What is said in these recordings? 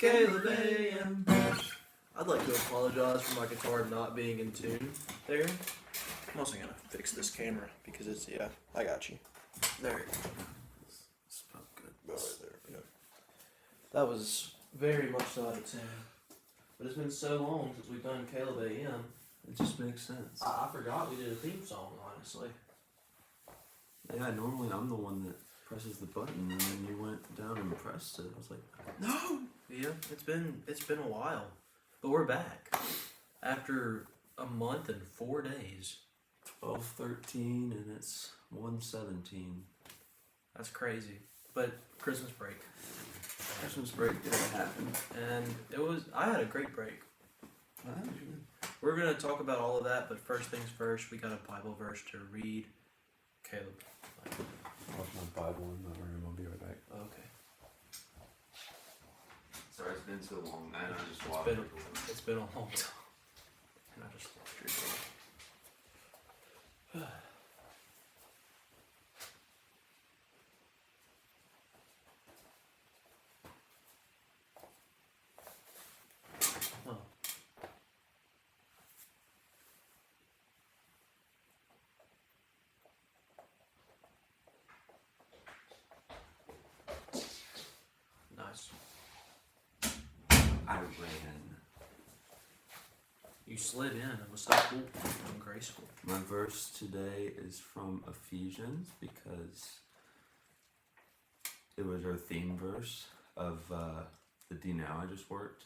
Caleb AM. I'd like to apologize for my guitar not being in tune there. I'm also gonna fix this camera because it's, yeah, I got you. There you go. It's not good. Right there, yeah. That was very much so out of tune. But it's been so long since we've done Caleb AM. It just makes sense. I forgot we did a theme song, honestly. Yeah, normally I'm the one that presses the button, and then you went down and pressed it. I was like, No! Yeah, it's been a while. But we're back. After a month and 4 days. 12:13, and it's 1:17. That's crazy. But Christmas break. Christmas break didn't happen. And I had a great break. We're going to talk about all of that, but first things first, we got a Bible verse to read. Caleb. I'll have my Bible in my room. I'll be right back. Okay. Sorry, it's been so long. I just walked. It's been a long time. And I just lost your door. Oh. Nice. I ran. You slid in. It was so cool and graceful. My verse today is from Ephesians because it was our theme verse of the D Now I just worked.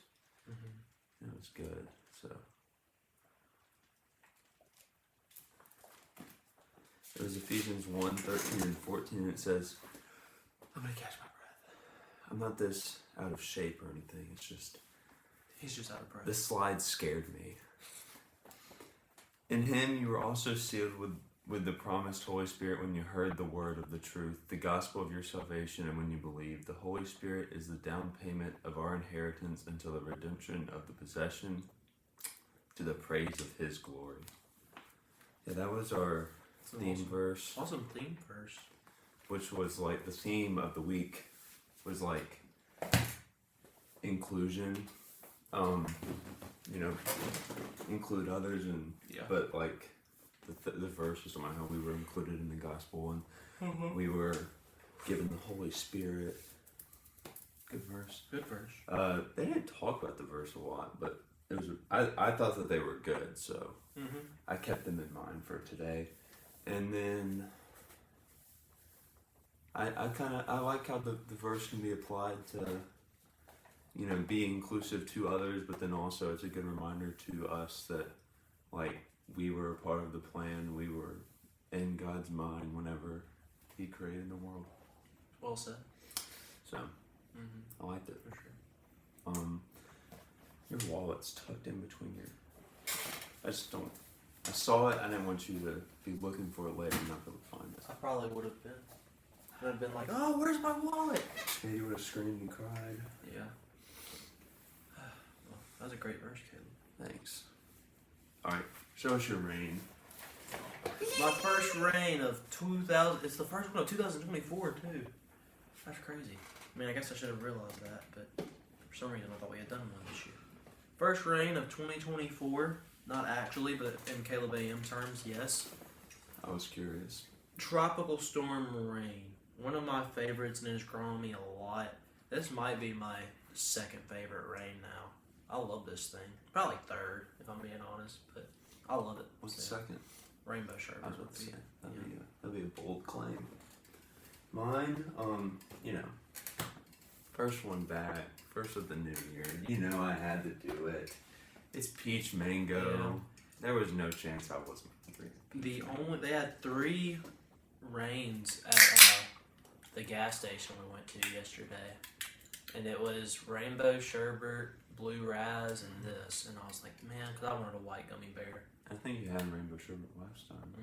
Mm-hmm. It was good. So it was Ephesians 1:13 and 14. It says, I'm gonna catch my breath. I'm not this out of shape or anything. It's just he's just out of breath. The slide scared me. In him you were also sealed with the promised Holy Spirit when you heard the word of the truth, the gospel of your salvation, and when you believed. The Holy Spirit is the down payment of our inheritance until the redemption of the possession to the praise of his glory. Yeah, that was our theme verse. Awesome theme verse. Which was like the theme of the week was like inclusion. Include others, and but like the verse was about how we were included in the gospel, and we were given the Holy Spirit. Good verse. Good verse. They didn't talk about the verse a lot, but it was. I thought that they were good, so I kept them in mind for today. And then I like how the verse can be applied to, be inclusive to others, but then also it's a good reminder to us that, like, we were a part of the plan. We were in God's mind whenever he created the world. Well said. So, I liked it for sure. Your wallet's tucked in between I saw it, I didn't want you to be looking for it later and not be able to find it. I probably would have been. I'd have been like, oh, where's my wallet? Yeah, you would have screamed and cried. Yeah. Well, that was a great verse, Caleb. Thanks. Alright, show us your rain. My first rain of 2000, it's the first one of 2024 too. That's crazy. I mean, I guess I should have realized that, but for some reason I thought we had done one this year. First rain of 2024, not actually, but in Caleb AM terms, yes. I was curious. Tropical storm rain. One of my favorites, and it's grown on me a lot. This might be my second favorite rain now. I love this thing. Probably third, if I'm being honest, but I love it. What's the second? Rainbow Sherbet. I was about to say, that'd be a bold claim. Mine, first one back, first of the new year. I had to do it. It's peach mango. Yeah. There was no chance I wasn't drinking. They had 3 rains at the gas station we went to yesterday, and it was Rainbow Sherbet, Blue Raz, and this, and I was like, man, because I wanted a white gummy bear. I think you had Rainbow Sherbet last time.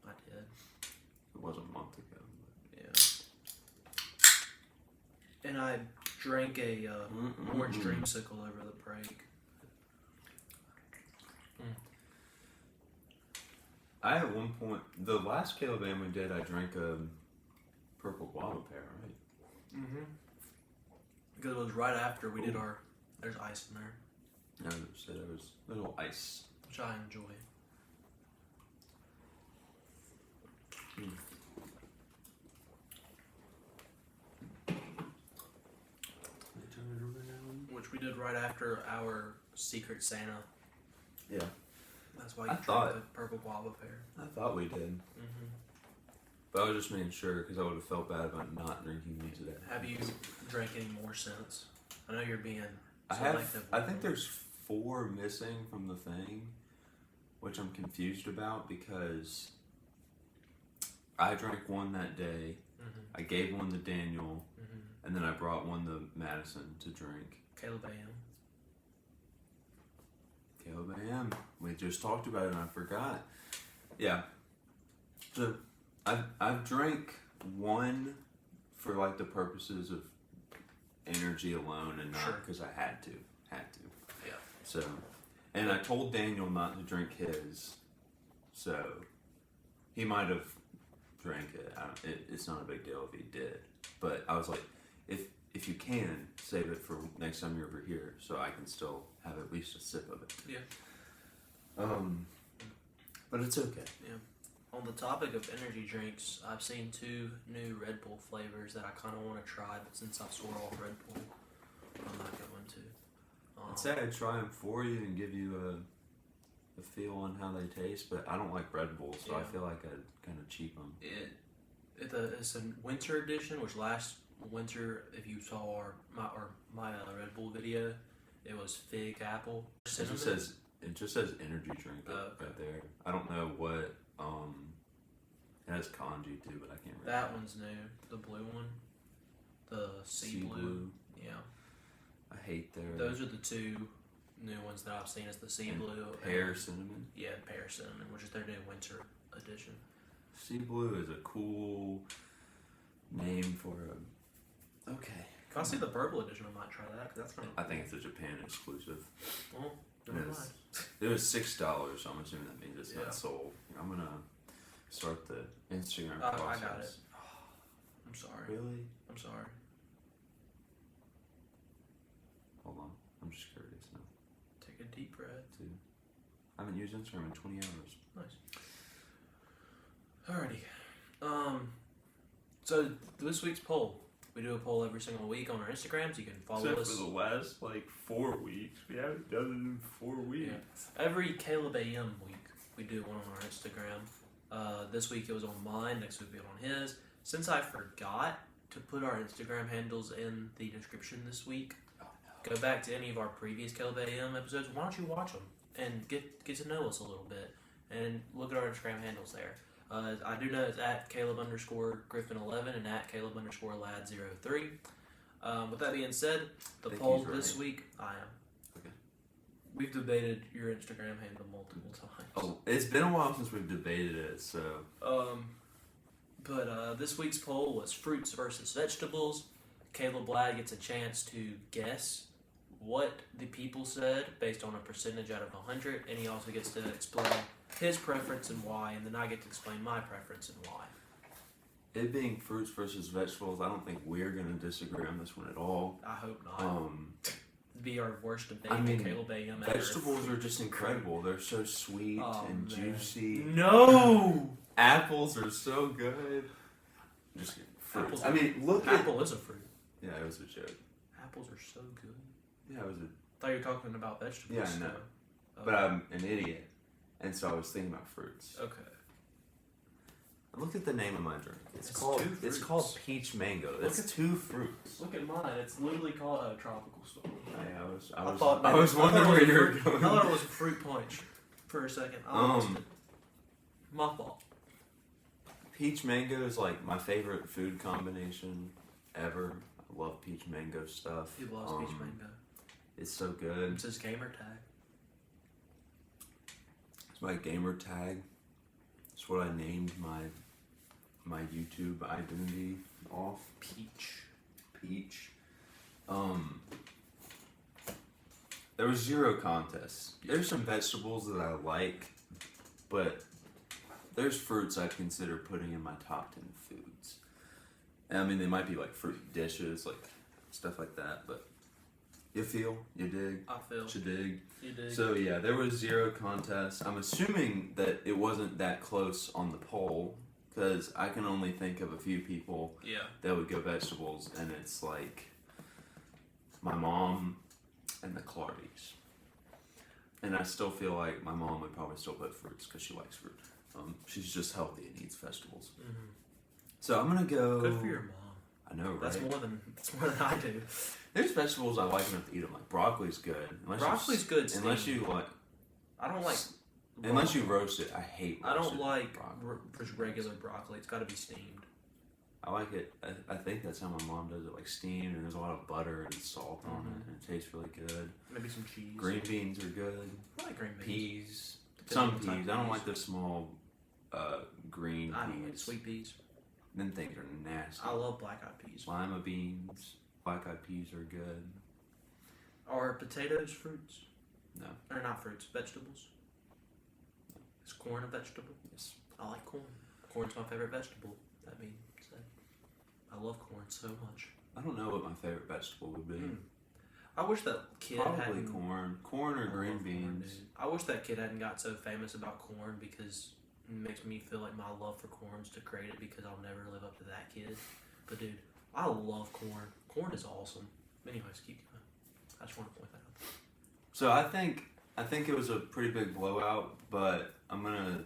I did. It was a month ago. Yeah. And I drank a orange dreamsicle over the break. I at one point, the last Caleb Band we did, I drank a purple guava pear, right? Because it was right after we did our. There's ice in there, I said there was little ice. which I enjoy. Which we did right after our Secret Santa. Yeah. That's why I you thought- drank the purple guava pear. I thought we did. Mm-hmm. But I was just making sure because I would have felt bad about not drinking these today. Have you drank any more since? I know you're being I selective. I think there's 4 missing from the thing, which I'm confused about because I drank one that day. Mm-hmm. I gave one to Daniel, Mm-hmm. and then I brought one to Madison to drink. Caleb A.M. Caleb AM. We just talked about it and I forgot. Yeah. So I've drank one for like the purposes of energy alone and not Sure. because I had to. Yeah. So, and I told Daniel not to drink his, so he might have drank it. It's not a big deal if he did, but I was like, if you can save it for next time you're over here, so I can still have at least a sip of it. Yeah. But it's okay. Yeah. On the topic of energy drinks, I've seen 2 new Red Bull flavors that I kind of want to try, but since I've swore off Red Bull, I'm not going to. I'd say I'd try them for you and give you a feel on how they taste, but I don't like Red Bull, so I Yeah. feel like I'd kind of cheap them. It's a winter edition, which last winter, if you saw my Red Bull video, it was fig apple. It just says energy drink Okay. right there. I don't know what it has kanji too, but I can't remember. That one's new. The blue one, the sea blue. Yeah, I hate their those are the 2 new ones that I've seen. Is the sea and blue pear and, cinnamon. yeah, pear cinnamon, which is their new winter edition. Sea blue is a cool name for a. Okay. If I see the purple edition, I might try that because that's kind of. I think it's a Japan exclusive. Well, never Yes. mind. It was $6, so I'm assuming that means it's Yeah. not sold. I'm gonna start the Instagram I process. got it. I'm sorry. Really? I'm sorry. Hold on. I'm just curious now. Take a deep breath. Too. I haven't used Instagram in 20 hours. Nice. Alrighty. So this week's poll. We do a poll every single week on our Instagrams. You can follow us. the last 4 weeks. We haven't done it in 4 weeks. Yeah. Every Caleb AM week, we do one on our Instagram. This week it was on mine. Next week it'll be on his. Since I forgot to put our Instagram handles in the description this week, Oh no. go back to any of our previous Caleb AM episodes. Why don't you watch them and get to know us a little bit and look at our Instagram handles there. I do know it's at Caleb_Griffin11 and at Caleb_Lad03. With that being said, the I think poll he's right. this week, I am. Okay. We've debated your Instagram handle multiple times. Oh, it's been a while since we've debated it, so. But this week's poll was fruits versus vegetables. Caleb Ladd gets a chance to guess what the people said based on a percentage out of 100, and he also gets to explain his preference and why, and then I get to explain my preference and why. It being fruits versus vegetables, I don't think we're gonna disagree on this one at all. I hope not. Be our worst debate. I mean, Caleb AM ever. Vegetables are just incredible. They're so sweet Oh, and man. juicy. No! Apples are so good. Just kidding. Fruits. Apples I are- mean, look Apple is a fruit. at. Yeah, it was a joke. Apples are so good. Yeah, it was a. I thought you were talking about vegetables. Yeah, I know. so- But I'm an idiot, and so I was thinking about fruits. Okay. Look at the name of my drink. It's two It's fruits. called peach mango. Look It's at- 2 fruits. Look at mine. It's literally called a tropical storm. Hey, I was I wondering where you were I going. thought it was a fruit punch for a second. I lost it. My fault. Peach mango is like my favorite food combination ever. I love peach mango stuff. He loves peach mango. It's so good. It's his gamer tag. It's my gamer tag. It's what I named my YouTube identity off. Peach. Peach. There was 0 contests. There's some vegetables that I like, but there's fruits I'd consider putting in my top 10 foods. And I mean, they might be like fruit dishes, like stuff like that. But you feel, you dig, I feel. you dig. You did. So yeah, there was 0 contests. I'm assuming that it wasn't that close on the poll because I can only think of a few people yeah. that would go vegetables, and it's like my mom and the Clardies. And I still feel like my mom would probably still put fruits because she likes fruit. She's just healthy and eats vegetables. Mm-hmm. So I'm gonna go. Good for your mom. I know, right? That's more than I do. There's vegetables I like enough to eat them. Like broccoli's good. Broccoli's good. Unless steamed. you like. I don't like. Unless you roast it, I hate. I don't roasted like broccoli. just regular broccoli. It's got to be steamed. I like it. I think that's how my mom does it, like steamed, and there's a lot of butter and salt on it, and it tastes really good. Maybe some cheese. Green beans are good. I like green beans. Peas. Depends Some on the type peas. of I don't peas. like the small green I don't like peas. sweet peas. Them things are nasty. I love black-eyed peas. Lima beans. Black-eyed peas are good. Are potatoes fruits? No. Or not fruits, vegetables? Is corn a vegetable? Yes. I like corn. Corn's my favorite vegetable. That being said, I love corn so much. I don't know what my favorite vegetable would be. I wish that kid Probably hadn't. corn. Corn or I green love corn, beans. dude. I wish that kid hadn't got so famous about corn because it makes me feel like my love for corn's degraded because I'll never live up to that kid. But dude, I love corn. Corn is awesome. Anyways, keep going. I just want to point that out. So I think it was a pretty big blowout, but I'm gonna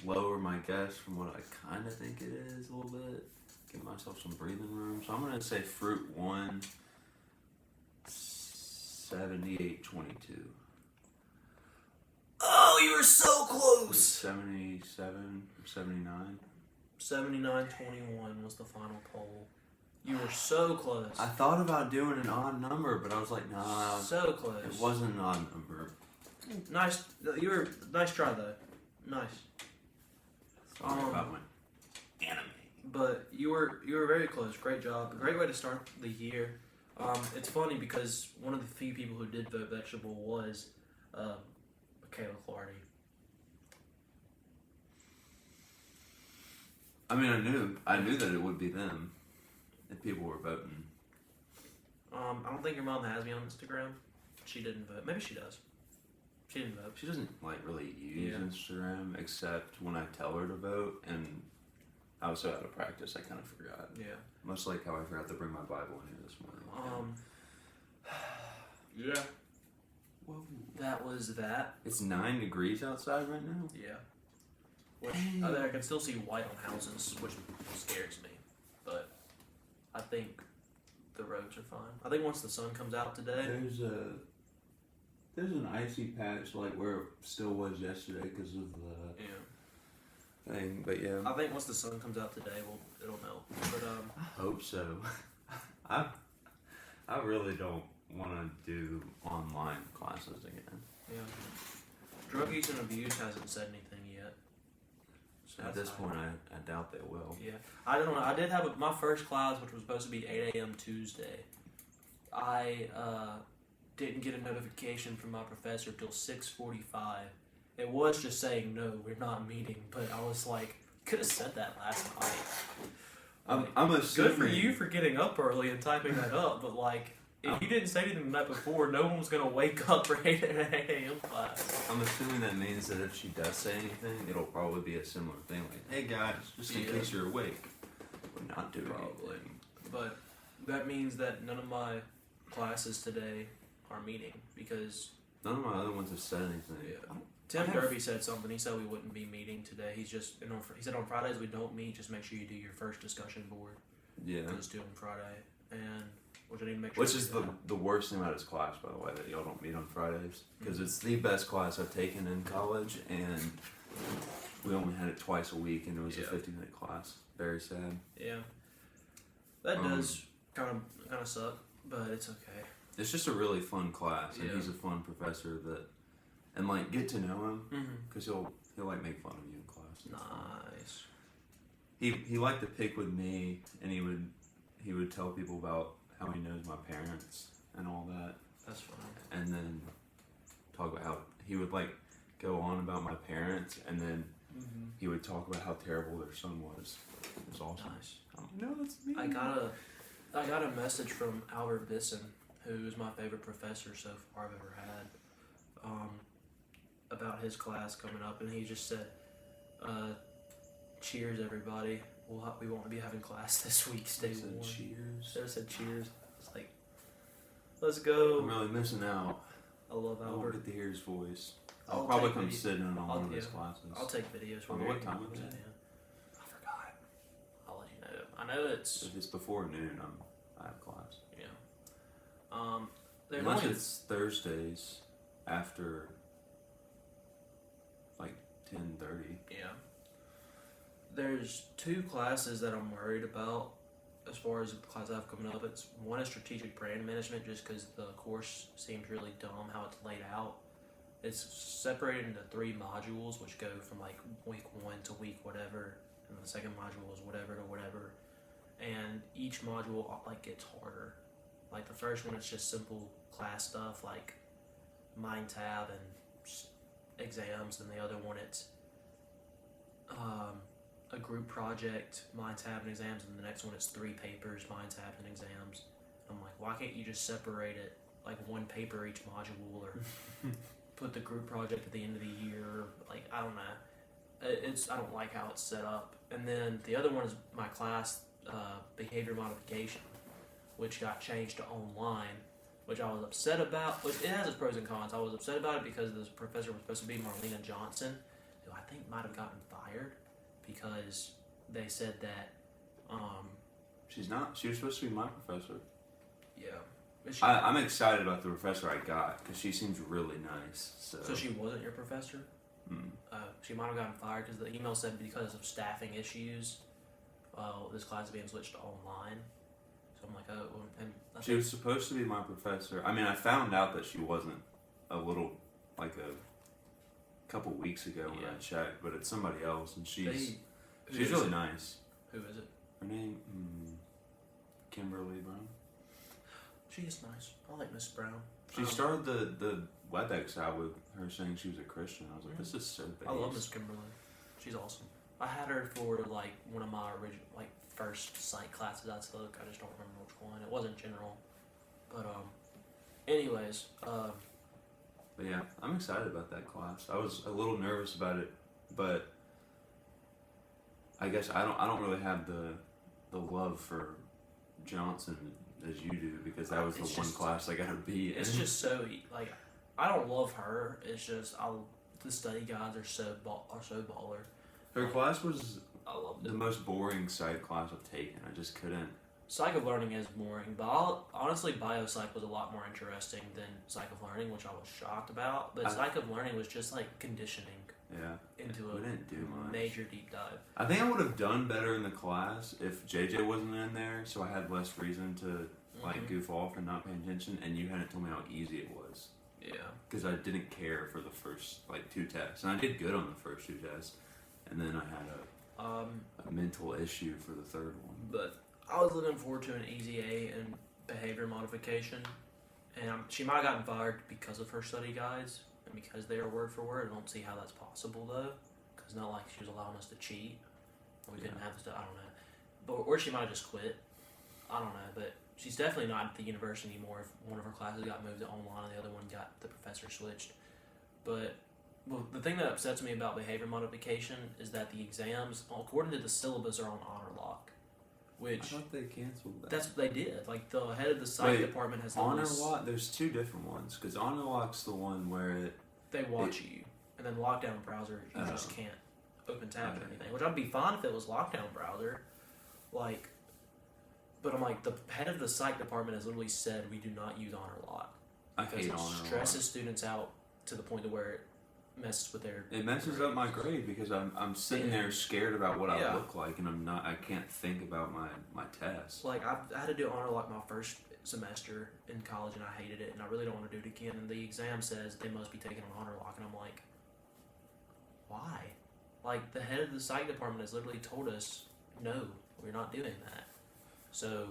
lower my guess from what I kind of think it is a little bit. Give myself some breathing room. So I'm gonna say fruit won 78-22. Oh, you were so close! 77 or 79. 79-21 was the final poll. You were so close. I thought about doing an odd number, but I was like, nah, So close. it wasn't an odd number. Nice. You were nice try though. Nice. Sorry about my anime. But you were very close. Great job. A great way to start the year. It's funny because one of the few people who did vote vegetable was Michaela Clardy. I mean, I knew that it would be them if people were voting. I don't think your mom has me on Instagram. She didn't vote. Maybe she does. She didn't vote. She doesn't like really use Yeah. Instagram except when I tell her to vote, and I was so out of practice I kind of forgot. Yeah. Much like how I forgot to bring my Bible in here this morning. Yeah. Whoa. That was that. It's 9 degrees outside right now. Yeah. Which Dang. I can still see white on houses, which scares me. But I think the roads are fine. I think once the sun comes out today. There's an icy patch like where it still was yesterday because of the Yeah. thing, but yeah. I think once the sun comes out today, it'll melt. But I hope so. I really don't want to do online classes again. yeah. Drug use and abuse hasn't said anything yet. So At that's this fine. point, I doubt they will. Yeah, I don't know. I did have my first class, which was supposed to be 8 a.m. Tuesday. I didn't get a notification from my professor till 6:45. It was just saying no, we're not meeting. But I was like, could have said that last night. I'm assuming. Good for you for getting up early and typing that up. But like, if you didn't say anything the night before, no one was gonna wake up for 8 a.m. class. I'm assuming that means that if she does say anything, it'll probably be a similar thing, like, "Hey guys, just in Yeah. case you're awake, we're not doing Probably. anything." But that means that none of my classes today are meeting because None of my other ones have said anything. Yeah. Tim Derby said something. He said we wouldn't be meeting today. He said on Fridays we don't meet. Just make sure you do your first discussion board. Yeah. Because due on Friday, and which I need to make sure. Which I is do the worst thing about his class, by the way, that y'all don't meet on Fridays. Because it's the best class I've taken in college, and we only had it twice a week, and it was a Yeah. 50-minute class. Very sad. that. Yeah. That does kind of suck, but it's okay. It's just a really fun class, and Yeah. he's a fun professor and like get to know him, Mm-hmm. because he'll like make fun of you in class. It's fun. Nice. He liked to pick with me, and he would tell people about how he knows my parents and all that, That's fun. and then talk about how he would like go on about my parents, and then he would talk about how terrible their son was. It was awesome. Nice. No, that's me. I got I got a message from Albert Bisson, who is my favorite professor so far I've ever had, about his class coming up, and he just said, "Cheers, everybody. We won't be having class this week. Stay Said warm." cheers. So I said cheers. It's like, let's go. I'm really missing out. I love I won't Albert. get to hear his voice. I'll I'll probably take come video- sit in on I'll- one of his yeah. classes. I'll take videos from What you. time is it? I forgot. I'll let you know. I know it's If it's before noon, I have class. There's Unless only it's Thursdays after like 10:30. yeah. There's two classes that I'm worried about as far as the class I have coming up. It's one is strategic brand management, just because the course seems really dumb how it's laid out. It's separated into 3 modules, which go from like week 1 to week whatever, and the second module is whatever to whatever. And each module like gets harder. Like the first one, it's just simple class stuff like mind tab and exams, and the other one it's a group project, mind tab and exams, and the next one it's 3 papers, mind tab and exams. I'm like, why can't you just separate it like 1 paper each module, or put the group project at the end of the year? Like, I don't know. I don't like how it's set up. And then the other one is my class, behavior modification, which got changed to online, which I was upset about. Which it has its pros and cons. I was upset about it because this professor was supposed to be Marlena Johnson, who I think might have gotten fired because they said that, She's not. She was supposed to be my professor. yeah. I'm excited about the professor I got because she seems really nice. So she wasn't your professor? Mm. She might have gotten fired because the email said because of staffing issues, this class is being switched to online. So I'm like, oh, well, and I She was supposed to be my professor. I mean, I found out that she wasn't a couple weeks ago when Yeah. I checked, but it's somebody else, and she's who she's is really it? nice. Who is it? Her name, Kimberly Brown. She is nice. I like Miss Brown. She started the WebEx out with her saying she was a Christian. I was like, Yeah. this is so base. I love Miss Kimberly. She's awesome. I had her for like one of my original first psych classes I took. I just don't remember which one. It wasn't general, but anyways, But yeah, I'm excited about that class. I was a little nervous about it, but I guess I don't really have the love for Johnson as you do, because that was the It's one just- class I got to be in. it's just so like I don't love her. It's just the study guides are so baller. Her class was I loved the it. most boring psych class I've taken. I just couldn't. Psych of learning is boring, but honestly, biopsych was a lot more interesting than psych of learning, which I was shocked about. But psych of learning was just like conditioning Yeah, into we didn't do a much. major deep dive. I think I would have done better in the class if JJ wasn't in there, so I had less reason to Mhm. goof off and not pay attention, and you hadn't told me how easy it was, Yeah. because I didn't care for the first 2 tests, and I did good on the first 2 tests, and then I had a mental issue for the 3rd one. But I was looking forward to an easy A in behavior modification, and she might have gotten fired because of her study guides and because they are word for word. I don't see how that's possible though, because it's not like she was allowing us to cheat. We didn't have to. I don't know, but or she might have just quit. I don't know, but she's definitely not at the university anymore. If one of her classes got moved to online, and the other one got the professor switched. But the thing that upsets me about behavior modification is that the exams, according to the syllabus, are on honor lock, I which thought they canceled that. that's what they did. Like the head of the psych Wait, department has Honor literally Lock. There's 2 different ones, because Honor Lock's the one where they watch you, and then lockdown browser you Oh. just can't open tabs or Okay. anything. Which I'd be fine if it was lockdown browser, like. But I'm like, the head of the psych department has literally said we do not use honor lock I because hate it Honor Lock. stresses students out to the point to where it messes with their. It messes up my grade because I'm sitting there scared about what Yeah. I look like, and I can't think about my test. Like I had to do honor lock my first semester in college, and I hated it, and I really don't want to do it again. And the exam says they must be taken on honor lock, and I'm like, why? Like the head of the psych department has literally told us, no, we're not doing that. So,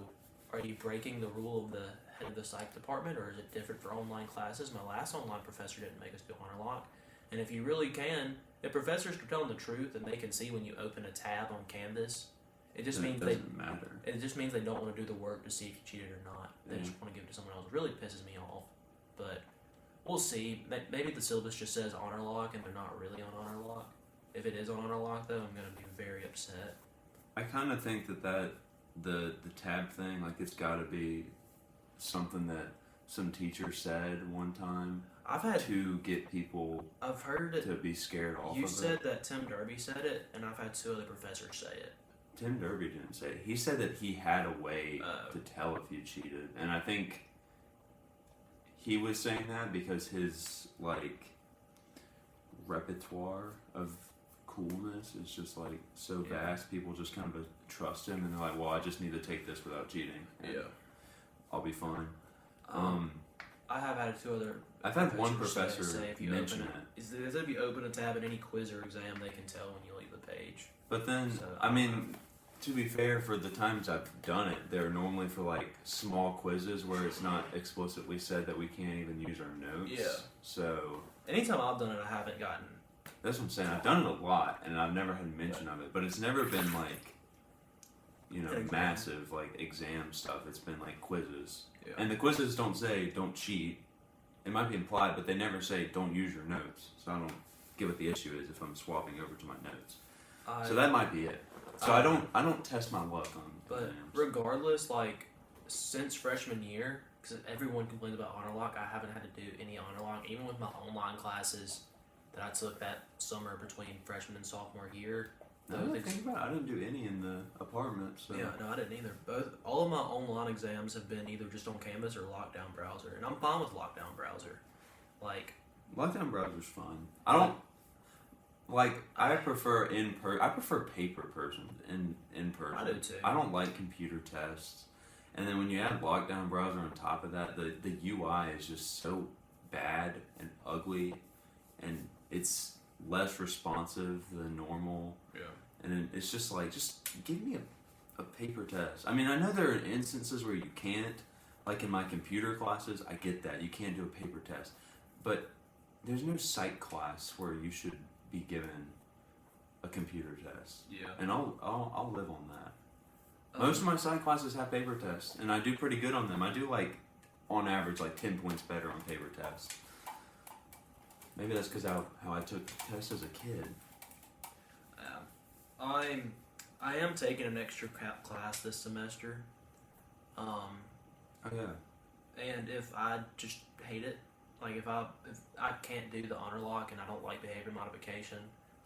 are you breaking the rule of the head of the psych department, or is it different for online classes? My last online professor didn't make us do honor lock, and if you really can, if professors are telling the truth and they can see when you open a tab on Canvas It just then means it they. doesn't matter. It just means they don't want to do the work to see if you cheated or not. They Yeah. just want to give it to someone else. It really pisses me off. But we'll see. Maybe the syllabus just says honor lock and they're not really on honor lock. If it is on honor lock, though, I'm going to be very upset. I kind of think that the tab thing, like, it's got to be something that some teacher said one time I've had. to get people I've heard it. to be scared off You of said it. that Tim Derby said it, and I've had 2 other professors say it. Tim Derby didn't say it. He said that he had a way Oh. to tell if you cheated, and I think he was saying that because his, like, repertoire of coolness is just, like, so Yeah. vast. People just kind of trust him, and they're like, well, I just need to take this without cheating, and I'll be fine. I have had 2 other. I've had one professors professor say if you mention open it, if you open a tab in any quiz or exam, they can tell when you leave the page. but then, So, I mean, to be fair, for the times I've done it, they're normally for, like, small quizzes where it's not explicitly said that we can't even use our notes. Yeah. So Anytime I've done it, I haven't gotten. that's what I'm saying. I've done it a lot, and I've never had mention of it, but it's never been like, you know, An exam. massive like exam stuff. It's been like quizzes, Yeah. and the quizzes don't say don't cheat. It might be implied, but they never say don't use your notes. So I don't get what the issue is if I'm swapping over to my notes. So that might be it. So I don't test my luck on But exams. regardless, like since freshman year, because everyone complains about honor lock, I haven't had to do any honor lock, even with my online classes that I took that summer between freshman and sophomore year. Now that I think about it, I didn't do any in the apartment. So Yeah, no, I didn't either. All of my online exams have been either just on Canvas or Lockdown Browser, and I'm fine with Lockdown Browser. Like, Lockdown browser's fun. I don't like. I prefer I prefer paper person in person. I do too. I don't like computer tests. And then when you add Lockdown browser on top of that, the UI is just so bad and ugly, and it's less responsive than normal. yeah, And then it's just like, just give me a paper test. I mean, I know there are instances where you can't. Like in my computer classes, I get that you can't do a paper test, but there's no psych class where you should be given a computer test. yeah. And I'll live on that. Most of my psych classes have paper tests, and I do pretty good on them. I do like, on average, like 10 points better on paper tests. Maybe that's because how I took tests as a kid. I am taking an extra class this semester. Oh yeah. And if I just hate it, like if I can't do the honor lock and I don't like behavior modification,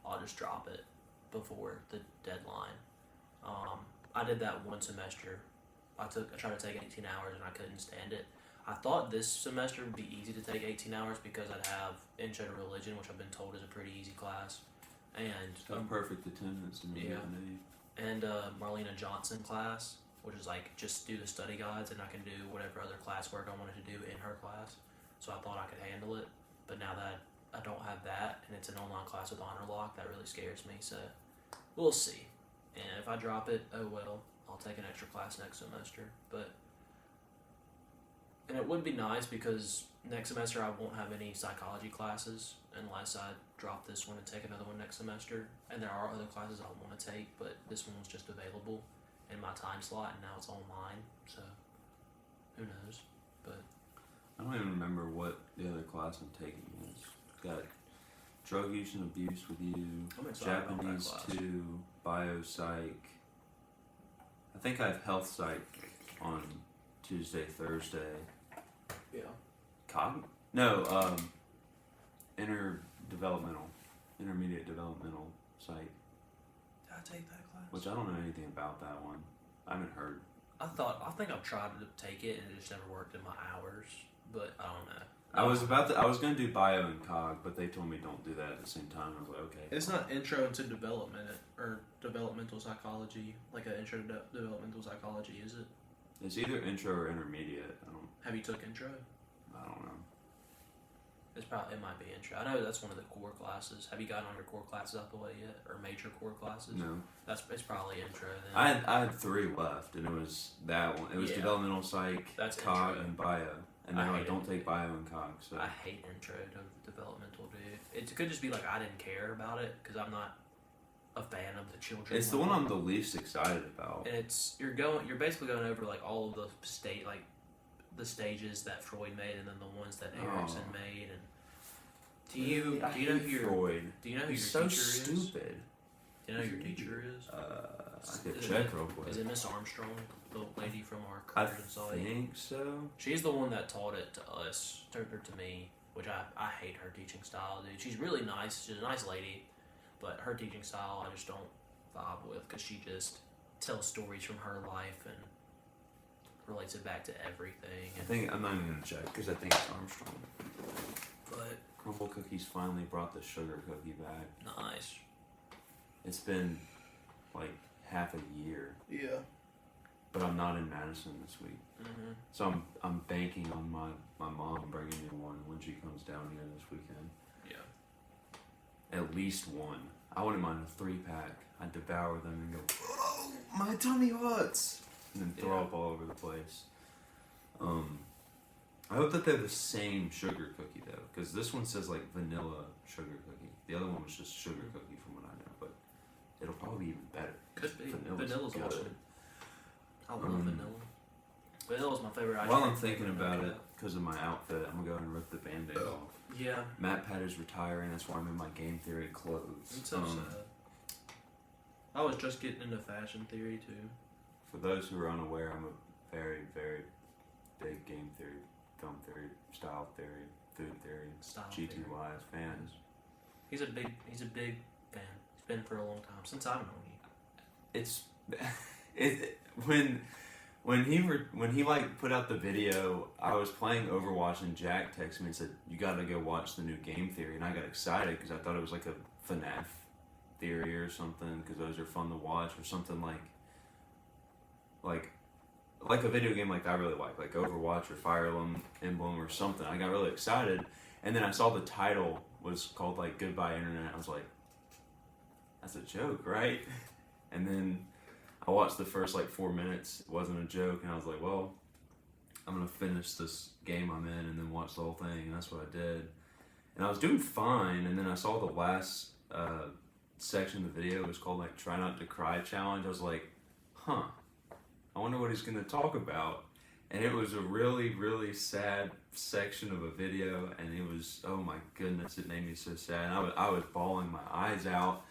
I'll just drop it before the deadline. I did that one semester. I tried to take 18 hours and I couldn't stand it. I thought this semester would be easy to take 18 hours because I'd have Intro to Religion, which I've been told is a pretty easy class, and Got perfect attendance in the Yeah. Vietnamese. and Marlena Johnson class, which is like just do the study guides and I can do whatever other classwork I wanted to do in her class. So I thought I could handle it, but now that I don't have that and it's an online class with honor lock, that really scares me. So we'll see. And if I drop it, oh well. I'll take an extra class next semester. And it would be nice because next semester I won't have any psychology classes unless I drop this one and take another one next semester. And there are other classes I want to take, but this one was just available in my time slot and now it's online. So who knows? But I don't even remember what the other class I'm taking is. Got drug use and abuse with you, I'm excited about that Japanese class. 2, bio psych. I think I have health psych on Tuesday, Thursday. yeah. Intermediate developmental psych, Did I take that class? which I don't know anything about that one. I haven't heard. I think I've tried to take it and it just never worked in my hours. But I don't know. I was gonna do bio and cog, but they told me don't do that at the same time. I was like, okay. It's not intro into development or developmental psychology, like an intro to developmental psychology, is it? It's either intro or intermediate. Have you took intro? I don't know. It might be intro. I know that's one of the core classes. Have you gotten on your core classes out the way yet, or major core classes? No. It's probably intro then. I had 3 left, and it was that one. It was Yeah. developmental psych, That's cog, intro. and bio. And I they're like, hate don't it. take bio and cog. So I hate intro to developmental, dude. It could just be like I didn't care about it because I'm not a fan of the children. It's the one I'm the least excited about. And you're basically going over like all of the the stages that Freud made, and then the ones that Erickson made. And do you know who your Freud? Do you know who He's your so teacher is? stupid. Do you know who your teacher is? I could check real quick. Is it Miss Armstrong, the lady from our I Curtin site? think so. She's the one that taught it to us, turned her to me, which I hate her teaching style, dude. She's really nice. She's a nice lady, but her teaching style I just don't vibe with because she just tells stories from her life and relates it back to everything. I think I'm not even gonna check because I think it's Armstrong. But Crumble Cookies finally brought the sugar cookie back. nice. It's been like half a year, Yeah. but I'm not in Madison this week, Mm-hmm. so I'm banking on my mom bringing me one when she comes down here this weekend. Yeah. At least one. I wouldn't mind a 3-pack. I'd devour them and go, oh, my tummy hurts, and then throw Yeah. up all over the place. I hope that they're the same sugar cookie though, because this one says like vanilla sugar cookie. The other one was just sugar cookie from what I know, but it'll probably be even better. Could be. Vanilla's Vanilla's good. awesome. I love vanilla. Vanilla's my favorite ice While cream I'm thinking flavor. about it, because of my outfit, I'm gonna go and rip the Band-Aid off. Yeah. MatPat is retiring. That's why I'm in my game theory clothes. It's so sad. I was just getting into fashion theory too. For those who are unaware, I'm a very, very big game theory, film theory, style theory, food theory, Style GTYs fans. He's a big fan. He's been for a long time since I've known you. It's when he like put out the video, I was playing Overwatch and Jack texted me and said, "You got to go watch the new Game Theory," and I got excited because I thought it was like a FNAF theory or something because those are fun to watch or something like a video game like I really like Overwatch or Fire Emblem or something. I got really excited, and then I saw the title was called like Goodbye Internet. I was like, that's a joke, right? And then I watched the first like 4 minutes. It wasn't a joke, and I was like, well, I'm gonna finish this game I'm in and then watch the whole thing, and that's what I did. And I was doing fine, and then I saw the last section of the video. It was called like Try Not to Cry Challenge. I was like, huh, I wonder what he's gonna talk about. And it was a really, really sad section of a video, and it was, oh my goodness, it made me so sad. And I was bawling my eyes out,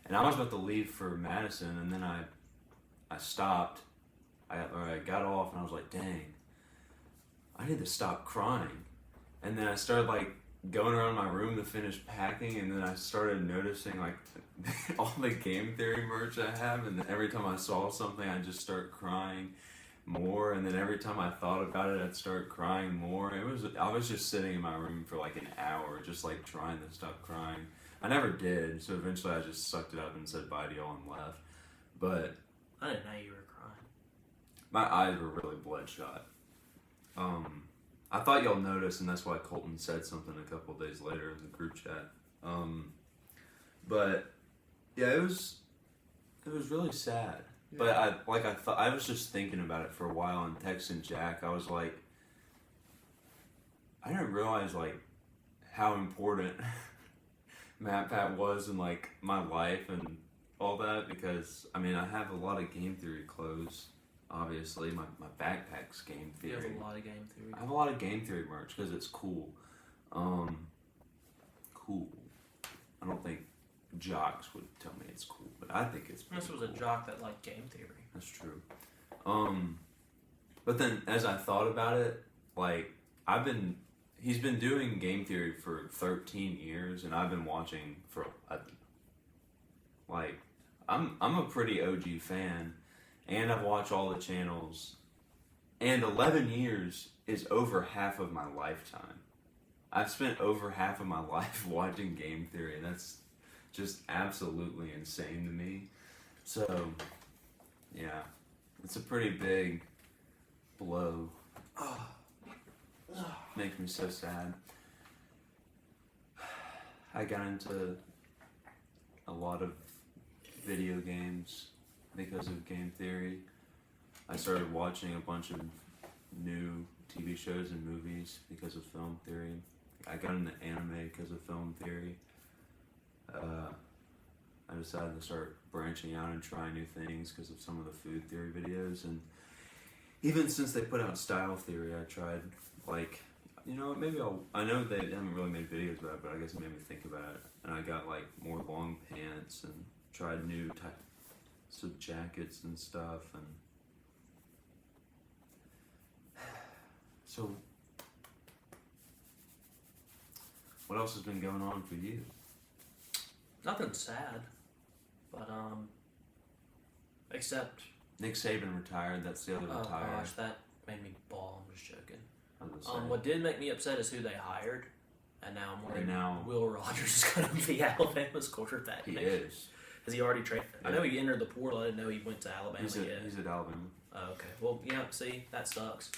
and I was about to leave for Madison, and then I stopped. I got off, and I was like, dang, I need to stop crying. And then I started like going around my room to finish packing, and then I started noticing like all the game theory merch I have, and then every time I saw something, I'd just start crying more, and then every time I thought about it, I'd start crying more. I was just sitting in my room for like an hour, just like trying to stop crying. I never did, so eventually I just sucked it up and said bye to y'all and left. But I didn't know you were crying. my eyes were really bloodshot. I thought y'all noticed, and that's why Colton said something a couple days later in the group chat. But yeah, it was really sad. Yeah. But I was just thinking about it for a while and texting Jack. I was like, I didn't realize like how important MatPat was in like my life and all that, because I mean I have a lot of game theory clothes. Obviously, my backpack's game You theory. have a lot of game theory. I have a lot of game theory merch because it's cool. Cool. I don't think jocks would tell me it's cool, but I think it's pretty This was a cool. jock that liked game theory. That's true. But then as I thought about it, like he's been doing game theory for 13 years, and I've been watching for I'm a pretty OG fan, and I've watched all the channels, and 11 years is over half of my lifetime. I've spent over half of my life watching game theory, and that's just absolutely insane to me. So, yeah, it's a pretty big blow. Makes me so sad. I got into a lot of video games because of game theory. I started watching a bunch of new TV shows and movies because of film theory. I got into anime because of film theory. I decided to start branching out and trying new things because of some of the food theory videos. And even since they put out style theory, I tried, like, you know, maybe I know they haven't really made videos about it, but I guess it made me think about it. And I got like more long pants and tried new types of jackets and stuff. And so, what else has been going on for you? Nothing sad, but except Nick Saban retired. That's the other oh retired. gosh, that made me bawl. I'm just joking. I was gonna say. What did make me upset is who they hired, and now I'm worried. And now- Will Rogers is going to be Alabama's quarterback. He next. is. Has he already trained? I Yeah. know he entered the portal. I didn't know he went to Alabama He's yet. at Alabama. Oh, okay. Well, yeah. See, that sucks,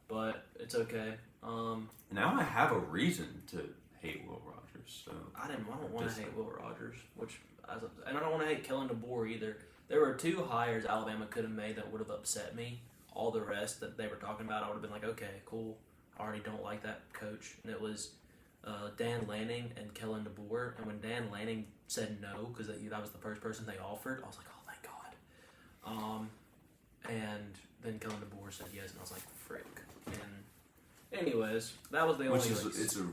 but it's okay. Now I have a reason to hate Will Rogers. So I don't want Just- to hate Will Rogers, and I don't want to hate Kellen DeBoer either. There were 2 hires Alabama could have made that would have upset me. All the rest that they were talking about, I would have been like, okay, cool. I already don't like that coach. And it was Dan Lanning and Kellen DeBoer. And when Dan Lanning said no, because that was the first person they offered, I was like, oh, thank God. And then Kellen DeBoer said yes, and I was like, frick. And anyways, that was the only. which is it's a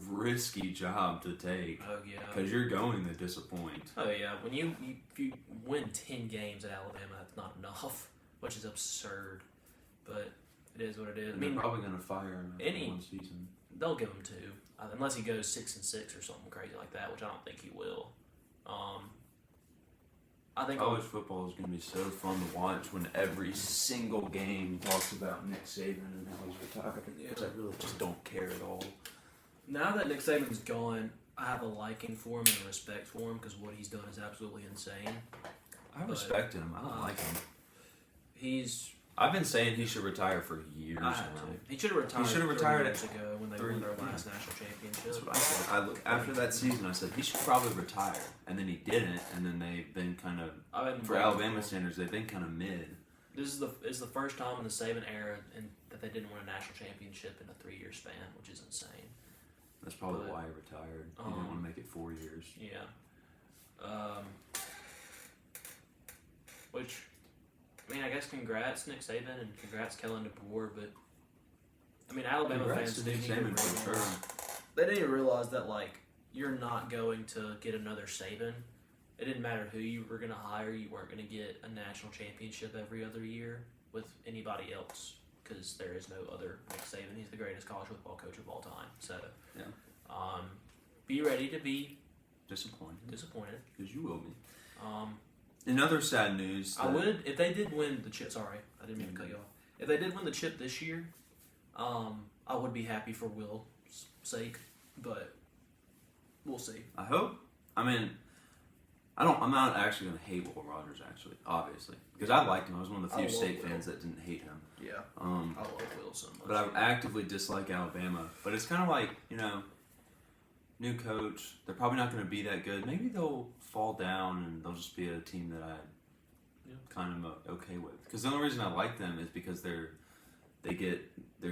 risky job to take oh yeah. because you're going to disappoint. Oh yeah. When if you win 10 games at Alabama, that's not enough, which is absurd. But it is what it is. I And they're mean, probably going to fire him after any- one season. they'll give him 2, unless he goes 6-6 or something crazy like that, which I don't think he will. I think College football is going to be so fun to watch when every single game talks about Nick Saban and how he's retired. Because I really just don't care at all. now that Nick Saban's gone, I have a liking for him and a respect for him because what he's done is absolutely insane. I respect him. I don't like him. He's I've been saying he should retire for years I now. have to. He should have retired. He should have 3 retired years ago when they won their last national championship. That's what I said. I look after that season. I said he should probably retire, and then he didn't. And then they've been kind of, I've been for Alabama standards, they've been kind of mid. This is the first time in the Saban era that they didn't win a national championship in a 3-year span, which is insane. That's probably But, why he retired. He didn't want to make it 4 years. Yeah. Which, I mean, I guess congrats Nick Saban and congrats Kellen DeBoer, but I mean, Alabama Congrats fans to Nick didn't even Saban for realize, sure. they didn't even realize that like you're not going to get another Saban. It didn't matter who you were going to hire; you weren't going to get a national championship every other year with anybody else because there is no other Nick Saban. He's the greatest college football coach of all time. So, Yeah. Be ready to be Disappointed. disappointed. Because you will be. Um, In other sad news, I would if they did win the chip. Sorry, I didn't mean to cut you off. If they did win the chip this year, I would be happy for Will's sake, but we'll see. I hope. I mean, I'm not actually going to hate Will Rogers, actually, obviously. Because I liked him. I was one of the I few love state Will. fans that didn't hate him. Yeah, I love Will so much. But I actively dislike Alabama. But it's kind of like, you know, new coach. They're probably not going to be that good. Maybe they'll fall down and they'll just be a team that I kind of okay with. Because the only reason I like them is because they're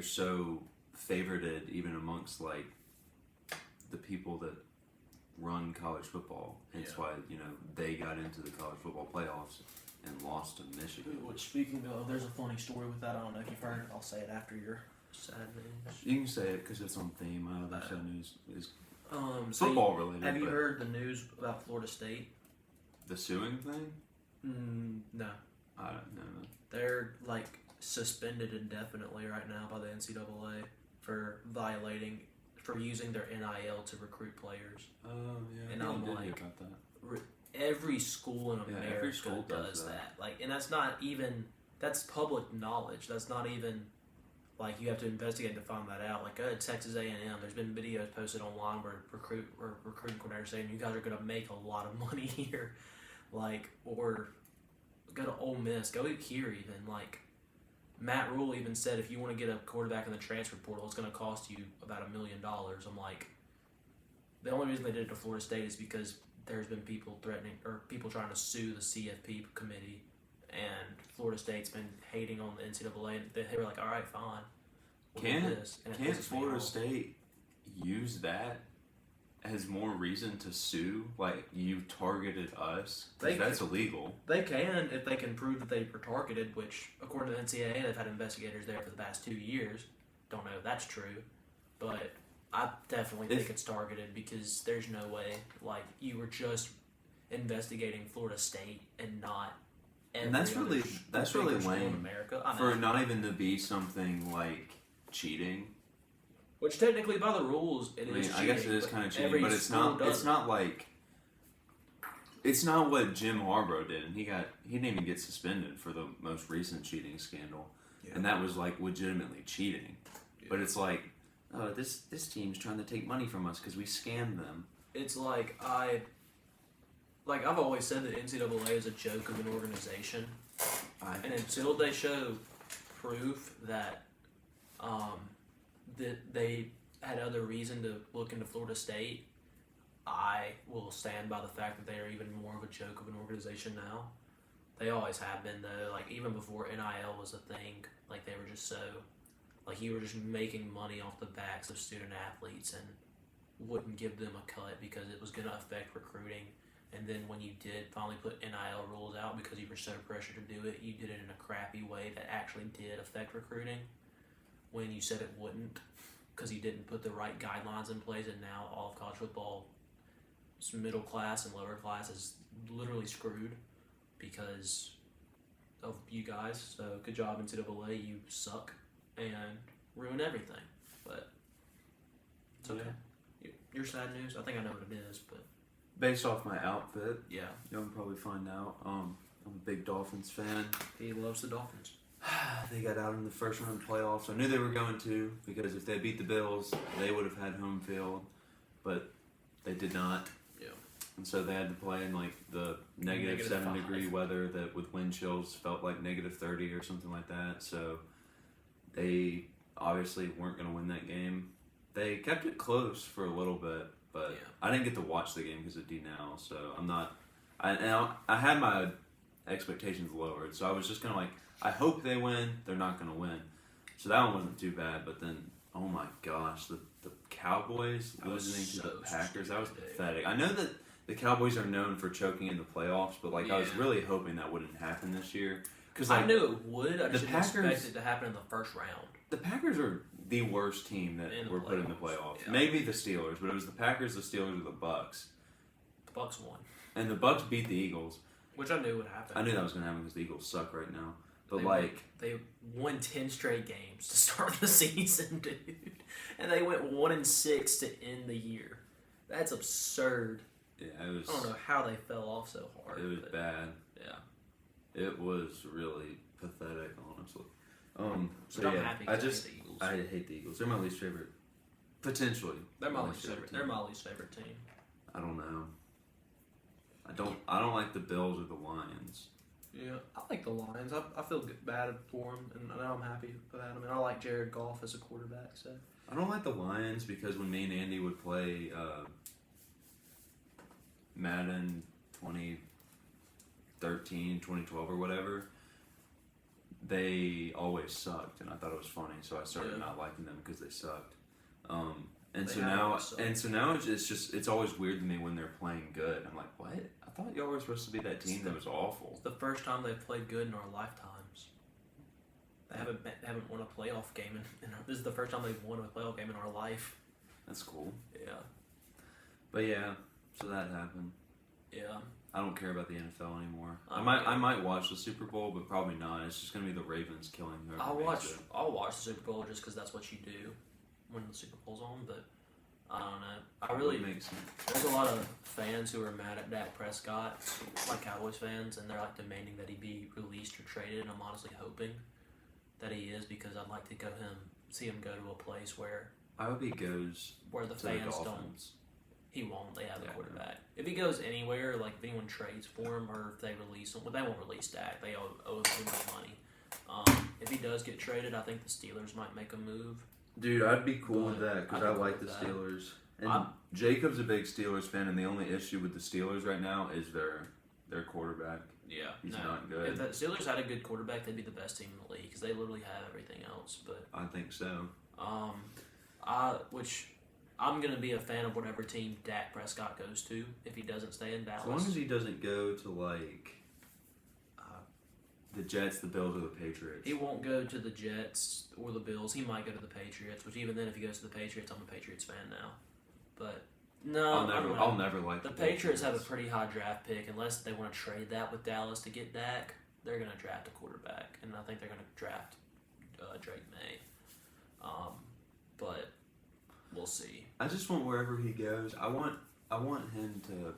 so favorited even amongst like the people that run college football. Hence why, you know, they got into the college football playoffs and lost to Michigan. Which, speaking of, there's a funny story with that. I don't know if you've heard it. I'll say it after your sad news. You can say it because it's on theme. My other sad news is So football related. have you but heard the news about Florida State? the suing thing? No. I don't know. They're like suspended indefinitely right now by the NCAA for using their NIL to recruit players. Oh yeah. And I I'm did hear like- about that. Every school in Yeah, America every school does does that. Like, and that's not even that's public knowledge. That's not even like you have to investigate to find that out. Like, Texas A&M, there's been videos posted online where recruiting coordinators saying you guys are going to make a lot of money here, like, or go to Ole Miss, go here even. Like, Matt Rule even said if you want to get a quarterback in the transfer portal, it's going to cost you about $1 million. I'm like, the only reason they did it to Florida State is because there's been people threatening or people trying to sue the CFP committee, and Florida State's been hating on the NCAA, and they were like, "All right, fine, we'll do this." And it Can't pisses me Florida off. State use that has more reason to sue. Like, you targeted us. 'Cause They that's illegal. They can if they can prove that they were targeted, which according to the NCAA, they've had investigators there for the past 2 years. Don't know if that's true, but I definitely think it's targeted because there's no way like you were just investigating Florida State and not. And that's every really other that's bigger really school in lame America. I know. for it not even to be something like cheating. Which technically, by the rules, it I is. mean, cheating, I guess it is but kind of cheating, every but it's school not. does It's not like. It's not what Jim Harbaugh did, and he didn't even get suspended for the most recent cheating scandal, Yeah. and that was like legitimately cheating. Yeah. But it's like, oh, this team's trying to take money from us because we scammed them. It's like I've always said that NCAA is a joke of an organization. And until they show proof that that they had other reason to look into Florida State, I will stand by the fact that they are even more of a joke of an organization now. They always have been though. Like even before NIL was a thing, like they were just so, like you were just making money off the backs of student athletes and wouldn't give them a cut because it was going to affect recruiting. And then when you did finally put NIL rules out because you were so pressured to do it, you did it in a crappy way that actually did affect recruiting when you said it wouldn't because you didn't put the right guidelines in place. And now all of college football, middle class and lower class, is literally screwed because of you guys. So good job, NCAA. You suck and ruin everything. But it's okay. Your sad news? I think I know what it is, but Based off my outfit, yeah, you'll probably find out. I'm a big Dolphins fan. he loves the Dolphins. They got out in the first round playoffs. I knew they were going to because if they beat the Bills, they would have had home field, but they did not. Yeah. And so they had to play in like the negative -5. 7-degree weather that with wind chills felt like negative 30 or something like that. So they obviously weren't going to win that game. They kept it close for a little bit, but Yeah. I didn't get to watch the game because of D-Now. So I'm not. I had my expectations lowered, so I was just kind of like, I hope they win. They're not going to win. So that one wasn't too bad. But then, oh my gosh, the Cowboys That was losing to the so Packers. That was stupid, dude. pathetic. I know that the Cowboys are known for choking in the playoffs, but like I was Yeah. really hoping that wouldn't happen this year. Because I like knew it would. I the just didn't Packers- expect it to happen in the first round. the Packers are the worst team that In the were put in the playoffs, playoffs. yeah. Maybe the Steelers, but it was the Packers, the Steelers, or the Bucks. The Bucks won, And the Bucks beat the Eagles. which I knew would happen. I knew that was going to happen because the Eagles suck right now. But They like, They won 10 straight games to start the season, dude. And they went 1-6 to end the year. That's absurd. yeah, it was. I don't know how they fell off so hard. It was but bad. yeah. It was really pathetic, honestly. So But I'm yeah, happy I 'cause just hate the Eagles. I hate the Eagles. They're my least favorite. Potentially, They're my my least favorite. team. They're my least favorite team. I don't know. I don't like the Bills or the Lions. Yeah, I like the Lions. I feel bad for them, and now I'm happy about them. And I like Jared Goff as a quarterback. So I don't like the Lions because when me and Andy would play Madden 2013, 2012 or whatever, they always sucked, and I thought it was funny, so I started Yeah. not liking them because they sucked. And They so have now, always sucked. it's always weird to me when they're playing good. I'm like, what? I thought y'all were supposed to be that team that was awful. it's the first time they've played good in our lifetimes. They haven't won a playoff game, and this is the first time they've won a playoff game in our life. That's cool. Yeah, But yeah, so that happened. yeah. I don't care about the NFL anymore. I I might watch the Super Bowl, but probably not. It's just gonna be the Ravens killing whoever makes it. I'll watch the Super Bowl just because that's what you do when the Super Bowl's on. But I don't know. I really makes sense. there's a lot of fans who are mad at Dak Prescott, like Cowboys fans, and they're like demanding that he be released or traded. And I'm honestly hoping that he is because I'd like to see him go to a place where I hope he goes the to the fans don't. Dolphins. He won't. They have a Yeah. quarterback. If he goes anywhere, like if anyone trades for him or if they release him, well, they won't release Dak. They owe him too much money. If he does get traded, I think the Steelers might make a move. Dude, I'd be cool with But that because I'd I be cool like the with that. Steelers. And I'm- Jacob's a big Steelers fan, and the only issue with the Steelers right now is their quarterback. Yeah, He's no. not good. If the Steelers had a good quarterback, they'd be the best team in the league because they literally have everything else. But I think so. I'm gonna be a fan of whatever team Dak Prescott goes to if he doesn't stay in Dallas. As long as he doesn't go to like the Jets, the Bills, or the Patriots. He won't go to the Jets or the Bills. He might go to the Patriots, which even then, if he goes to the Patriots, I'm a Patriots fan now. But no, I'll never like the Patriots have a pretty high draft pick. Unless they want to trade that with Dallas to get Dak, they're going to draft a quarterback, and I think they're going to draft Drake May. But we'll see. I just want wherever he goes. I want him to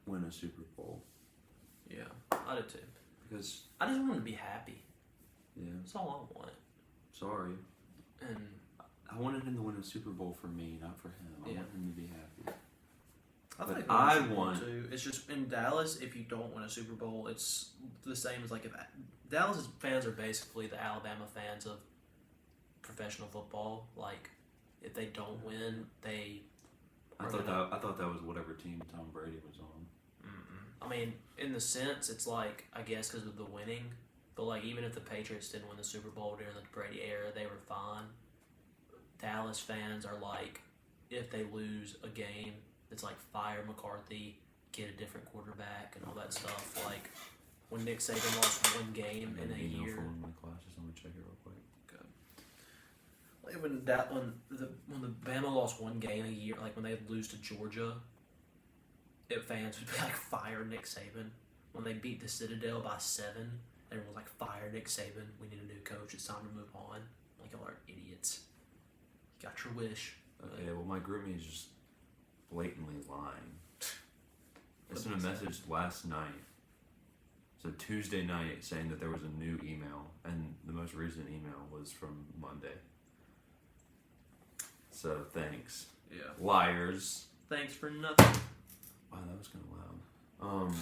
win a Super Bowl. Yeah, I do too. Because I just want him to be happy. yeah, That's all I want. sorry. And I wanted him to win a Super Bowl for me, not for him. I Yeah. want him to be happy. I But think I Super Bowl want- too. It's just in Dallas. If you don't win a Super Bowl, it's the same as like if Dallas fans are basically the Alabama fans of professional football. Like, if they don't win, they. I thought that was whatever team Tom Brady was on. I mean, in the sense, it's like, I guess because of the winning, but like even if the Patriots didn't win the Super Bowl during the Brady era, they were fine. Dallas fans are like, if they lose a game, it's like fire McCarthy, get a different quarterback, and all that stuff. Like when Nick Saban lost one game in a year. For one of my classes. I'm gonna check it real quick. like when When the Bama lost one game a year, like when they lose to Georgia, fans would be like, fire Nick Saban. When they beat the Citadel by 7, everyone was like, fire Nick Saban. We need a new coach. It's time to move on. Like, y'all are idiots. You got your wish. Okay, well my GroupMe is just blatantly lying. I sent a message last night. So Tuesday night saying that there was a new email, and the most recent email was from Monday. So thanks. yeah. Liars. Thanks for nothing. Wow, that was kind of loud.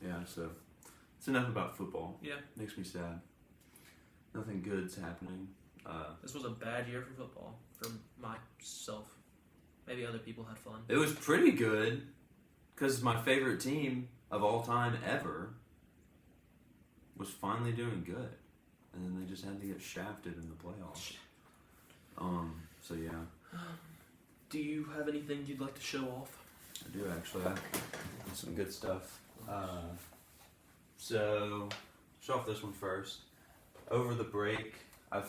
Yeah, so it's enough about football. Yeah. Makes me sad. Nothing good's happening. This was a bad year for football for myself. Maybe other people had fun. It was pretty good, because my favorite team of all time ever was finally doing good, and then they just had to get shafted in the playoffs. So yeah, Do you have anything you'd like to show off? I do actually. I have some good stuff. So, show off this one first. Over the break, I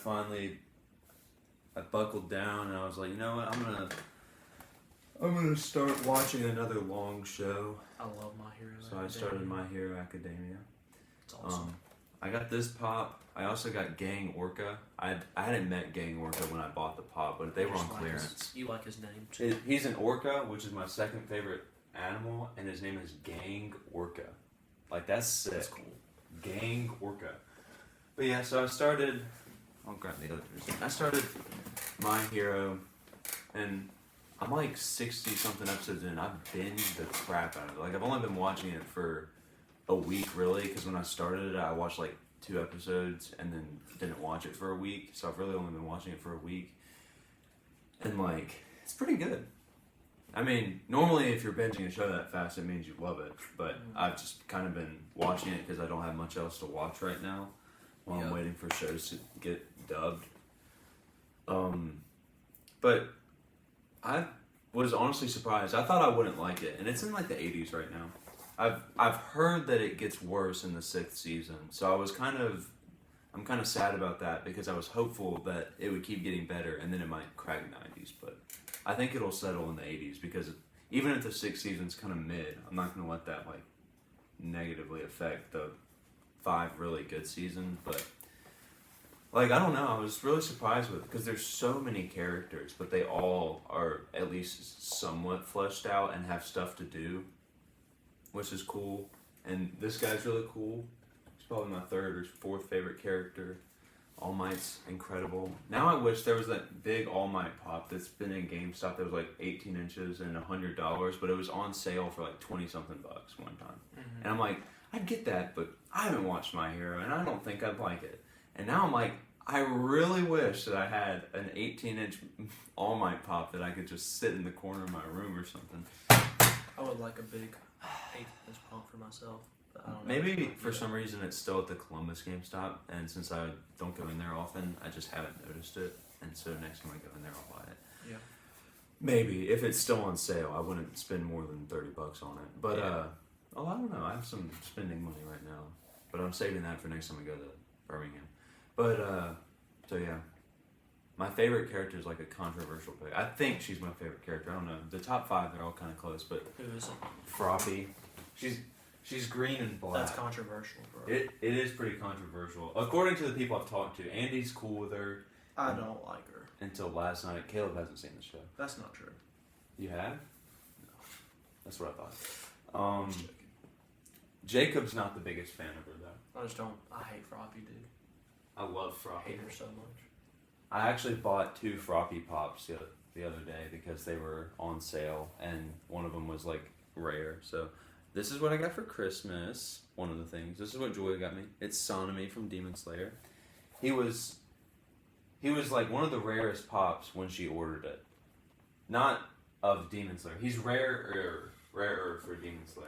buckled down and I was like, you know what, I'm gonna start watching another long show. I love My Hero. So I started My Hero Academia. It's awesome. I got this pop. I also got Gang Orca. I hadn't met Gang Orca when I bought the pop, but they were on clearance. You like his name too. He's an orca, which is my second favorite animal, and his name is Gang Orca. Like, that's sick. That's cool. Gang Orca. But yeah, so I started. I'll grab the others. I started My Hero, and I'm like 60 something episodes in. I've binged the crap out of it. Like, I've only been watching it for a week, really, because when I started it, I watched like 2 episodes and then didn't watch it for a week. So I've really only been watching it for a week. And like, it's pretty good. I mean, normally if you're binging a show that fast, it means you love it. But I've just kind of been watching it because I don't have much else to watch right now while I'm waiting for shows to get dubbed. But I was honestly surprised. I thought I wouldn't like it, and it's in like the 80s right now. I've heard that it gets worse in the 6th season, so I'm kind of sad about that because I was hopeful that it would keep getting better and then it might crack 90s, but I think it'll settle in the 80s because even if the 6th season's kind of mid, I'm not going to let that like negatively affect the 5 really good seasons, but like, I don't know, I was really surprised with it because there's so many characters, but they all are at least somewhat fleshed out and have stuff to do, which is cool. And this guy's really cool. He's probably my 3rd or 4th favorite character. All Might's incredible. Now I wish there was that big All Might pop that's been in GameStop that was like 18 inches and $100, but it was on sale for like 20 something bucks one time. Mm-hmm. And I'm like, I'd get that, but I haven't watched My Hero and I don't think I'd like it. And now I'm like, I really wish that I had an 18-inch All Might pop that I could just sit in the corner of my room or something. I would like a big 8-inch pump for myself. But I don't know. Maybe for some reason it's still at the Columbus GameStop, and since I don't go in there often, I just haven't noticed it. And so next time I go in there, I'll buy it. Yeah. Maybe if it's still on sale, I wouldn't spend more than $30 on it. But Yeah. I don't know. I have some spending money right now, but I'm saving that for next time we go to Birmingham. But so yeah, my favorite character is like a controversial pick. I think she's my favorite character. I don't know. The top 5, they're all kind of close, but Who is it? Froppy, she's green and black. That's controversial, bro. It is pretty controversial. According to the people I've talked to, Andy's cool with her I don't like her. until last night. Caleb hasn't seen the show. That's not true. You have? No. That's what I thought. I'm just joking. Jacob's not the biggest fan of her though. I just don't. I hate Froppy, dude. I love I Froppy. hate her so much. I actually bought 2 Froppy Pops the other day because they were on sale and one of them was like rare. So this is what I got for Christmas. One of the things. This is what Joy got me. It's Sonomy from Demon Slayer. He was like one of the rarest Pops when she ordered it. Not of Demon Slayer. He's rarer for Demon Slayer.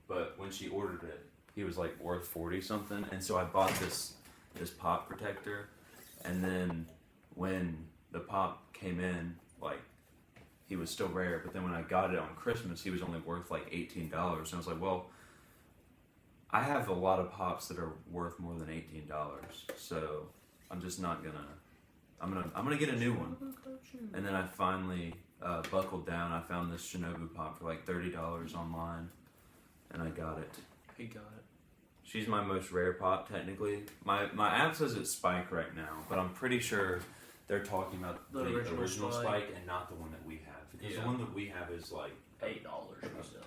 But when she ordered it, he was like worth 40 something. And so I bought this pop protector, and then when the pop came in, like he was still rare, but then when I got it on Christmas, he was only worth like $18. And I was like, well, I have a lot of pops that are worth more than $18, so I'm just not gonna. I'm gonna get a new one. And then I finally buckled down. I found this Shinobu pop for like $30 online, and I got it. He got it. She's my most rare pop, technically. My app says it's Spike right now, but I'm pretty sure they're talking about The the original original Spike. Spike and not the one that we have. Because Yeah. the one that we have is like $8 resale.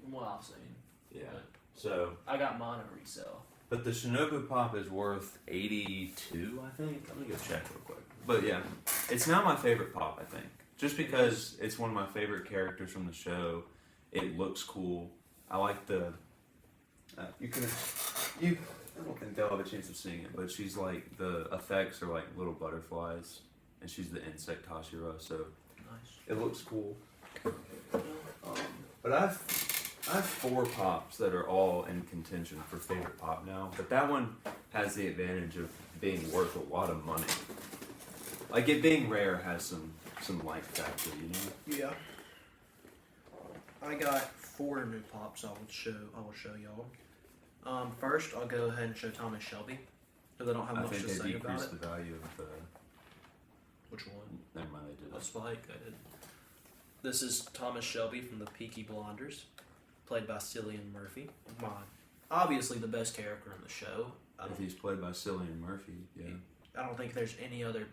From what I've seen. yeah. But So, I got mine at resale. but the Shinobu pop is worth 82, I think. I'm gonna go check real quick. But yeah, it's not my favorite pop, I think, just because it's one of my favorite characters from the show. It looks cool. I like the. I don't think they'll have a chance of seeing it, but she's like the effects are like little butterflies, and she's the insect Hashira, so Nice. it looks cool. But I have 4 pops that are all in contention for favorite pop now, but that one has the advantage of being worth a lot of money. Like it being rare has some light factor, you know. Yeah. I got 4 new pops I will show y'all. First, I'll go ahead and show Thomas Shelby, because I don't have I much think to they say about decreased it. the value of the. Which one? Never mind, they did A that. Spike. I did. This is Thomas Shelby from the Peaky Blinders, played by Cillian Murphy. Obviously the best character in the show. If he's played by Cillian Murphy, yeah. I don't think there's any other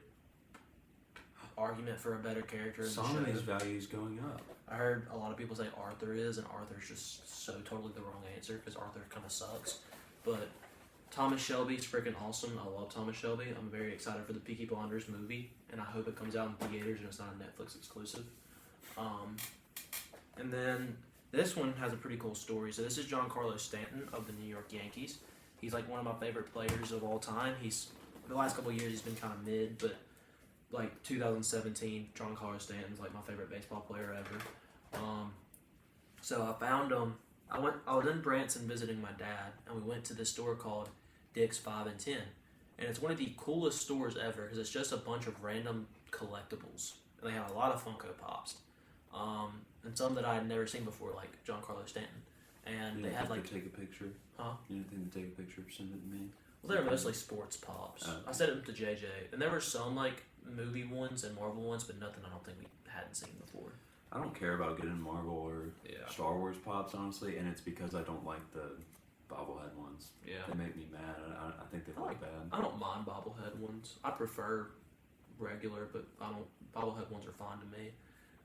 argument for a better character in the Solomon's show. value is going up. I heard a lot of people say Arthur is, and Arthur's just so totally the wrong answer because Arthur kind of sucks. But Thomas Shelby's freaking awesome. I love Thomas Shelby. I'm very excited for the Peaky Blinders movie, and I hope it comes out in theaters and it's not a Netflix exclusive. And then this one has a pretty cool story. So this is Giancarlo Stanton of the New York Yankees. He's like one of my favorite players of all time. He's the last couple of years he's been kind of mid, but like 2017, Giancarlo Stanton's like my favorite baseball player ever. So I found him. I was in Branson visiting my dad, and we went to this store called Dick's 5 and 10, and it's one of the coolest stores ever because it's just a bunch of random collectibles, and they have a lot of Funko Pops, and some that I had never seen before, like Giancarlo Stanton, and You they didn't had think like to take a picture? Huh? You didn't think to take a picture, send it to me? well, they were mostly sports pops. Oh. I sent them to JJ, and there were some like movie ones and Marvel ones, but nothing I don't think we hadn't seen before. I don't care about getting Marvel or Yeah. Star Wars pops, honestly, and it's because I don't like the bobblehead ones. Yeah. They make me mad. I think they I look like- bad. I don't mind bobblehead ones. I prefer regular, but I don't. Bobblehead ones are fine to me.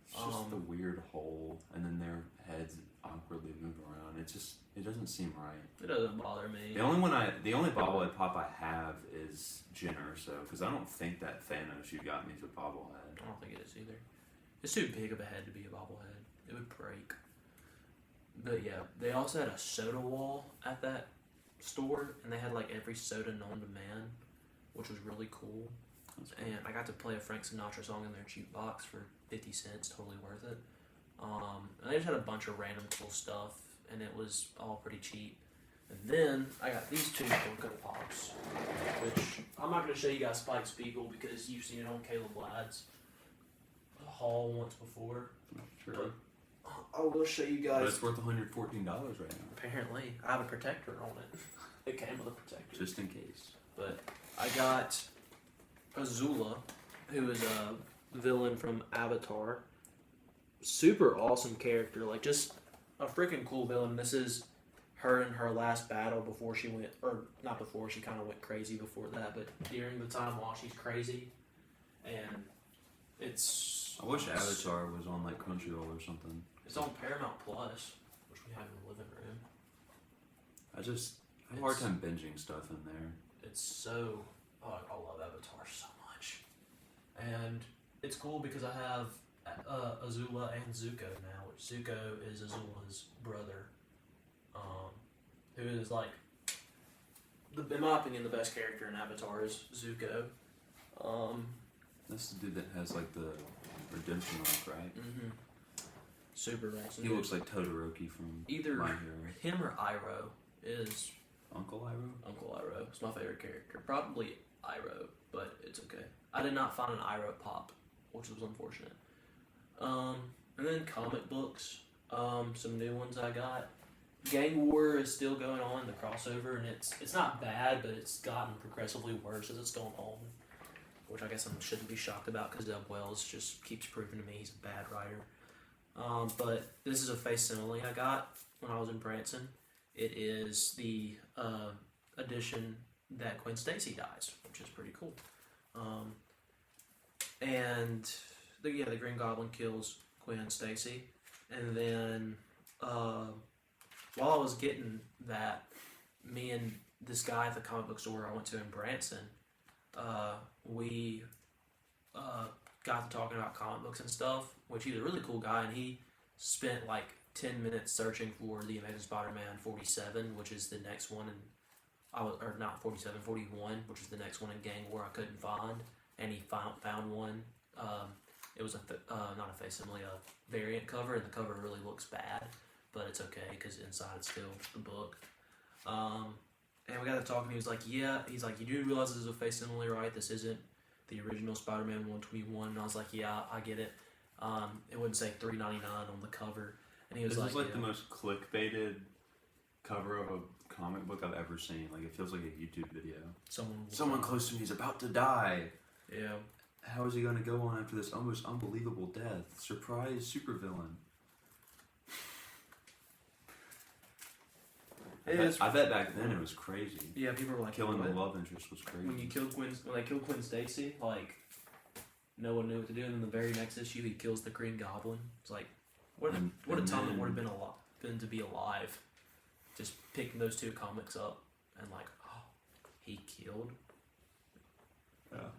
It's just the weird hole, and then their heads awkwardly move around. It doesn't seem right. It doesn't bother me. The only bobblehead pop I have is Jyn Erso, because I don't think that Thanos you got me is a bobblehead. I don't think it is either. It's too big of a head to be a bobblehead. It would break. But yeah, they also had a soda wall at that store, and they had like every soda known to man, which was really cool. That's cool. And I got to play a Frank Sinatra song in their jukebox for 50 cents, totally worth it. And they just had a bunch of random cool stuff, and it was all pretty cheap. And then I got these 2 Funko Pops, which I'm not going to show you guys Spike Spiegel because you've seen it on Caleb Ladd's. Oh, haul once before. Sure. I will show you But guys. it's worth $114 right now, Apparently, I have a protector on it. It came with a protector. just in case. But I got Azula, who is a villain from Avatar. Super awesome character, like just a freaking cool villain. This is her in her last battle before she went, or not before, she kind of went crazy before that, but during the time while she's crazy. And it's. I wish Avatar was on like Crunchyroll or something. It's on Paramount Plus, which we have in the living room. I have a hard time binging stuff in there. It's so. Oh, I love Avatar so much. And it's cool because I have Azula and Zuko now, which Zuko is Azula's brother, who is like, in my opinion, the best character in Avatar is Zuko. That's the dude that has like the redemption arc, right? Mm-hmm. Super awesome. He looks like Todoroki from Either My Hero. him or Iroh is Uncle Iroh? Uncle Iroh. It's my favorite character. Probably Iroh, but it's okay. I did not find an Iroh pop, which was unfortunate. And then comic books. Some new ones I got. Gang War is still going on, the crossover, and it's not bad, but it's gotten progressively worse as it's going on. Which I guess I shouldn't be shocked about because Deb Wells just keeps proving to me he's a bad writer. But this is a facsimile I got when I was in Branson. It is the edition that Gwen Stacy dies, which is pretty cool. And the Green Goblin kills Gwen Stacy, and then while I was getting that, me and this guy at the comic book store I went to in Branson, we got to talking about comic books and stuff, which he's a really cool guy, and he spent like 10 minutes searching for the Amazing Spider-Man 47, which is the next one, and or not 47, 41, which is the next one in Gang War I couldn't find, and he found one. It was not a facsimile, a variant cover, and the cover really looks bad, but it's okay because inside it's still the book. And we got to talking. He was like, "Yeah," he's like, "You do realize this is a facsimile, right? This isn't the original Spider-Man 121." And I was like, "Yeah, I get it." It wouldn't say $3.99 on the cover, and he was This like, is like yeah. the most clickbaited cover of a comic book I've ever seen. Like, it feels like a YouTube video. Someone close to me is about to die. Yeah. How is he going to go on after this almost unbelievable death? Surprise supervillain. I bet back then it was crazy. Yeah, people were like, Killing the "What?" love interest was crazy. When they killed Gwen Stacy, like no one knew what to do. And then the very next issue, he kills the Green Goblin. It's like, what a time it would have been to be alive. Just picking those two comics up and like, oh, he killed.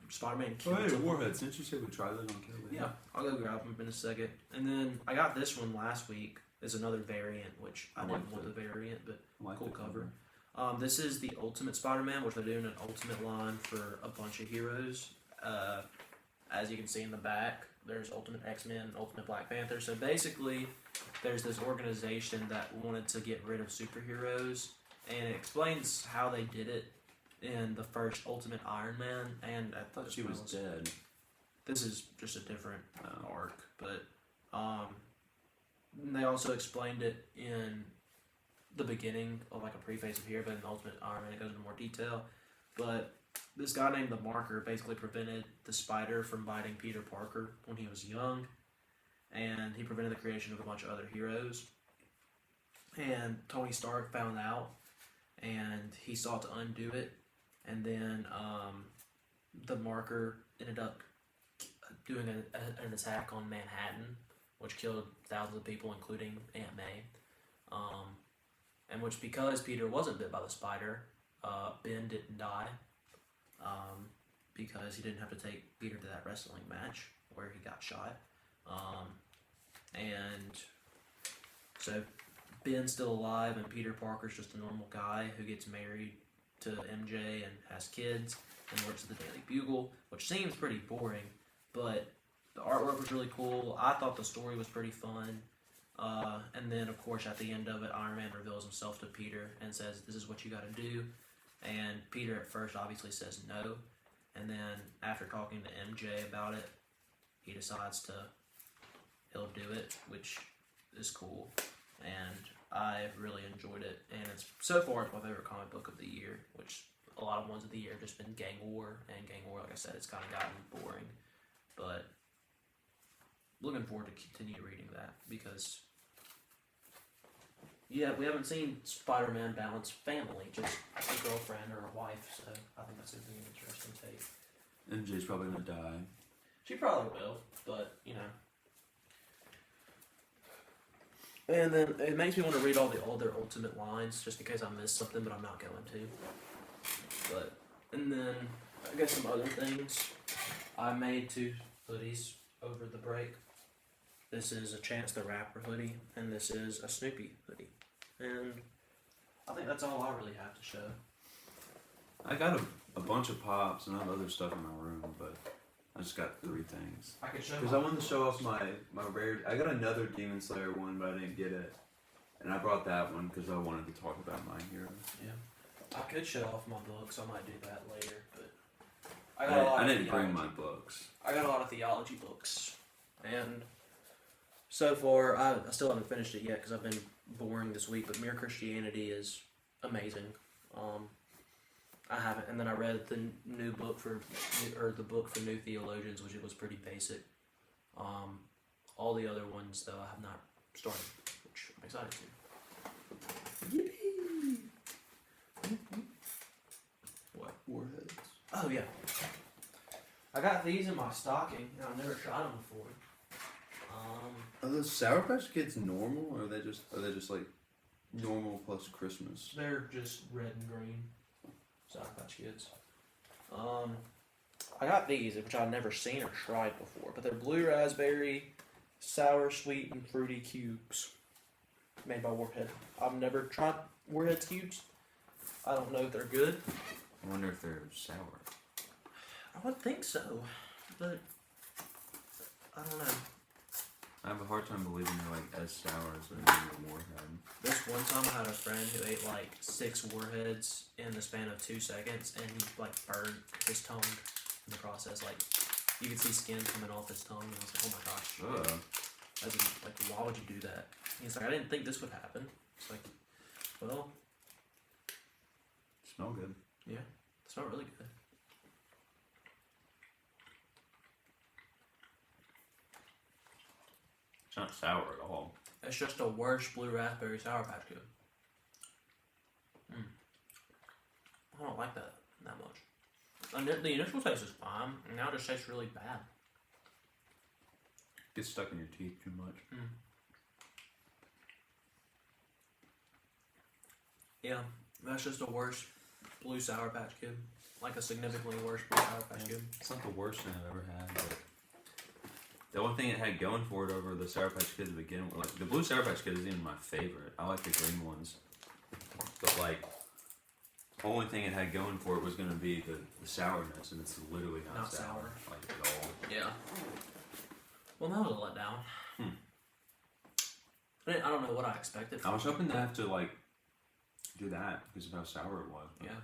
Spider-Man killed. Oh, hey, someone. Warheads, didn't you say we tried those on Kill? Yeah, I'll go grab them in a second. And then I got this one last week. It's another variant, which I didn't want the variant, but cool cover. This is the Ultimate Spider-Man, which they're doing an Ultimate line for a bunch of heroes. As you can see in the back, there's Ultimate X-Men and Ultimate Black Panther. So basically, there's this organization that wanted to get rid of superheroes, and it explains how they did it in the first Ultimate Iron Man. And I thought she was dead. This is just a different arc, but they also explained it in the beginning of like a preface of here, but in the Ultimate Iron Man it goes into more detail. But this guy named the Marker basically prevented the spider from biting Peter Parker when he was young, and he prevented the creation of a bunch of other heroes. And Tony Stark found out, and he sought to undo it, and then the Marker ended up doing an attack on Manhattan, which killed thousands of people, including Aunt May. And which, because Peter wasn't bit by the spider, Ben didn't die, because he didn't have to take Peter to that wrestling match where he got shot. And so Ben's still alive, and Peter Parker's just a normal guy who gets married to MJ and has kids and works at the Daily Bugle, which seems pretty boring, but the artwork was really cool. I thought the story was pretty fun. And then, of course, at the end of it, Iron Man reveals himself to Peter and says, "This is what you got to do." And Peter at first obviously says no. And then after talking to MJ about it, he decides to he'll do it, which is cool. And I've really enjoyed it. And it's so far it's my favorite comic book of the year, which a lot of ones of the year have just been Gang War. And Gang War, like I said, it's kind of gotten boring. But looking forward to continue reading that because, yeah, we haven't seen Spider-Man balance family, just a girlfriend or a wife. So I think that's going to be an interesting take. MJ's probably gonna die. She probably will, but you know. And then it makes me want to read all their ultimate lines, just in case I missed something, but I'm not going to. But and then I guess some other things. I made 2 hoodies over the break. This is a Chance the Rapper hoodie, and this is a Snoopy hoodie. And I think that's all I really have to show. I got a bunch of pops and I have other stuff in my room, but I just got 3 things. I could show Because I wanted to show off my rare. I got another Demon Slayer one, but I didn't get it. And I brought that one because I wanted to talk about my hero. Yeah. I could show off my books. I might do that later, but I got a lot I of didn't bring theology. my books. I got a lot of theology books, and so far I still haven't finished it yet because I've been boring this week. But Mere Christianity is amazing. I haven't, and then I read the new book the book for New Theologians, which it was pretty basic. All the other ones though I have not started, which I'm excited to. Yippee! What? Warheads. Oh yeah. I got these in my stocking, and I've never tried them before. Are those Sour Patch Kids normal, or are they just like normal plus Christmas? They're just red and green. Sour Patch Kids. I got these, which I've never seen or tried before, but they're blue raspberry, sour, sweet, and fruity cubes made by Warhead. I've never tried Warhead's cubes. I don't know if they're good. I wonder if they're sour. I would think so, but I don't know. I have a hard time believing they're like as sour as a regular Warhead. This one time I had a friend who ate like 6 warheads in the span of 2 seconds, and he like burned his tongue in the process. Like you could see skin coming off his tongue, and I was like, oh my gosh. As in, like, why would you do that? He's like, I didn't think this would happen. It's like, well, Smell good. yeah, it smelled really good. It's not sour at all. It's just a worse blue raspberry Sour Patch Kid. I don't like that much. And the initial taste is fine, and now it just tastes really bad. Gets stuck in your teeth too much. Yeah, that's just a worse blue Sour Patch Kid. Like a significantly worse blue Sour Patch Kid. It's not the worst thing I've ever had, but the only thing it had going for it over the Sour Patch Kids to begin with, like the blue Sour Patch Kid isn't even my favorite. I like the green ones, but like the only thing it had going for it was going to be the sourness, and it's literally not sour like at all. Yeah. Well, that was a letdown. I don't know what I expected. I was hoping to have to like do that because of how sour it was. But Yeah.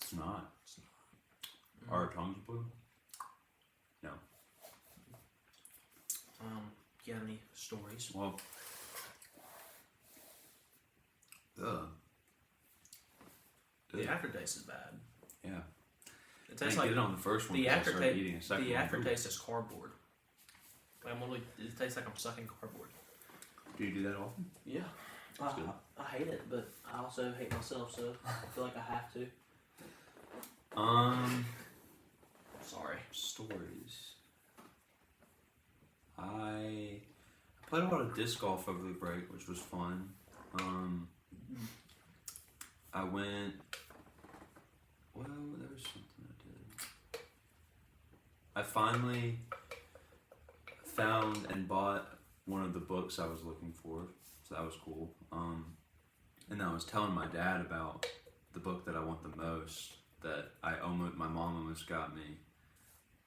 it's not. Are our tongues blue? No. Do you have any stories? Well, The aftertaste is bad. yeah. It I tastes didn't like get it on the first one. the 'cause I started aftertaste. eating a second The one. aftertaste is cardboard. Like it tastes like I'm sucking cardboard. Do you do that often? Yeah. That's good. I hate it, but I also hate myself, so I feel like I have to. Sorry. Stories. I played a lot of disc golf over the break, which was fun. I went. Well, there was something I did. I finally found and bought one of the books I was looking for, so that was cool. And I was telling my dad about the book that I want the most, that my mom almost got me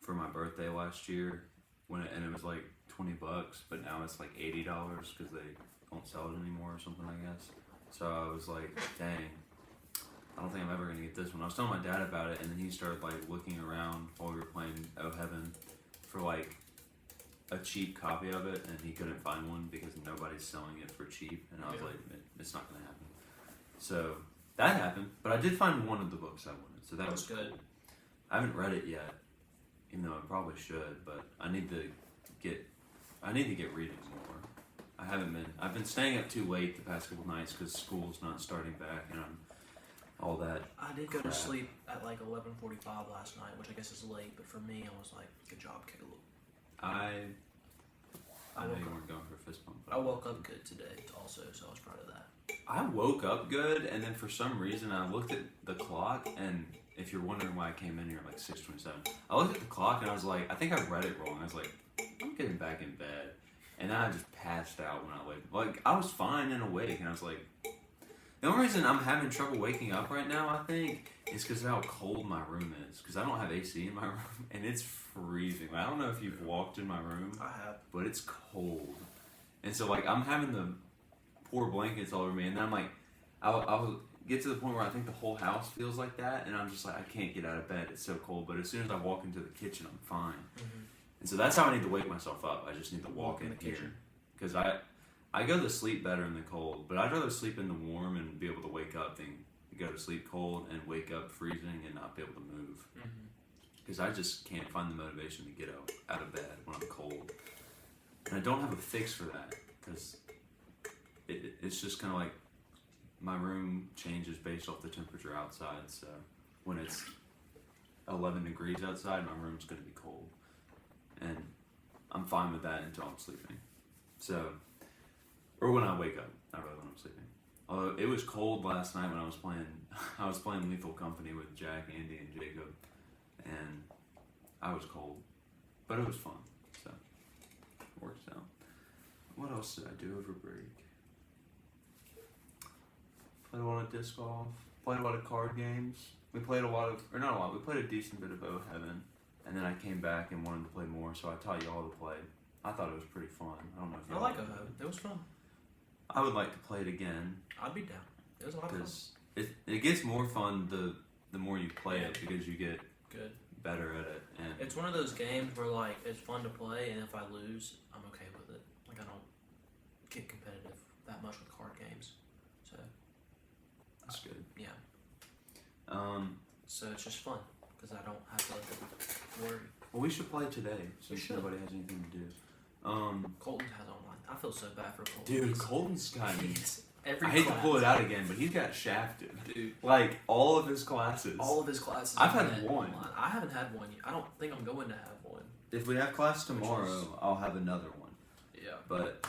for my birthday last year, and it was like $20, but now it's like $80 because they don't sell it anymore or something, I guess. So I was like, dang, I don't think I'm ever gonna get this one. I was telling my dad about it, and then he started like looking around while we were playing Oh Heaven for like a cheap copy of it, and he couldn't find one because nobody's selling it for cheap. And I was Yeah. like, it's not gonna happen. So that happened, but I did find one of the books I wanted, so that That's was good. cool. I haven't read it yet, even though I probably should, but I need to get reading more. I've been staying up too late the past couple nights because school's not starting back, and all that. I did go to Crap. sleep at like 11:45 last night, which I guess is late, but for me, I was like, "Good job, Caleb." I I know woke you up. weren't going for a fist bump. But I woke up good today, also, so I was proud of that. I woke up good, and then for some reason I looked at the clock, and if you're wondering why I came in here at like 6:27, I looked at the clock and I was like, I think I read it wrong. I was like, I'm getting back in bed, and then I just passed out when I wake. Like I was fine and awake, and I was like, the only reason I'm having trouble waking up right now, I think, is because of how cold my room is. Because I don't have AC in my room, and it's freezing. I don't know if you've walked in my room, I have. but it's cold, and so like I'm having to pour blankets all over me, and then I'm like, I'll get to the point where I think the whole house feels like that, and I'm just like, I can't get out of bed, it's so cold. But as soon as I walk into the kitchen, I'm fine. Mm-hmm. And so that's how I need to wake myself up. I just need to walk in the here, kitchen. because I go to sleep better in the cold, but I'd rather sleep in the warm and be able to wake up than go to sleep cold and wake up freezing and not be able to move. Mm-hmm. Because I just can't find the motivation to get out of bed when I'm cold. And I don't have a fix for that, because it's just kind of like my room changes based off the temperature outside. So when it's 11 degrees outside, my room's going to be cold. And I'm fine with that until I'm sleeping. So, or when I wake up, not really when I'm sleeping. Although it was cold last night when I was playing Lethal Company with Jack, Andy, and Jacob, and I was cold, but it was fun, so it works out. What else did I do over break? Played a lot of disc golf, played a lot of card games. We played we played a decent bit of O Heaven, and then I came back and wanted to play more, so I taught y'all to play. I thought it was pretty fun. I don't know if I y'all like Ohio. It was fun. I would like to play it again, I'd be down. It was a lot of fun. because it gets more fun the more you play it, because you get Good. better at it. And It's one of those games where like it's fun to play, and if I lose, I'm okay with it. Like I don't get competitive that much with card games, so that's good. yeah. So it's just fun because I don't have to let them worry. Well, we should play today, We since should. nobody has anything to do. Colton has online. I feel so bad for Colton. Dude, Colton's got me. He's- every I hate class, to pull it out again, but he's got shafted. dude. Like, all of his classes. All of his classes. I've have had been one. online. I haven't had one yet. I don't think I'm going to have one. If we have class tomorrow, is- I'll have another one. Yeah. But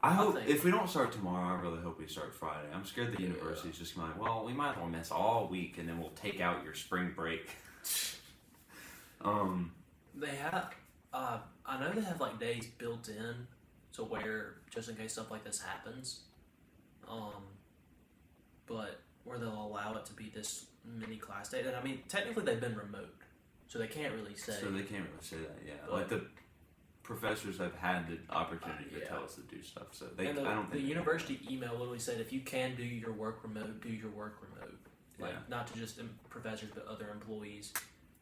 I hope, think- if we don't start tomorrow, I really hope we start Friday. I'm scared the university's just gonna be like, well, we might as well miss all week, and then we'll take out your spring break. They have. I know they have like days built in to where just in case stuff like this happens. But where they'll allow it to be this mini class day. And I mean, technically they've been remote, so they can't really say. So they can't really say that, yeah. But- Like, the professors have had the opportunity to Yeah. tell us to do stuff, so they, and I don't the think they- university email literally said if you can do your work remote, do your work remote. Like Yeah. not to just professors but other employees,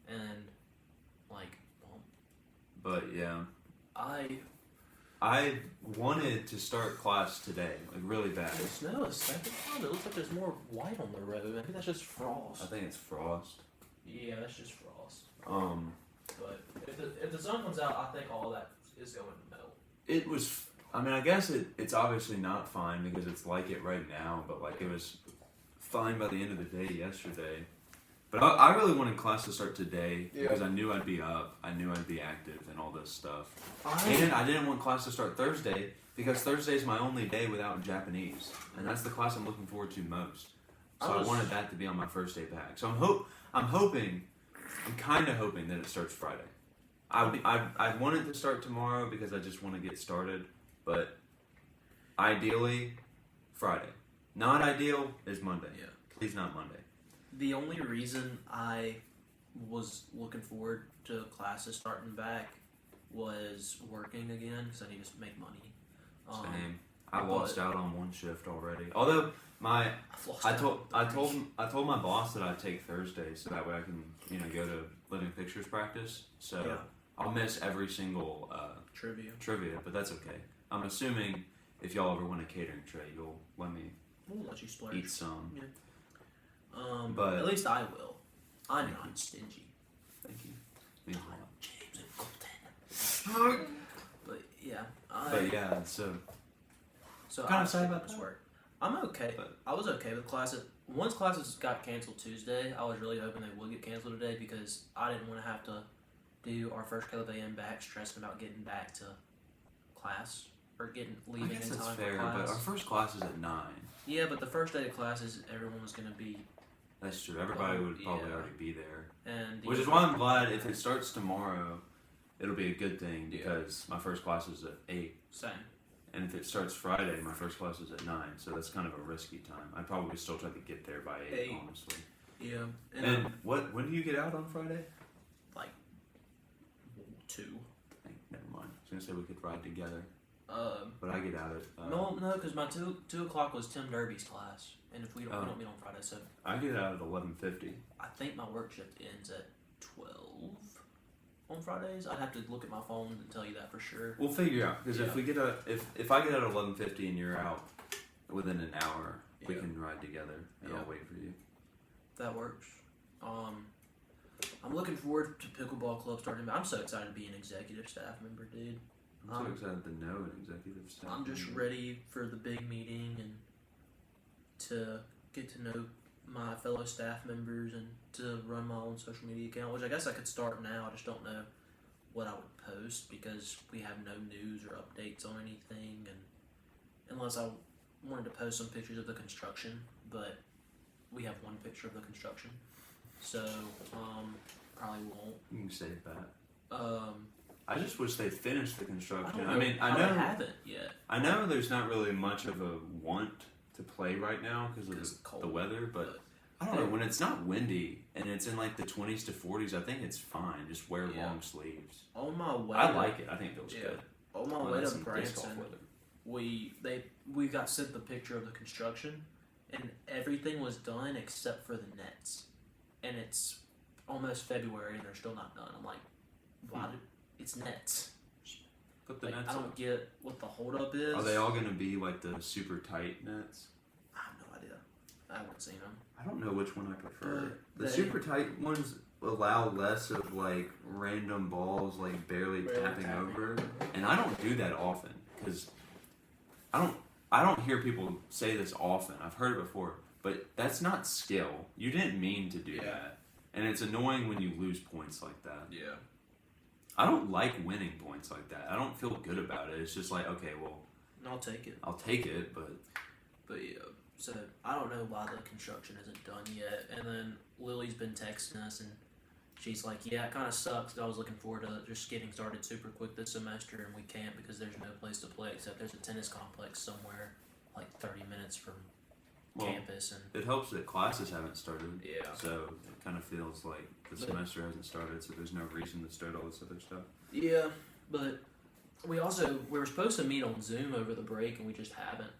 and like But yeah. I wanted to start class today, like really bad. the snow is second time. It looks like there's more white on the road. Maybe that's just frost. I think it's frost. Yeah, that's just frost. Um, But if the sun comes out, I think all that is going to melt. it was. I mean, I guess it's obviously not fine because it's like it right now. But like it was fine by the end of the day yesterday. But I really wanted class to start today because I knew I'd be up, I knew I'd be active, and all this stuff. And I didn't want class to start Thursday because Thursday's my only day without Japanese, and that's the class I'm looking forward to most. So I wanted that to be on my first day back. So I'm kind of hoping that it starts Friday. I want it to start tomorrow because I just want to get started, but ideally Friday. Not ideal is Monday. Yeah. Please not Monday. The only reason I was looking forward to classes starting back was working again because I need to make money. Same. I but- lost out on one shift already. Although I told my boss that I'd take Thursday so that way I can go to Living Pictures practice. So Yeah. I'll miss every single Trivia. but that's okay. I'm assuming if y'all ever want a catering tray, you'll let me We'll let you splurge. eat some. Yeah. But- at least I will. I'm not stingy. Thank you. Means a lot. James and Colton. But yeah, But yeah, so so Kinda I sad about this that. work. I'm okay. But- I was okay with classes. Once classes got canceled Tuesday, I was really hoping they would get canceled today because I didn't want to have to do our first Caleb AM back, stressing about getting back to class or I leaving guess in that's time fair. for class. But our first class is at 9. Yeah, but the first day of classes, everyone was going to be, That's true. Everybody would probably Yeah. already be there. and Which is why I'm glad if it starts tomorrow, it'll be a good thing Yeah. because my first class is at 8. Same. And if it starts Friday, my first class is at 9. So that's kind of a risky time. I'd probably still try to get there by 8, 8. honestly. Yeah, And when do you get out on Friday? like 2. Never mind. I was going to say we could ride together. Um, But I get out at... no, because my 2 o'clock was Tim Derby's class, and if we don't, we don't meet on Friday, so I get out at 11:50. I think my work shift ends at 12 on Fridays. I'd have to look at my phone and tell you that for sure. We'll figure out because Yeah. if we get out, if I get out at 11:50 and you're out within an hour, we Yeah. can ride together and Yeah. I'll wait for you. That works. I'm looking forward to pickleball club starting. I'm so excited to be an executive staff member, dude. I'm so excited to know an executive staff. I'm just member. ready for the big meeting and to get to know my fellow staff members and to run my own social media account, which I guess I could start now. I just don't know what I would post because we have no news or updates on anything, and unless I wanted to post some pictures of the construction, but we have one picture of the construction, so probably won't. You can save that. I just wish they'd finished the construction. don't I mean, I how know they haven't yet. I know there's not really much of a want to play right now because It's of cold, the weather, but I don't know. When it's not windy and it's in like the 20s to 40s, I think it's fine. Just wear Yeah. long sleeves. On my way, I like it. I think it feels Yeah. good. on my Well, way that's to some disc golf Branson, weather. we got sent the picture of the construction, and everything was done except for the nets, and it's almost February and they're still not done. I'm like, why? It's nets. Put the Like, nets I up. don't get what the holdup is. Are they all going to be like the super tight nets? I have no idea. I haven't seen them. I don't know which one I prefer. But The they- super tight ones allow less of like random balls like barely tapping over, and I don't do that often because I don't hear people say this often. I've heard it before, but that's not skill. You didn't mean to do Yeah. that, and it's annoying when you lose points like that. Yeah. I don't like winning points like that. I don't feel good about it. It's just like, okay, well, I'll take it. I'll take it, but But yeah, so I don't know why the construction isn't done yet. And then Lily's been texting us, and she's like, "Yeah, it kind of sucks. I was looking forward to just getting started super quick this semester, and we can't because there's no place to play except there's a tennis complex somewhere like 30 minutes from well, campus." And it helps that classes haven't started. yeah, So it kind of feels like the But- semester hasn't started, so there's no reason to start all this other stuff. yeah, but we were supposed to meet on Zoom over the break, and we just haven't,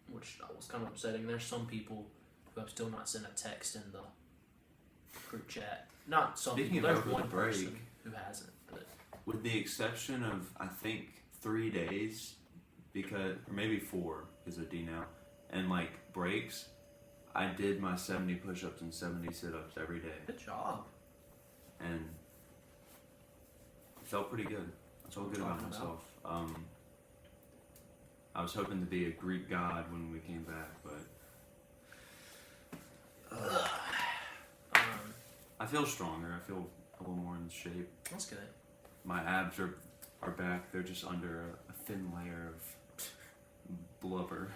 which was kind of upsetting. There's some people who have still not sent a text in the group chat. Not some Speaking people. of There's over the one break- person who hasn't. But With the exception of, I think, 3 days, because, or maybe 4, because of D now, and like breaks, I did my 70 push ups and 70 sit ups every day, good job. and it felt pretty good. I felt good about Talking about. myself. I was hoping to be a Greek god when we came back, but I feel stronger. I feel a little more in shape. That's good. My abs are back. They're just under a thin layer of blubber.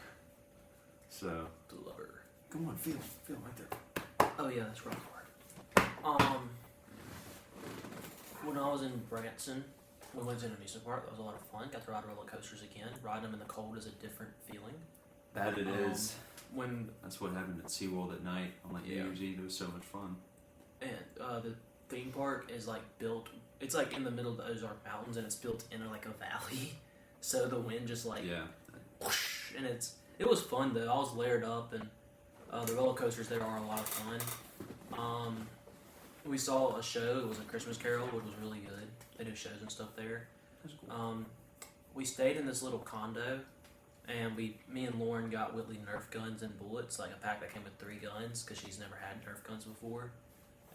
So Blubber. come on, feel right there. Oh yeah, that's rock hard. When I was in Branson, we went to an amusement park. That was a lot of fun. Got to ride roller coasters again. Riding them in the cold is a different feeling. That it Um, is. When That's what happened at SeaWorld at night on like New Yeah. Year's Eve. It was so much fun. and the theme park is like built. It's like in the middle of the Ozark Mountains, and it's built in like a valley. So the wind just like Yeah. whoosh, and it was fun though. I was layered up, and the roller coasters there are a lot of fun. we saw a show. It was a Christmas Carol, which was really good. They do shows and stuff there. That's cool. We stayed in this little condo, and me and Lauren got Whitley Nerf guns and bullets, like a pack that came with 3 guns, because she's never had Nerf guns before,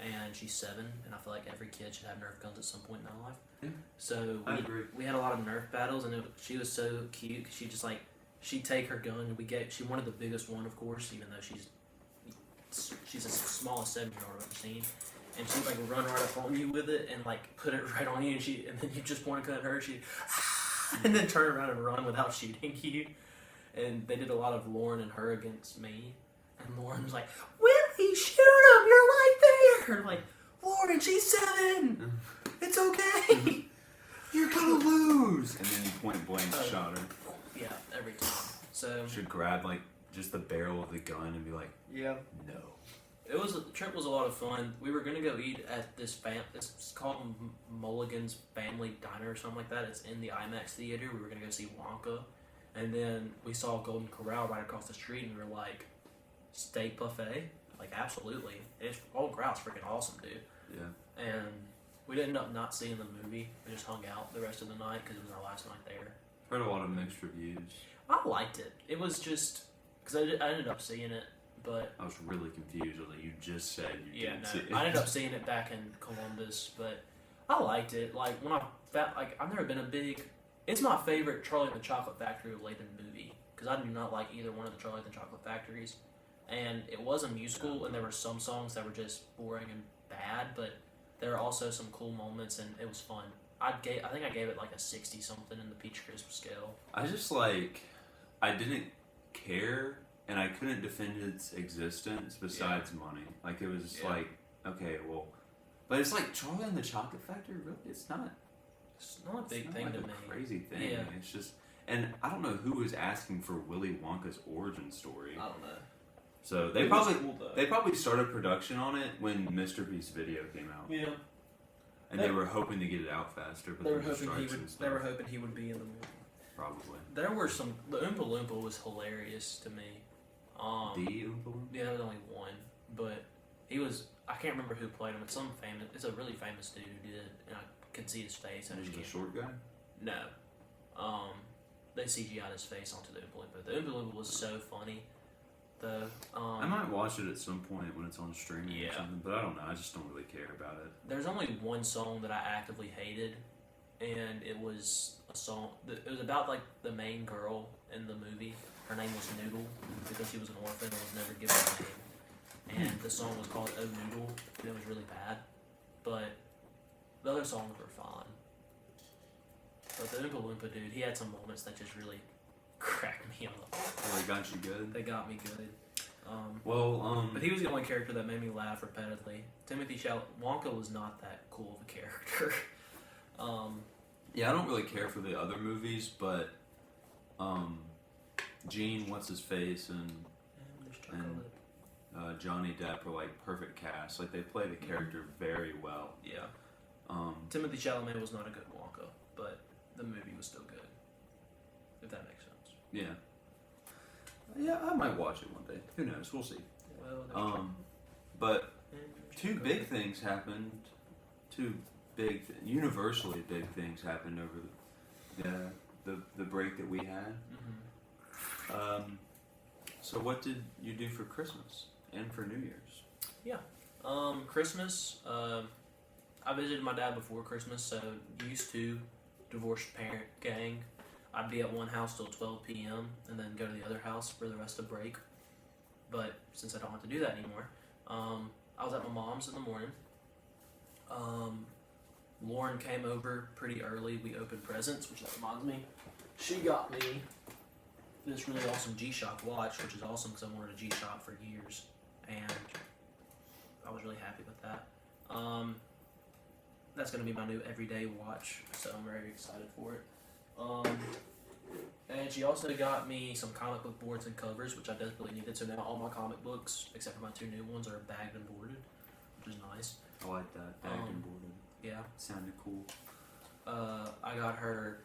and she's 7, and I feel like every kid should have Nerf guns at some point in their life. Yeah, So I agree. we had a lot of Nerf battles, and she was so cute. 'Cause she just like she'd take her gun, and she wanted the biggest one, of course, even though she's the smallest 7-year-old I've ever seen. And she'd like run right up on you with it and like put it right on you, and then you just point a gun at her, and then turn around and run without shooting you. And they did a lot of Lauren and her against me, and Lauren was like, "Willie, shoot him! You're right there!" I'm like, "Lauren, she's 7. It's okay." You're gonna lose. And then you point blank Oh. shot her. Yeah, every time. So Should grab like just the barrel of the gun and be like, Yeah. no. the trip was a lot of fun. We were gonna go eat at this it's called Mulligan's Family Diner or something like that. It's in the IMAX theater. We were gonna go see Wonka, and then we saw Golden Corral right across the street, and we were like, steak buffet, like absolutely. Golden Corral's freaking awesome, dude. Yeah. And we ended up not seeing the movie. We just hung out the rest of the night because it was our last night there. Heard a lot of mixed reviews. I liked it. It was just because I ended up seeing it, but I was really confused. I was like, you just said you didn't see it. I ended up seeing it back in Columbus, but I liked it. Like when I found, like I've never been a big. It's my favorite Charlie and the Chocolate Factory related movie because I do not like either one of the Charlie and the Chocolate Factories, and it was a musical, and there were some songs that were just boring and bad, but there are also some cool moments, and it was fun. I think I gave it like a 60 something in the Peach Crisp scale. I just like, I didn't care and I couldn't defend its existence besides money. Like it was just like, okay, well, but it's like Charlie and the Chocolate Factory. Really, it's not. It's not a big It's thing not to like me. a crazy thing. Yeah. It's just, and I don't know who was asking for Willy Wonka's origin story. I don't know. So they It was probably cool, though. they probably started production on it when Mr. Beast's video came out, Yeah. and they were hoping to get it out faster. But They were there were hoping strikes and They stuff, were hoping he would be in the movie. probably. There were some. The Oompa Loompa was hilarious to me. The Oompa Loompa? Yeah, there was only one, but he was. I can't remember who played him. It's some famous. It's a really famous dude who did it, and I can see his face. I He just was a can't. short guy. No, they CGI'd his face onto the Oompa Loompa. The Oompa Loompa was so funny, though. I might watch it at some point when it's on streaming or Yeah. something, but I don't know. I just don't really care about it. There's only one song that I actively hated, and it was a song. It was about like the main girl in the movie. Her name was Noodle because she was an orphan and was never given a name. And the song was called Oh Noodle, and it was really bad. But the other songs were fine. But the Oompa Loompa dude, he had some moments that just really cracked me up. Oh, they got you good. They got me good. Well, But he was the only character that made me laugh repetitively. Timothy Chalamet, Wonka was not that cool of a character. yeah, I don't really care for the other movies, but Gene, what's his face, and Johnny Depp are like perfect cast. Like they play the character very well. Yeah. Timothy Chalamet was not a good Wonka, but the movie was still good. If that makes sense. Yeah. Yeah, I might watch it one day. Who knows? We'll see. Well, But two big things happened. Universally big things happened over the break that we had. So what did you do for Christmas and for New Year's? Christmas, I visited my dad before Christmas, so used to divorced parent gang. I'd be at one house till 12 p.m. and then go to the other house for the rest of break. But since I don't have to do that anymore, I was at my mom's in the morning. Lauren came over pretty early. We opened presents, which that reminds me. She got me this really awesome G-Shock watch, which is awesome because I wanted a G-Shock for years, and I was really happy with that. That's going to be my new everyday watch, so I'm very excited for it. And she also got me some comic book boards and covers, which I desperately needed, so now all my comic books, except for my 2 new ones, are bagged and boarded, which is nice. I like that. Bagged and boarded. Yeah. Sounded cool. I got her...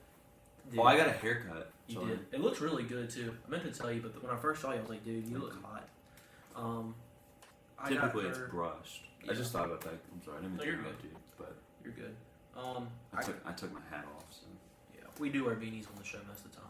Well, I got a haircut. You so did. It looks really good too. I meant to tell you, but when I first saw you, I was like, dude, you look hot. I Typically, got it's her, brushed. Yeah. I just thought about that. I'm sorry, I didn't No, mean to you're interrupt you, but You're good. I took my hat off. So Yeah, we do wear beanies on the show most of the time.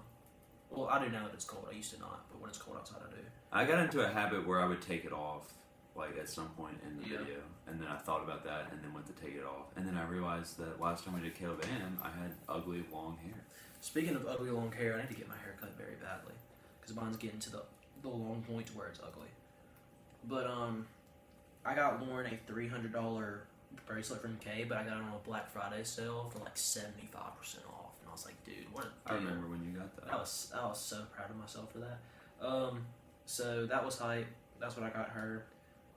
Well, I do now that it's cold. I used to not, but when it's cold outside, I do. I got into a habit where I would take it off, like at some point in the Yeah. video, and then I thought about that, and then went to take it off, and then I realized that last time we did Caleb Ann, I had ugly long hair. Speaking of ugly long hair, I need to get my hair cut very badly because mine's getting to the long point to where it's ugly. But I got Lauren a $300 bracelet from Kay, but I got it on a Black Friday sale for like 75% off, and I was like, dude, what a I deal. remember when you got that. I was so proud of myself for that. So that was hype. That's what I got her.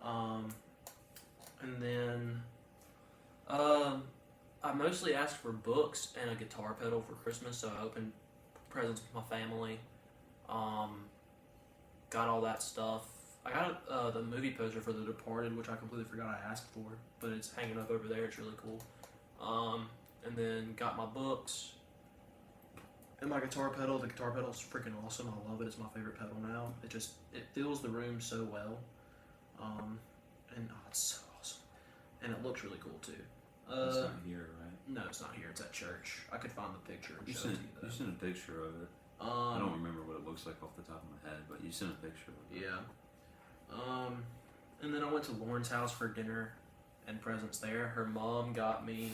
And then I mostly asked for books and a guitar pedal for Christmas, so I opened presents with my family. Got all that stuff. I got the movie poster for The Departed, which I completely forgot I asked for, but it's hanging up over there. It's really cool. And then got my books. And my guitar pedal. The guitar pedal is freaking awesome. I love it. It's my favorite pedal now. It fills the room so well. And it's so awesome. And it looks really cool too. It's not here, right? No, it's not here. It's at church. I could find the picture and You show it sent, to you though. you sent a picture of it. I don't remember what it looks like off the top of my head, but you sent a picture of it. Yeah. And then I went to Lauren's house for dinner and presents there. Her mom got me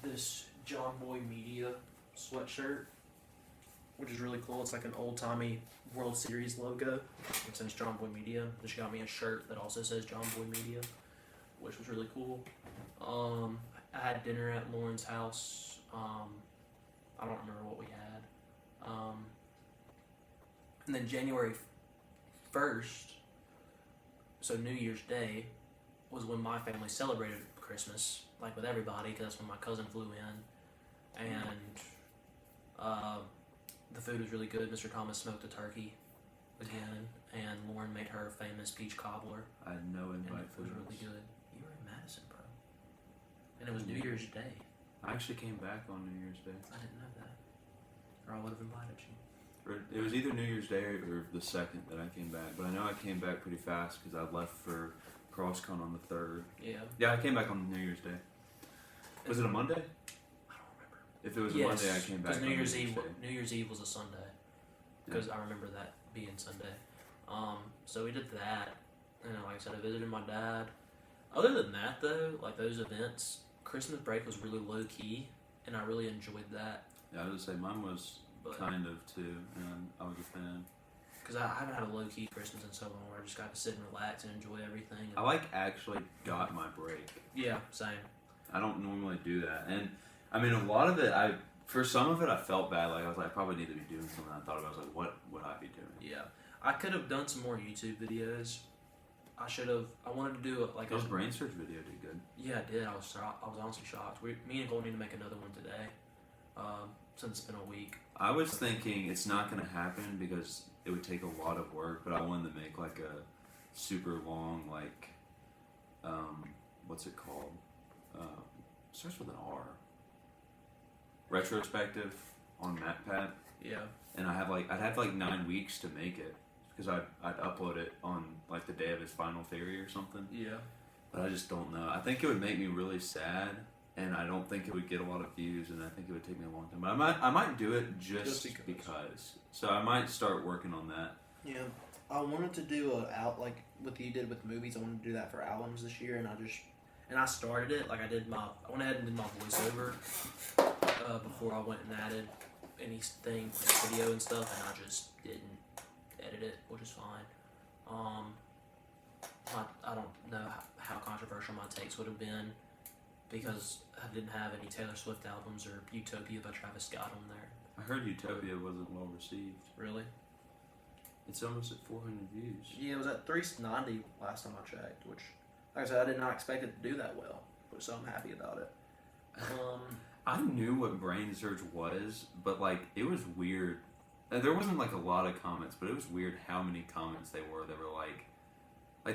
this John Boy Media sweatshirt, which is really cool. It's like an old timey World Series logo. It says John Boy Media. And she got me a shirt that also says John Boy Media, which was really cool. I had dinner at Lauren's house. I don't remember what we had. And then January 1st, so New Year's Day, was when my family celebrated Christmas, like with everybody, because that's when my cousin flew in. And the food was really good. Mr. Thomas smoked a turkey again, and Lauren made her famous peach cobbler, I had no and invite it for was this. really good. You were in Madison, bro. And it was New Year's Day. I actually came back on New Year's Day. I didn't know that. Or I would have invited you. Or it was either New Year's Day or the 2nd that I came back, but I know I came back pretty fast because I left for CrossCon on the 3rd. Yeah. Yeah, I came back on New Year's Day. Was it a Monday? I don't remember. If it was a Monday, I came back because on New Year's Eve. Day. New Year's Eve was a Sunday. Because I remember that being Sunday. So we did that, and like I said, I visited my dad. Other than that, though, like those events, Christmas break was really low key, and I really enjoyed that. Yeah, I would say mine was But kind of too, and I was a fan. because I haven't had a low key Christmas in so long, where I just got to sit and relax and enjoy everything. I like actually got my break. Yeah, same. I don't normally do that, and I mean a lot of it. For some of it, I felt bad. Like I was like, I probably need to be doing something. I thought about. I was like, what would I be doing? Yeah, I could have done some more YouTube videos. I should have. I wanted to do it like Those brain surge video did good. Yeah, I did. I was honestly shocked. Me and Cole need to make another one today. Since it's been a week. I was thinking it's not going to happen because it would take a lot of work, but I wanted to make like a super long, like, what's it called? Starts with an R. Retrospective on MatPat, Yeah. and I'd have like 9 weeks to make it because I'd upload it on like the day of his final theory or something. Yeah. But I just don't know. I think it would make me really sad, and I don't think it would get a lot of views, and I think it would take me a long time. But I might do it just because. So I might start working on that. Yeah, I wanted to do like what you did with movies. I wanted to do that for albums this year, and I started it. Like I went ahead and did my voiceover before I went and added anything, video and stuff, and I just didn't edit it, which is fine. I don't know how controversial my takes would have been because I didn't have any Taylor Swift albums or Utopia by Travis Scott on there. I heard Utopia wasn't well received. Really? It's almost at 400 views. Yeah, it was at 390 last time I checked, which, like I said, I did not expect it to do that well, but so I'm happy about it. I knew what Brain Surge was, but like it was weird. There wasn't like a lot of comments, but it was weird how many comments they were. They were like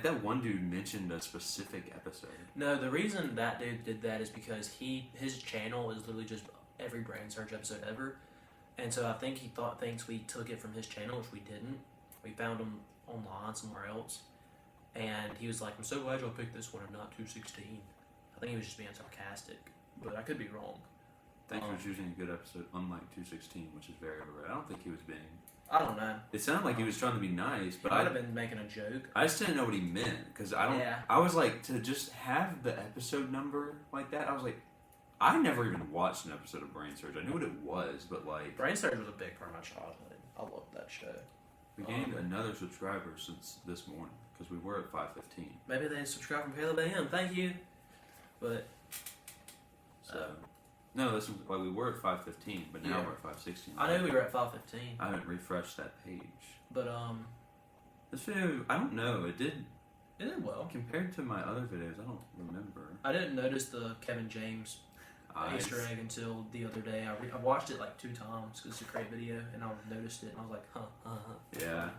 that one dude mentioned a specific episode. No, the reason that dude did that is because his channel is literally just every Brain Search episode ever, and so I think he thinks we took it from his channel, which we didn't. We found him online somewhere else, and he was like, "I'm so glad y'all picked this one and not 216." I think he was just being sarcastic, but I could be wrong. Thanks for choosing a good episode, unlike 216, which is very rare. I don't think he was being. I don't know. It sounded like he was trying to be nice, but He might have been making a joke. I just didn't know what he meant because I don't. Yeah. I was like, to just have the episode number like that. I was like, I never even watched an episode of Brain Surge. I knew what it was, but like, Brain Surge was a big part of my childhood. I loved that show. we gained another subscriber since this morning because we were at 515. Maybe they subscribe from Caleb AM. Thank you. But So no, this was like we were at 515, but now Yeah. we're at 516. I knew we were at 515. I haven't refreshed that page. But This video, I don't know. It did it did well. compared to my other videos. I don't remember. I didn't notice the Kevin James Easter egg until the other day. I watched it like 2 times because it's a great video, and I noticed it, and I was like, huh. Yeah,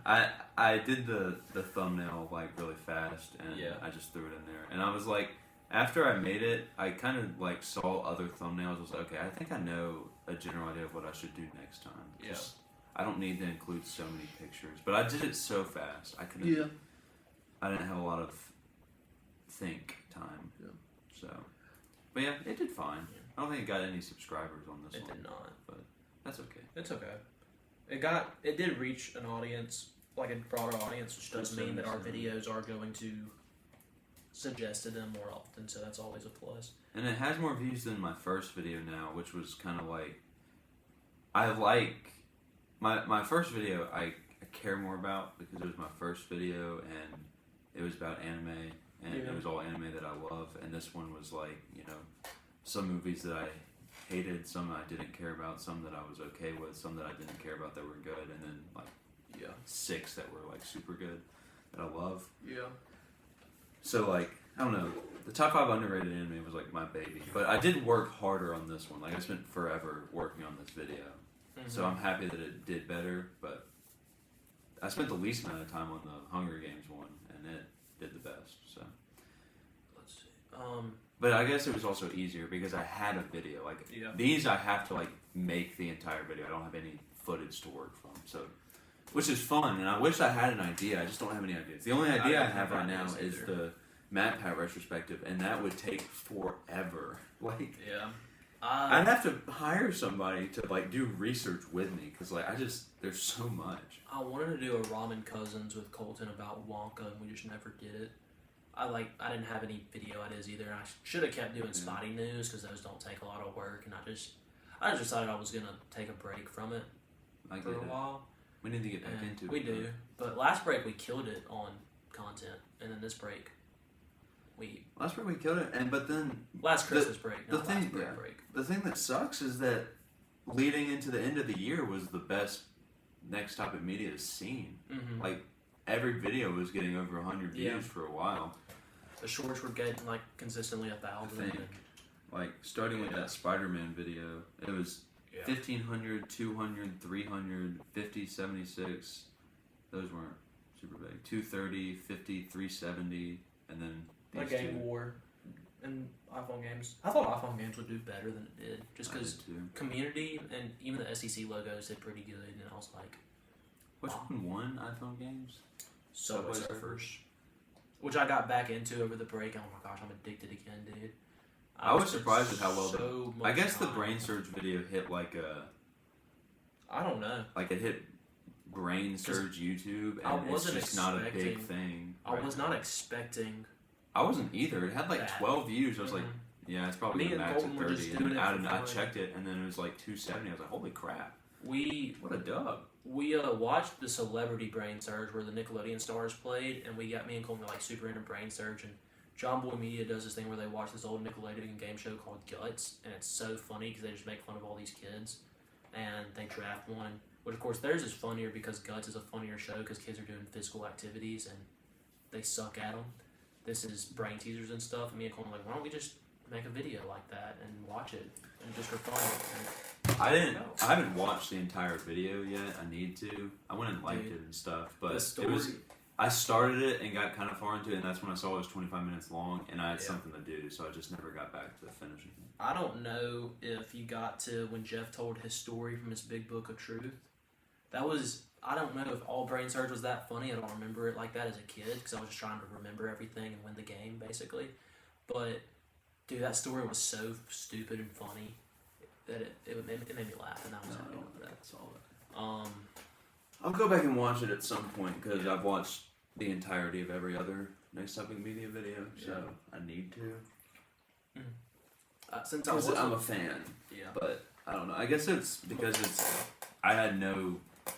I did the thumbnail like really fast, and Yeah. I just threw it in there. And I was like, after I made it, I kind of like saw other thumbnails. I was like, okay, I think I know a general idea of what I should do next time. Yeah. I don't need to include so many pictures, but I did it so fast. I couldn't. I didn't have a lot of think time. Yeah. So, but yeah, it did fine. I don't think it got any subscribers on this It one. did not. That's okay. It's okay. It did reach an audience, like a broader audience, which does mean that our videos are going to suggest to them more often, so that's always a plus. And it has more views than my first video now, which was kind of like, I like, my first video I care more about because it was my first video and it was about anime and Yeah. it was all anime that I love, and this one was like, some movies that I hated, some I didn't care about, some that I was okay with, some that I didn't care about that were good, and then like Yeah. 6 that were like super good that I love. Yeah. So like, I don't know, the top 5 underrated anime was like my baby, but I did work harder on this one. Like I spent forever working on this video, so I'm happy that it did better. But I spent the least amount of time on the Hunger Games one, and it did the best. So, Let's see. but I guess it was also easier because I had a video. Like Yeah. these, I have to like make the entire video. I don't have any footage to work from, so. Which is fun, and I wish I had an idea. I just don't have any ideas. The only idea I don't have have right now ideas is either. the MatPat retrospective, and that would take forever. Like, Yeah. I'd have to hire somebody to like do research with me because like there's so much. I wanted to do a Ramen Cousins with Colton about Wonka, and we just never did it. I didn't have any video ideas either. I should have kept doing Spotty News because those don't take a lot of work, and I just decided I was gonna take a break from it I for get a it. while. We need to get back And into it. we do, but last break we killed it on content, and then this break we Last break we killed it, but then last Christmas break, the not thing- last break yeah. break. the thing that sucks is that leading into the end of the year was the best Next Topic Media has seen. Mm-hmm. Like every video was getting over 100 views Yeah. for a while. The shorts were getting like consistently 1,000. I think. Like starting with that Spider-Man video, it was 1,500, 200, 300, 50, 76. Those weren't super big. 230, 50, 370, and then Like these Game two. War and iPhone games. I thought iPhone games would do better than it did, just I did because too. Community and even the SEC logos did pretty good, and I was like, Which one won iPhone games? Subway Subway Surfers, which I got back into over the break. Oh my gosh, I'm addicted again, dude. I was spent surprised at how well so I much guess the time. Brain Surge video hit like I don't know. it hit Brain Surge YouTube, I and it's wasn't just not a big expecting- thing. I right was now. not expecting. I wasn't either. It had like that. 12 views. I was like, Mhm. yeah, it's probably Me the and max of Colton were just 30. doing And it I, for I fun. checked it, and then it was like 270. I was like, holy crap! We What a dub! watched the Celebrity Brain Surge where the Nickelodeon stars played, and me and Colton were like super into Brain Surge, and John Boy Media does this thing where they watch this old Nickelodeon game show called Guts, and it's so funny because they just make fun of all these kids, and they draft one. Which of course theirs is funnier because Guts is a funnier show because kids are doing physical activities and they suck at them. This is brain teasers and stuff. And me and Colton were like, why don't we just make a video like that and watch it and just for fun? I haven't watched the entire video yet. I need to. I went and liked Dude, it and stuff, but the story. it was. I started it and got kind of far into it, and that's when I saw it was 25 minutes long, and I had Yeah. something to do, so I just never got back to finishing it. I don't know if you got to when Jeff told his story from his big book of truth. That was, I don't know if All Brain Surge was that funny. I don't remember it like that as a kid because I was just trying to remember everything and win the game, basically. But, dude, that story was so stupid and funny that it made me laugh, and I was happy with that. That's all. Um, I'll go back and watch it at some point because I've watched the entirety of every other Next Topic Media video, so I need to. since I Because was I'm a fan, yeah. but I don't know. I guess it's because I had no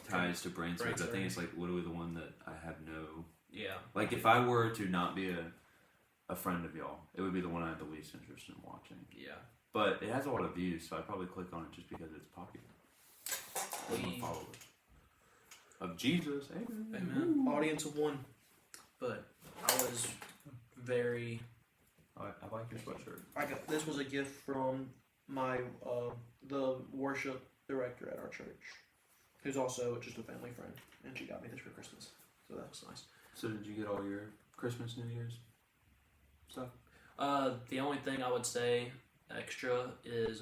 ties to Brain Surge. I think it's like literally the one that I have no. Yeah. Like if I were to not be a friend of y'all, it would be the one I had the least interest in watching. Yeah. But it has a lot of views, so I'd probably click on it just because it's popular. I'm a follower of Jesus. Amen. Audience of one. But I was very. I like your sweatshirt. This was a gift from my the worship director at our church, who's also just a family friend, and she got me this for Christmas. So that was nice. So did you get all your Christmas, New Year's stuff? The only thing I would say extra is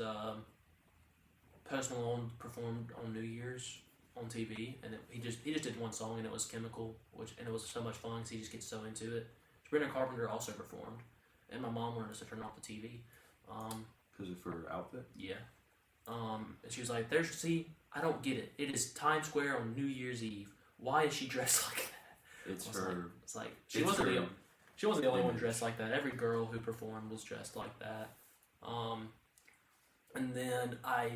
Post Malone performed on New Year's on TV, and he just did one song, and it was Chemical, and it was so much fun because he just gets so into it. Sabrina Carpenter also performed, and my mom wanted us to turn off the TV. Because of her outfit? Yeah. And she was like, I don't get it. It is Times Square on New Year's Eve. Why is she dressed like that? It's I was her. like, she wasn't the only one image. dressed like that. Every girl who performed was dressed like that. And then I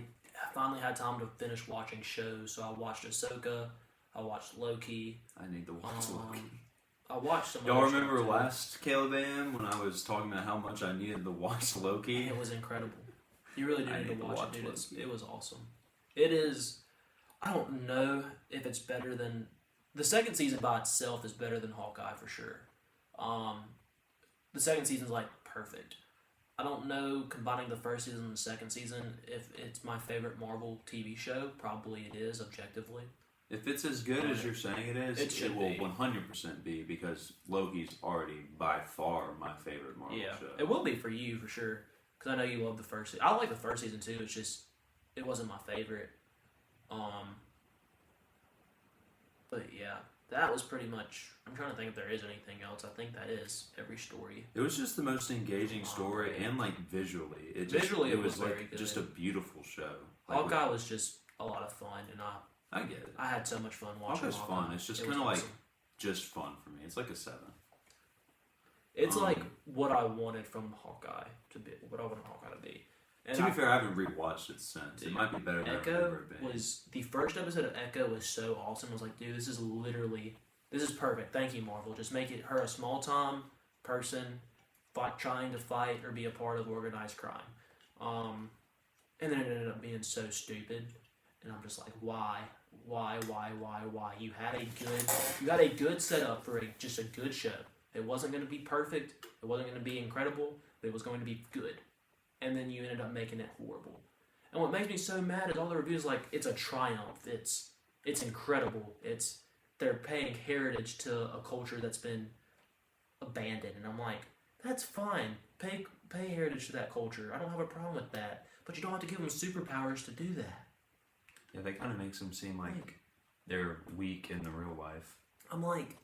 finally had time to finish watching shows, so I watched Ahsoka, I watched Loki. I need to watch Loki. I watched some. Y'all other stuff, remember too. last Caleb AM when I was talking about how much I needed to watch Loki? It was incredible. You really do I need need to to watch watch it, dude. Loki. It was awesome. It is. I don't know if it's better than the second season by itself is better than Hawkeye for sure. The second season's like perfect. I don't know combining the first season and the second season if it's my favorite Marvel TV show. Probably it is objectively. If it's as good as you're saying it is, It should will be. 100% be because Loki's already by far my favorite Marvel show. It will be for you for sure. Because I know you love the first season. I like the first season too. It's just it wasn't my favorite. But yeah, that was pretty much. I'm trying to think if there is anything else. I think that is every story. It was just the most engaging story, and like visually, it was very like good. just a beautiful show. Like, Hawkeye was just a lot of fun, and I get it. I had so much fun watching. Hawkeye's Hawkeye. fun. It's just It was kind of like awesome. just fun for me. It's like a 7. It's like what I wanted from Hawkeye to be. What I wanted Hawkeye to be. And To be fair, I haven't rewatched it since. It might be better than I Echo remember it being. was the first episode of Echo was so awesome. I was like, dude, this is perfect. Thank you, Marvel. Just make it her a small time person, trying to fight or be a part of organized crime. And then it ended up being so stupid, and I'm just like, why? You had a good setup for just a good show. It wasn't going to be perfect. It wasn't going to be incredible. But it was going to be good. And then you ended up making it horrible. And what makes me so mad is all the reviews like it's a triumph. It's incredible. They're paying heritage to a culture that's been abandoned, and I'm like, that's fine. Pay heritage to that culture. I don't have a problem with that. But you don't have to give them superpowers to do that. Yeah, that kind of makes them seem like they're weak in the real life. I'm like,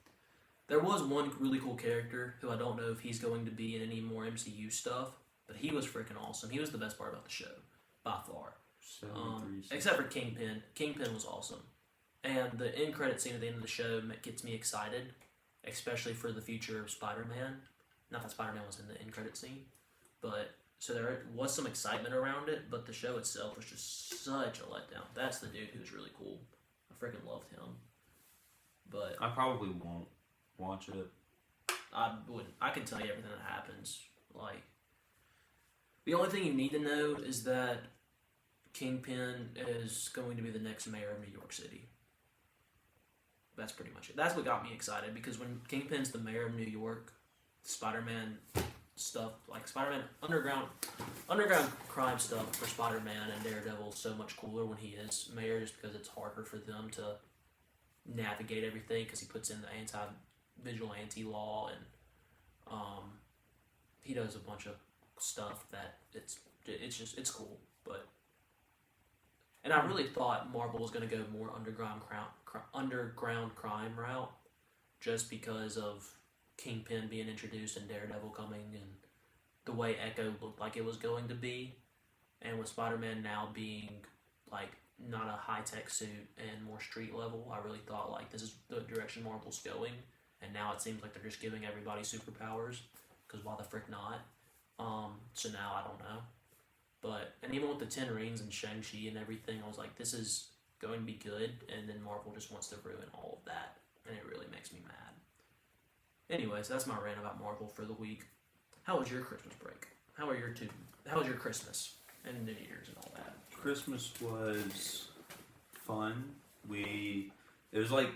there was one really cool character who I don't know if he's going to be in any more MCU stuff, but he was freaking awesome. He was the best part about the show, by far. 73 Except for Kingpin. Kingpin was awesome. And the end credit scene at the end of the show gets me excited, especially for the future of Spider-Man. Not that Spider-Man was in the end credit scene, but so there was some excitement around it, but the show itself was just such a letdown. That's the dude who was really cool. I freaking loved him. But I probably won't watch it. I wouldn't. I can tell you everything that happens. Like, the only thing you need to know is that Kingpin is going to be the next mayor of New York City. That's pretty much it. That's what got me excited, because when Kingpin's the mayor of New York, Spider-Man stuff, like Spider-Man underground crime stuff for Spider-Man and Daredevil is so much cooler when he is mayor, just because it's harder for them to navigate everything, because he puts in the vigilante law, and he does a bunch of stuff that it's cool. But And I really thought Marvel was going to go more underground crime route, just because of Kingpin being introduced and Daredevil coming and the way Echo looked like it was going to be, and with Spider-Man now being like not a high-tech suit and more street level, I really thought like this is the direction Marvel's going, and now it seems like they're just giving everybody superpowers, because why the frick not? So now I don't know. But, and even with the 10 Rings and Shang-Chi and everything, I was like, this is going to be good, and then Marvel just wants to ruin all of that, and it really makes me mad. Anyways, that's my rant about Marvel for the week. How was your Christmas break? How was your Christmas and New Year's and all that? Christmas was fun. It was like,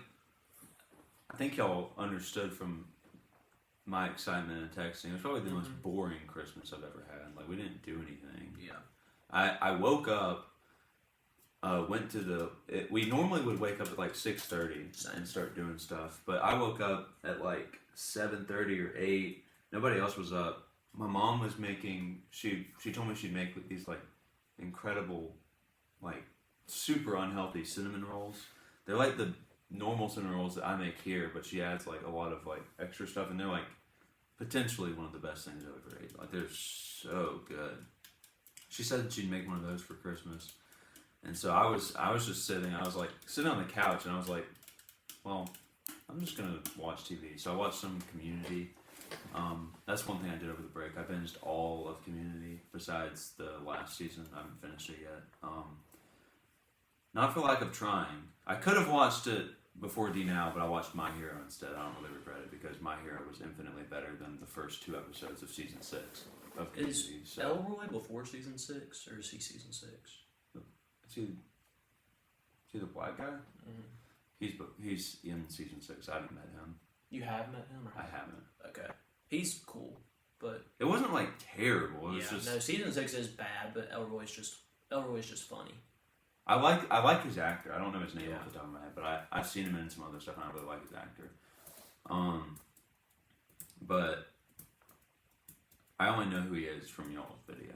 I think y'all understood from my excitement and texting. It was probably the most boring Christmas I've ever had. Like, we didn't do anything. Yeah. I woke up, went to we normally would wake up at like 6:30 and start doing stuff, but I woke up at like 7:30 or 8. Nobody else was up. My mom was making, she told me she'd make these like incredible, like super unhealthy cinnamon rolls. They're like the normal cinnamon rolls that I make here, but she adds like a lot of like extra stuff, and they're like potentially one of the best things I've ever ate. Like, they're so good. She said that she'd make one of those for Christmas, and so I was just sitting. I was like sitting on the couch, and I was like, well, I'm just gonna watch TV. So I watched some Community. That's one thing I did over the break. I binged all of Community besides the last season. I haven't finished it yet. Not for lack of trying. I could have watched it before D Now, but I watched My Hero instead. I don't really regret it, because My Hero was infinitely better than the first 2 episodes of season 6 of Community. Is Elroy before season 6, or is he season 6? Is he the black guy? Mm-hmm. He's in season 6. I haven't met him. You have met him? Or I haven't. Okay. He's cool, but it wasn't like terrible. It was just, no, season 6 is bad, but Elroy's just funny. I like his actor. I don't know his name off the top of my head, but I've seen him in some other stuff, and I really like his actor. But I only know who he is from y'all's video,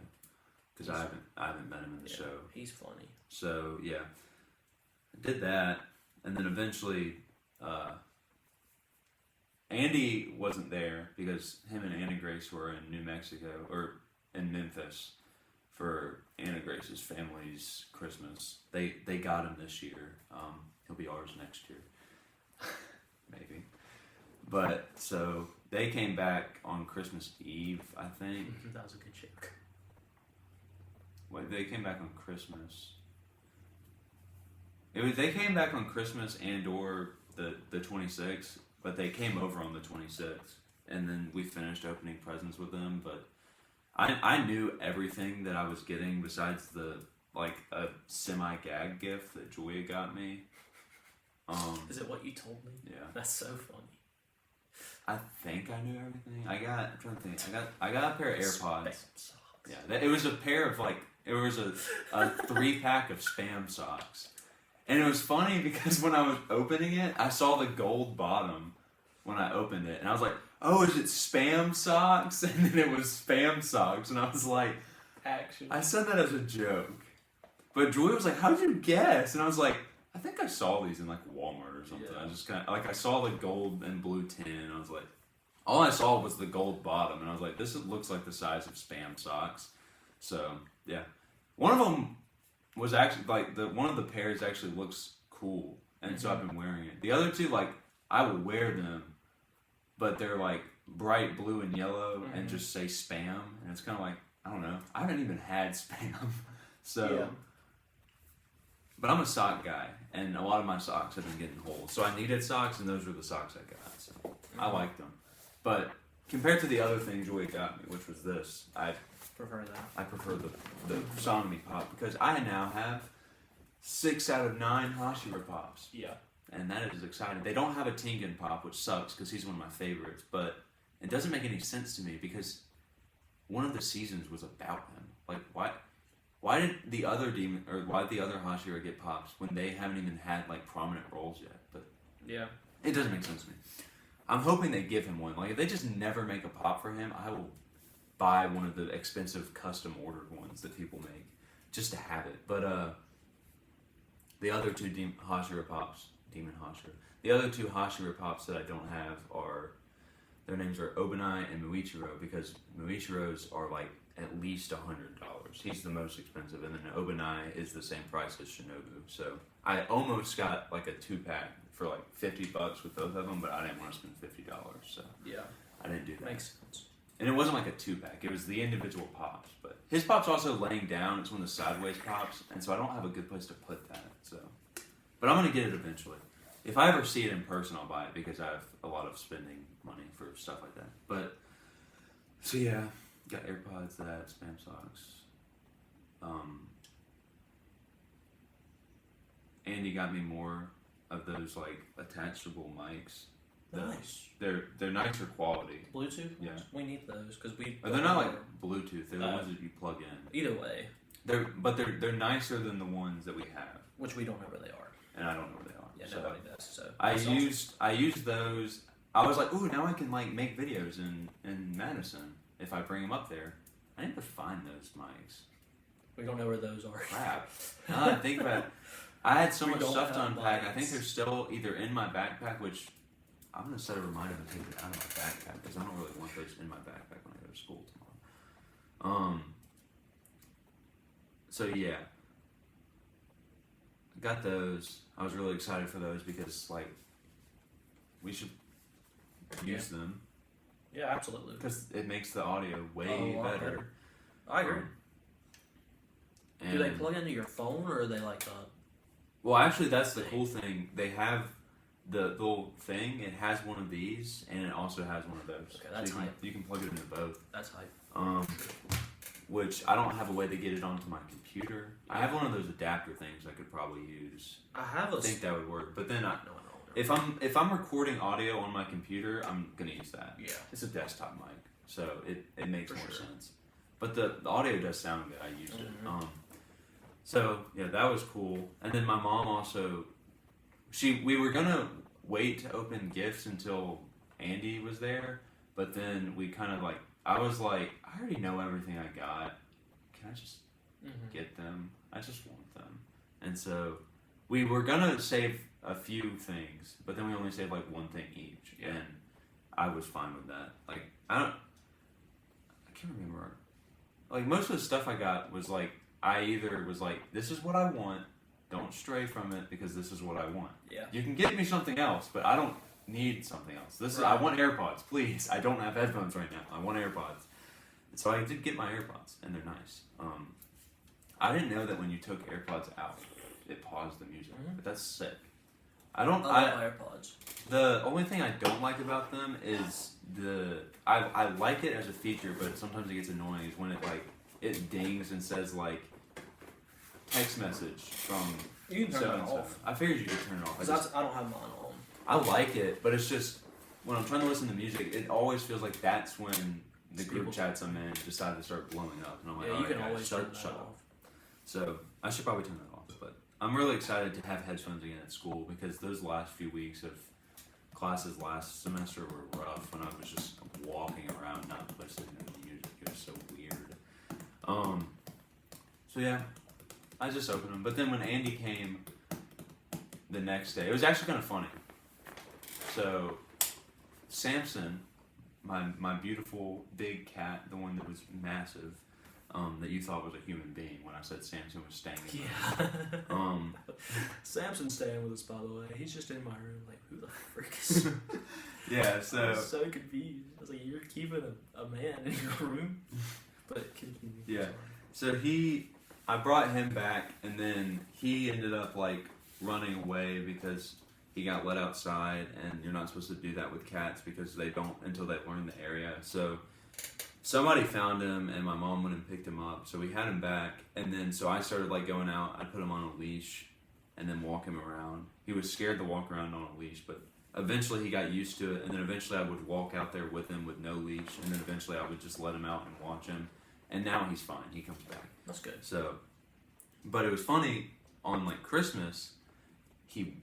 because I haven't met him in the show. He's funny. So yeah, I did that, and then eventually Andy wasn't there, because him and Anna Grace were in New Mexico, or in Memphis, for Anna Grace's family's Christmas. They got him this year. He'll be ours next year. Maybe. But, so, they came back on Christmas Eve, I think. That was a good joke. Wait, they came back on Christmas. They came back on Christmas and or the 26th, but they came over on the 26th. And then we finished opening presents with them, but I knew everything that I was getting besides the, like, a semi-gag gift that Julia got me. Is it what you told me? Yeah. That's so funny. I think I knew everything. I'm trying to think. I got a pair of AirPods. Spam socks. Yeah, it was a pair of, like, it was a 3-pack of Spam socks. And it was funny because when I was opening it, I saw the gold bottom when I opened it. And I was like, oh, is it Spam socks? And then it was Spam socks. And I was like, Action. I said that as a joke. But Julia was like, how'd you guess? And I was like, I think I saw these in like Walmart or something. Yeah. I just kind of, like, I saw the gold and blue tin. And I was like, all I saw was the gold bottom. And I was like, this looks like the size of Spam socks. So, yeah. One of them was actually, like, one of the pairs actually looks cool. And so I've been wearing it. The other two, like, I would wear them, but they're like bright blue and yellow and just say Spam. And it's kind of like, I don't know. I haven't even had Spam. So, Yeah. But I'm a sock guy, and a lot of my socks have been getting holes. So I needed socks, and those were the socks I got. So I liked them. But compared to the other thing Joy got me, which was this, I Prefer that. I prefer the Sonomy Pop, because I now have 6 out of 9 Hashira Pops. Yeah. And that is exciting. They don't have a Tengen Pop, which sucks because he's one of my favorites, but it doesn't make any sense to me because one of the seasons was about him. Like, why did the other Hashira get pops when they haven't even had like prominent roles yet? But Yeah. it doesn't make sense to me. I'm hoping they give him one. Like, if they just never make a pop for him, I will buy one of the expensive custom ordered ones that people make just to have it. But The other two Hashira Pops, Demon Hashira. The other two Hashira Pops that I don't have are, their names are Obanai and Muichiro, because Muichiro's are like at least $100. He's the most expensive, and then Obanai is the same price as Shinobu. So I almost got like a 2-pack for like $50 with both of them, but I didn't want to spend $50, so Yeah, I didn't do that. makes sense. And it wasn't like a 2-pack; it was the individual pops. But his pop's also laying down. It's one of the sideways pops, and so I don't have a good place to put that. So, but I'm gonna get it eventually. If I ever see it in person, I'll buy it because I have a lot of spending money for stuff like that. But so yeah, got AirPods, that Spam Socks. Andy got me more of those like attachable mics. Nice. They're nicer quality. Bluetooth? Yeah. We need those because we. Or they're not like Bluetooth. They're the ones that you plug in. Either way, They're nicer than the ones that we have, which we don't know where they are. and I don't know where they are. Yeah, So nobody does. So I that's awesome. used those. I was like, ooh, now I can like make videos in Madison if I bring them up there. I need to find those mics. We don't know where those are. Crap. Now that I think about it, I had so We much don't stuff to have unpack. I think mics. they're still either in my backpack, which I'm gonna set a reminder to take it out of my backpack because I don't really want those in my backpack when I go to school tomorrow. So yeah, got those. I was really excited for those because like we should use them Yeah, absolutely. because it makes the audio way A lot better. I agree. Do they And- plug into your phone or are they like a? Well, actually, that's the cool thing. They have the little thing. It has one of these, and it also has one of those. Okay, that's so you hype. can, you can plug it into both. That's hype. Which I don't have a way to get it onto my computer. I have one of those adapter things I could probably use. I have a. I think that would work. But then No, I don't. if I'm recording audio on my computer, I'm gonna use that. Yeah. It's a desktop mic, so it makes For more sure. sense. But the audio does sound good. I used it. Mhm. So yeah, that was cool. And then my mom also, we were gonna wait to open gifts until Andy was there, but then we kind of like, I was like, I already know everything I got. Can I just Mm-hmm. get them? I just want them. And so we were gonna save a few things, but then we only saved like one thing each, Yeah. and I was fine with that. Like I can't remember. Like most of the stuff I got was like I either was like, this is what I want, don't stray from it because this is what I want. Yeah. You can get me something else, but I don't need something else. This is I want AirPods, please. I don't have headphones right now. I want AirPods. So I did get my AirPods, and they're nice. I didn't know that when you took AirPods out, it paused the music, Mhm. but that's sick. I don't. I love AirPods. The only thing I don't like about them is I like it as a feature, but sometimes it gets annoying is when it dings and says like text message from You can turn so it and so. off. I figured you could turn it off. I don't have mine on. I like it, but it's just when I'm trying to listen to music, it always feels like that's when the group People- chats I'm in decide to start blowing up, and I'm like, Yeah, you "Alright, can guys, always turn shut that up." off. So I should probably turn that off. But I'm really excited to have headphones again at school because those last few weeks of classes last semester were rough when I was just walking around not listening to music. It was so weird. So yeah, I just opened them. But then when Andy came the next day, it was actually kind of funny. So Samson, my beautiful big cat, the one that was massive, that you thought was a human being when I said Samson was staying in my room. Samson's staying with us, by the way. He's just in my room. Like, who the frick is? Yeah, I so was so confused. I was like, you're keeping a man in your room? But continue. Yeah. Sorry. I brought him back, and then he ended up like running away because he got let outside, and you're not supposed to do that with cats because they don't until they learn the area. So somebody found him, and my mom went and picked him up. So we had him back, and then so I started like going out. I put him on a leash, and then walk him around. He was scared to walk around on a leash, but eventually he got used to it, and then eventually I would walk out there with him with no leash, and then eventually I would just let him out and watch him. And now he's fine. He comes back. That's good. So, but it was funny on like Christmas, he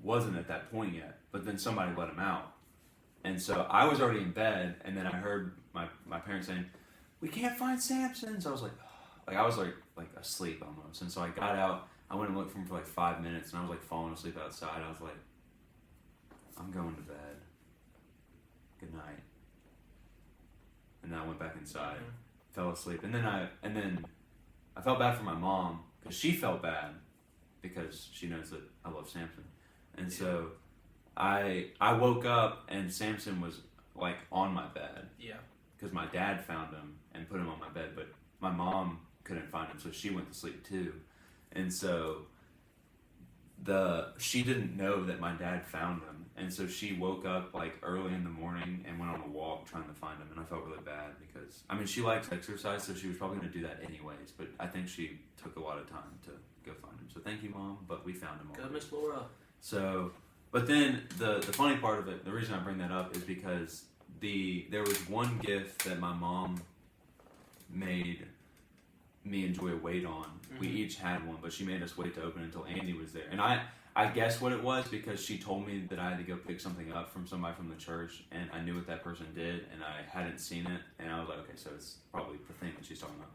wasn't at that point yet. But then somebody let him out, and so I was already in bed, and then I heard my parents saying, "We can't find Samson." So I was like I was like asleep almost, and so I got out. I went and looked for him for like 5 minutes, and I was like falling asleep outside. I was like, I'm going to bed. Good night. And then I went back inside, fell asleep, and then I felt bad for my mom because she felt bad because she knows that I love Samson, and so I woke up and Samson was like on my bed. Yeah. Because my dad found him and put him on my bed, but my mom couldn't find him, so she went to sleep too. And so she didn't know that my dad found him, and so she woke up like early in the morning and went on a walk trying to find him, and I felt really bad because I mean she likes exercise, so she was probably going to do that anyways, but I think she took a lot of time to go find him. So thank you, Mom, but we found him already. Good, Miss Laura. So, but then the funny part of it, the reason I bring that up is because there was one gift that my mom made me and Joy wait on. We each had one, but she made us wait to open until Andy was there. And I guess what it was because she told me that I had to go pick something up from somebody from the church, and I knew what that person did, and I hadn't seen it, and I was like, okay, so it's probably the thing that she's talking about.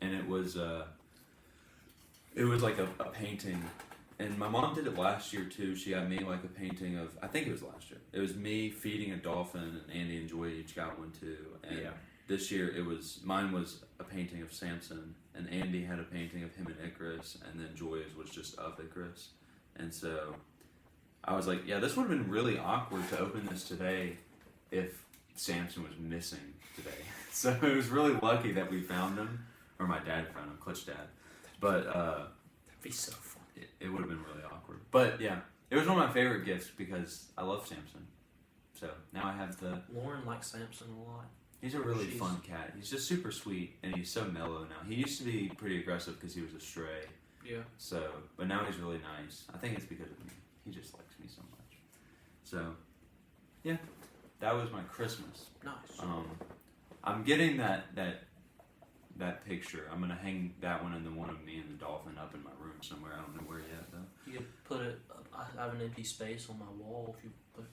And it was like a painting. And my mom did it last year too. She got me like a painting of, I think it was last year. It was me feeding a dolphin, and Andy and Joy each got one too. And this year mine was a painting of Samson, and Andy had a painting of him and Icarus, and then Joy's was just of Icarus. And so I was like, yeah, this would have been really awkward to open this today if Samson was missing today. So it was really lucky that we found him, or my dad found him, Clutch Dad. But That'd be so fun. it would have been really awkward. But yeah, it was one of my favorite gifts because I love Samson. So now I have Lauren likes Samson a lot. He's a really fun cat. He's just super sweet, and he's so mellow now. He used to be pretty aggressive because he was a stray. Yeah. So, but now he's really nice. I think it's because of me. He just likes me so much. So, yeah, that was my Christmas. Nice. I'm getting that picture. I'm gonna hang that one and the one of me and the dolphin up in my room somewhere. I don't know where yet though. You could put it. I have an empty space on my wall. If you put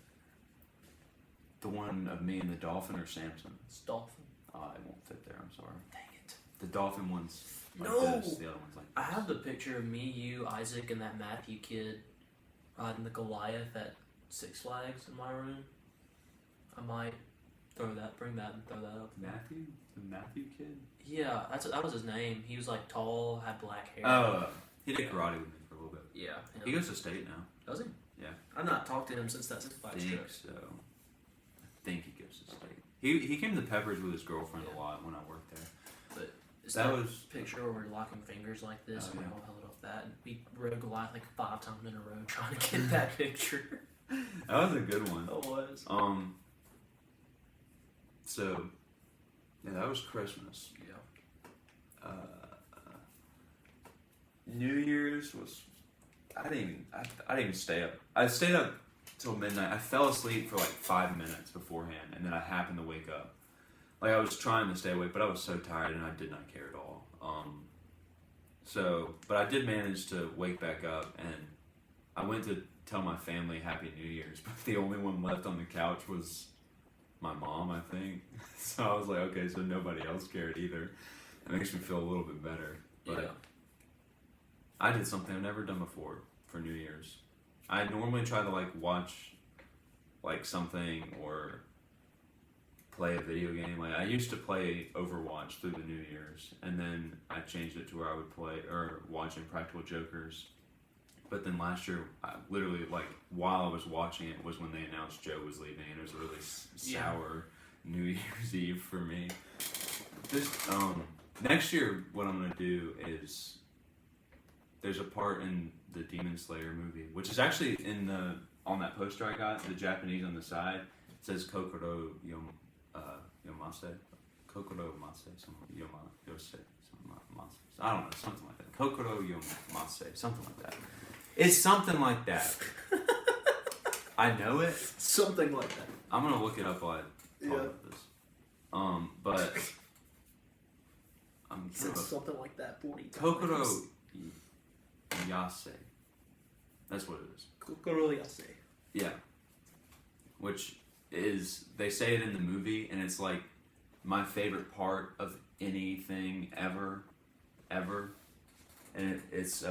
The one of me and the dolphin or Samson? it's dolphin. It won't fit there. I'm sorry. Dang it. The dolphin one's like No! this. The other one's like I this. have the picture of me, you, Isaac, and that Matthew kid riding the Goliath at Six Flags in my room. I might bring that and throw that up. Matthew? The Matthew kid? Yeah, that was his name. He was like tall, had black hair. Oh, he did karate with me for a little bit. Yeah. He goes to state now. Does he? Yeah. I've not talked to him since that Six I Flags think trip. so. I think he goes to state. He came to Peppers with his girlfriend a lot when I worked there. But it's That that was picture where we're locking fingers like this, and we yeah. all held up that, and we rode Goliath like 5 times in a row trying to get that picture. that was a good one. It was. So yeah, that was Christmas. Yeah. New Year's was I didn't even stay up. I stayed up till midnight. I fell asleep for like 5 minutes beforehand, and then I happened to wake up. Like I was trying to stay awake, but I was so tired and I did not care at all. But I did manage to wake back up, and I went to tell my family Happy New Year's, but the only one left on the couch was my mom, I think. So I was like, okay, so nobody else cared either. It makes me feel a little bit better. But Yeah. I did something I've never done before for New Year's. I normally try to like watch like something or play a video game. Like I used to play Overwatch through the New Year's, and then I changed it to where I would play or watch Impractical Jokers. But then last year, I literally like while I was watching it was when they announced Joe was leaving, and it was a really sour New Year's Eve for me. This next year, what I'm gonna do is there's a part in the Demon Slayer movie, which is actually on that poster I got, the Japanese on the side. It says Kokoro Yomase. Kokoro Mase. Yose. I don't know, something like that. Kokoro Yomase. Something like that. It's something like that. I know it. Something like that. I'm gonna look it up while I talk about this. But I'm Said something like that 40 times. Kokoro Yase. That's what it is. Kokoro Yase. Yeah. Which is, they say it in the movie, and it's like my favorite part of anything ever. And it's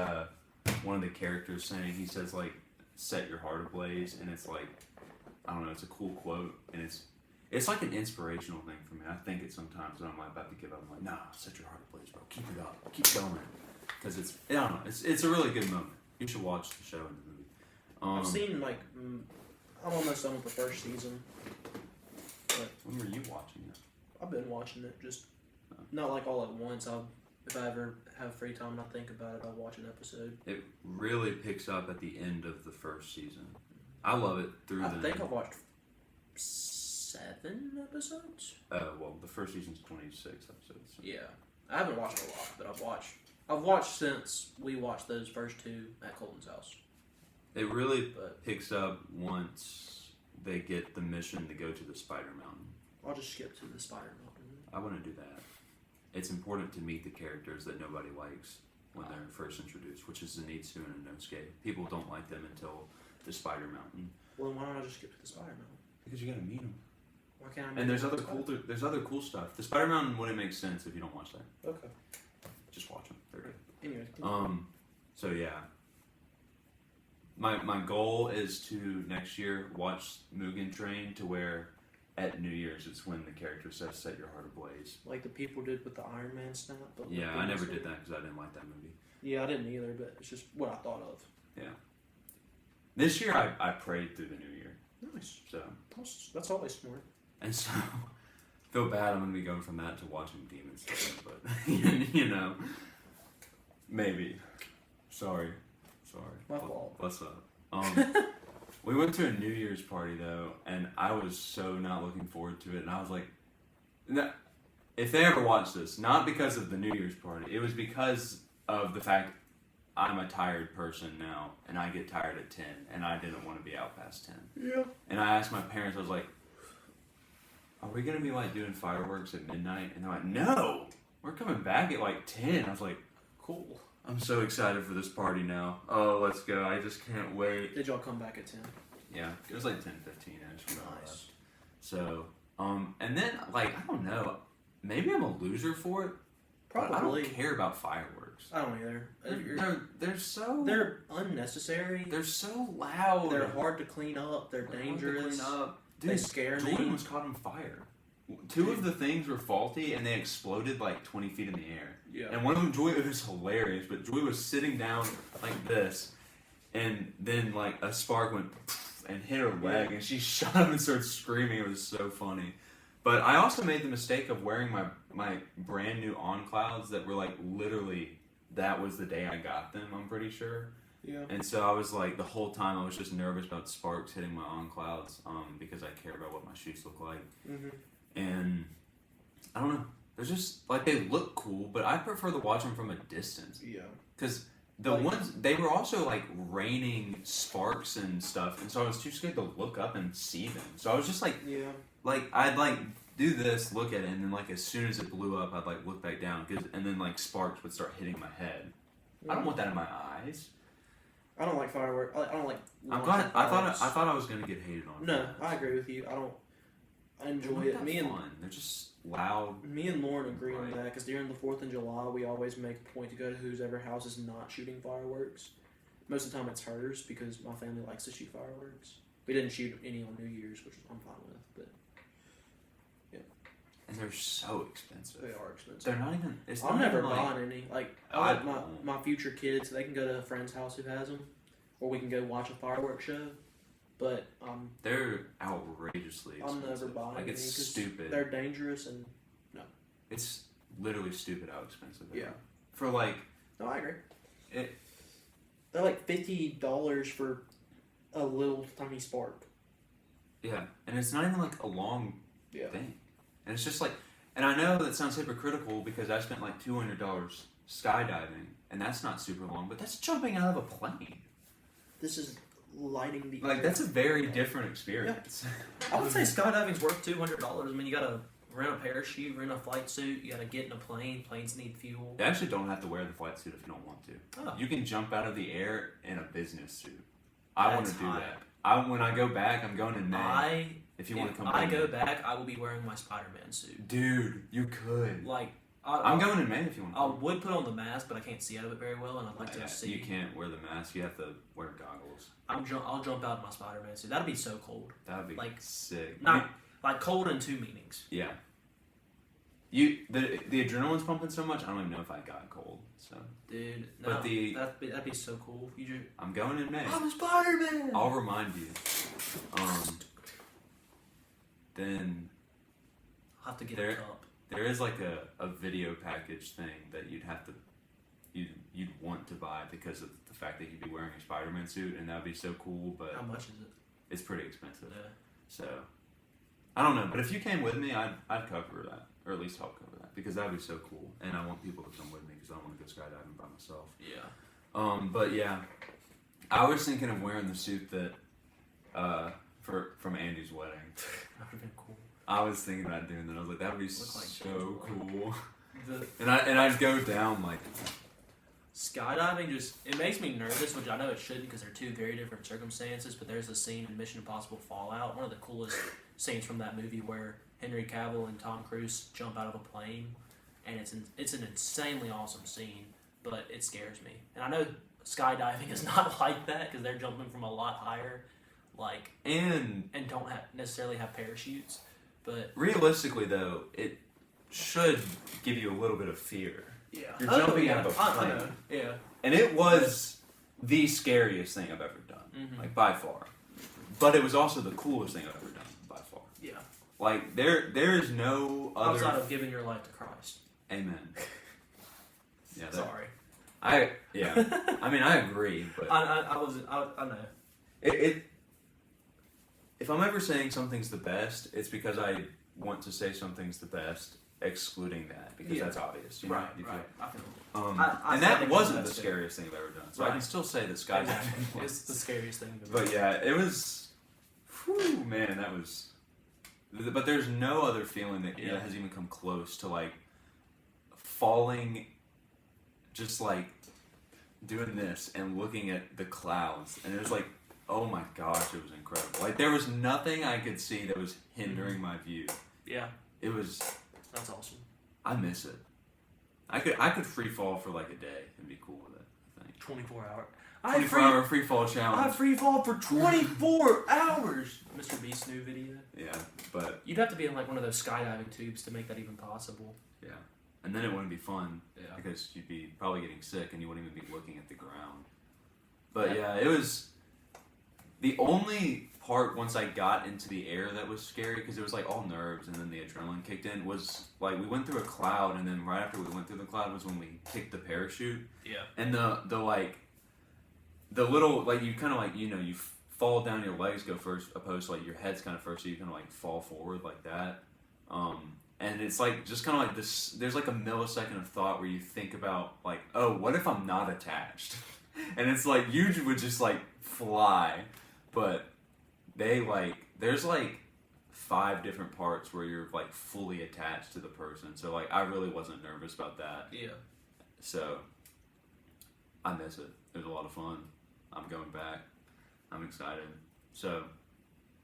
one of the characters saying, he says like, "Set your heart ablaze," and it's like, I don't know, it's a cool quote, and it's like an inspirational thing for me. I think it sometimes when I'm like about to give up. I'm like, nah, set your heart ablaze, bro. Keep it up, keep going, because I don't know, it's a really good moment. You should watch the show and the movie. I've seen like I'm almost done with the first season. But When were you watching it? I've been watching it, just not like all at once. If I ever have free time and I think about it, I'll watch an episode. It really picks up at the end of the first season. I love it through I the. think I've watched 7 episodes. Well, the first season's 26 episodes. So. Yeah, I haven't watched a lot, but I've watched since we watched those first 2 at Colton's house. It really But picks up once they get the mission to go to the Spider Mountain. I'll just skip to the Spider Mountain. I want to do that. It's important to meet the characters that nobody likes when they're first introduced, which is Zenitsu and Inosuke. People don't like them until the Spider Mountain. Well, then why don't I just skip to the Spider Mountain? Because you gotta meet them. Why can't I? And there's other cool stuff. The Spider Mountain wouldn't make sense if you don't watch that. Okay. Just watch them. They're good. Anyways. So yeah. My goal is to next year watch Mugen Train to where at New Year's it's when the character says "Set your heart ablaze." Like the people did with the Iron Man snap. But with Yeah, the I never Inosuke. did that because I didn't like that movie. Yeah, I didn't either, but it's just what I thought of. This year I prayed through the New Year. Nice. So That's always smart. and so feel bad I'm gonna be going from that to watching Demon Slayer, but you know, maybe. Sorry. My fault. What's up? We went to a New Year's party though, and I was so not looking forward to it. And I was like, no, if they ever watch this, not because of the New Year's party, it was because of the fact I'm a tired person now, and I get tired at 10, and I didn't want to be out past 10. Yeah. And I asked my parents, I was like, "Are we gonna be like doing fireworks at midnight?" And they're like, "No, we're coming back at like 10." I was like, Cool. I'm so excited for this party now. Oh, let's go. I just can't wait. Did y'all come back at 10? Yeah, it was like 10:15ish. Nice. So, and then, like, I don't know. Maybe I'm a loser for it. But I Probably. don't care about fireworks. I don't either. They're so... They're unnecessary. They're so loud. They're hard to clean up. They're Hard to dangerous. clean up. They Dude, scare Jordan me. was caught on fire. 2 of the things were faulty, and they exploded like 20 feet in the air. Yeah. And one of them, Joy, it was hilarious, but Joy was sitting down like this, and then like a spark went and hit her leg, and she shot up and started screaming. It was so funny. But I also made the mistake of wearing my brand new On Clouds that were like literally, that was the day I got them, I'm pretty sure. Yeah. And so I was like, the whole time I was just nervous about sparks hitting my On Clouds, because I care about what my shoes look like. Mm-hmm. And I don't know, they're just like, they look cool, but I prefer to watch them from a distance. Yeah. Because the Like- ones, they were also like raining sparks and stuff, and so I was too scared to look up and see them. So I was just like, Yeah. I'd like do this, look at it, and then like as soon as it blew up, I'd like look back down, and then like sparks would start hitting my head. I don't want that in my eyes. I don't like fireworks. I don't like. I'm launching glad. I fireworks. thought I was gonna get hated on. No, I agree with you. I They're enjoy not it. that fun. They're just loud. Me and Lauren agree on Right. that because during the 4th of July, we always make a point to go to whoever house is not shooting fireworks. Most of the time, it's hers because my family likes to shoot fireworks. We didn't shoot any on New Year's, which I'm fine with, but And they're so expensive. they are expensive. They're not even. It's I'm not never even like, buying any. Like, I I let won't. my future kids, they can go to a friend's house who has them, or we can go watch a fireworks show. But they're outrageously I'm expensive. never buying Like any it's 'cause stupid. they're dangerous and It's literally stupid how expensive they Yeah. are. For like no, I agree. it. They're like $50 for a little tiny spark. Yeah, and it's not even like a long Yeah. thing, and it's just like, and I know that sounds hypocritical because I spent like $200 skydiving, and that's not super long, but that's jumping out of a plane. This is lighting the Like air. that's a very different experience. I would say skydiving's worth $200. I mean, you gotta rent a parachute, rent a flight suit. You gotta get in a plane. Planes need fuel. You actually don't have to wear the flight suit if you don't want to. Oh. You can jump out of the air in a business suit. I want to That's do hot. that. When I go back, I'm going in May. If you want to If come I back. go back, I will be wearing my Spider-Man suit. Dude, you could. Like I'm going in May if you want. I would put on the mask, but I can't see out of it very well, and I'd like to see. You can't wear the mask. You have to wear goggles. I'll jump out in my Spider-Man suit. That'd be so cold. That'd be like sick. Not like cold in two meanings. Yeah. The adrenaline's pumping so much. I don't even know if I got cold. So. Dude, no, But that'd be so cool. I'm going in May. I'm a Spider-Man. I'll remind you. Then I'll have to get a cup. there is like a video package thing that you'd want to buy because of the fact that you'd be wearing a Spider-Man suit, and that'd be so cool. But How much is it? it's pretty expensive. Yeah. So I don't know, but if you came with me, I'd cover that, or at least help cover that, because that'd be so cool. And I want people to come with me because I don't want to go skydiving by myself. Yeah. But yeah, I was thinking of wearing the suit that from Andy's wedding. That would have been cool. I was thinking about doing that. I was like, that would be Look like so cool. The And I'd go down like. skydiving it makes me nervous, which I know it shouldn't because they're two very different circumstances. But there's a scene in Mission Impossible Fallout, one of the coolest scenes from that movie, where Henry Cavill and Tom Cruise jump out of a plane, and it's an insanely awesome scene. But it scares me, and I know skydiving is not like that because they're jumping from a lot higher, and don't necessarily have parachutes. But realistically, though, it should give you a little bit of fear. Yeah, You're jumping out of a plane. I know. Yeah, And it was the scariest thing I've ever done, like by far. But it was also the coolest thing I've ever done, by far. Yeah. Like there is no other. Outside of giving your life to Christ. Amen. Yeah. Sorry. I mean, I agree, but I know. If I'm ever saying something's the best, it's because I want to say something's the best, excluding that, because that's obvious. You know? Right. I feel and that wasn't the scariest thing I've ever done. So I can still say that skydiving was. It's the scariest thing. But yeah, it was. Whew, man, that was. But there's no other feeling that has even come close to like falling, just like doing this and looking at the clouds, and it was like, oh my gosh, it was incredible. Like there was nothing I could see that was hindering my view. Yeah. It was. That's awesome. I miss it. I could free fall for like a day and be cool with it. I think 24 hour. 24-hour free fall challenge. I free fall for 24 hours. Mr. Beast's new video. Yeah, but You'd have to be in like one of those skydiving tubes to make that even possible. yeah, and then it wouldn't be fun. Yeah. Because you'd be probably getting sick and you wouldn't even be looking at the ground. But yeah, it was the only part once I got into the air that was scary, because it was like all nerves and then the adrenaline kicked in, was like we went through a cloud, and then right after we went through the cloud was when we kicked the parachute. Yeah. And the little, like, you kind of like, you fall down, your legs go first, opposed to like your head's kind of first, so you kind of like fall forward like that. And it's like just kind of like this, there's like a millisecond of thought where you think about like, oh, what if I'm not attached? And it's like you would just like fly, but there's like 5 different parts where you're like fully attached to the person. So like I really wasn't nervous about that. Yeah. So I miss it. It was a lot of fun. I'm going back. I'm excited. So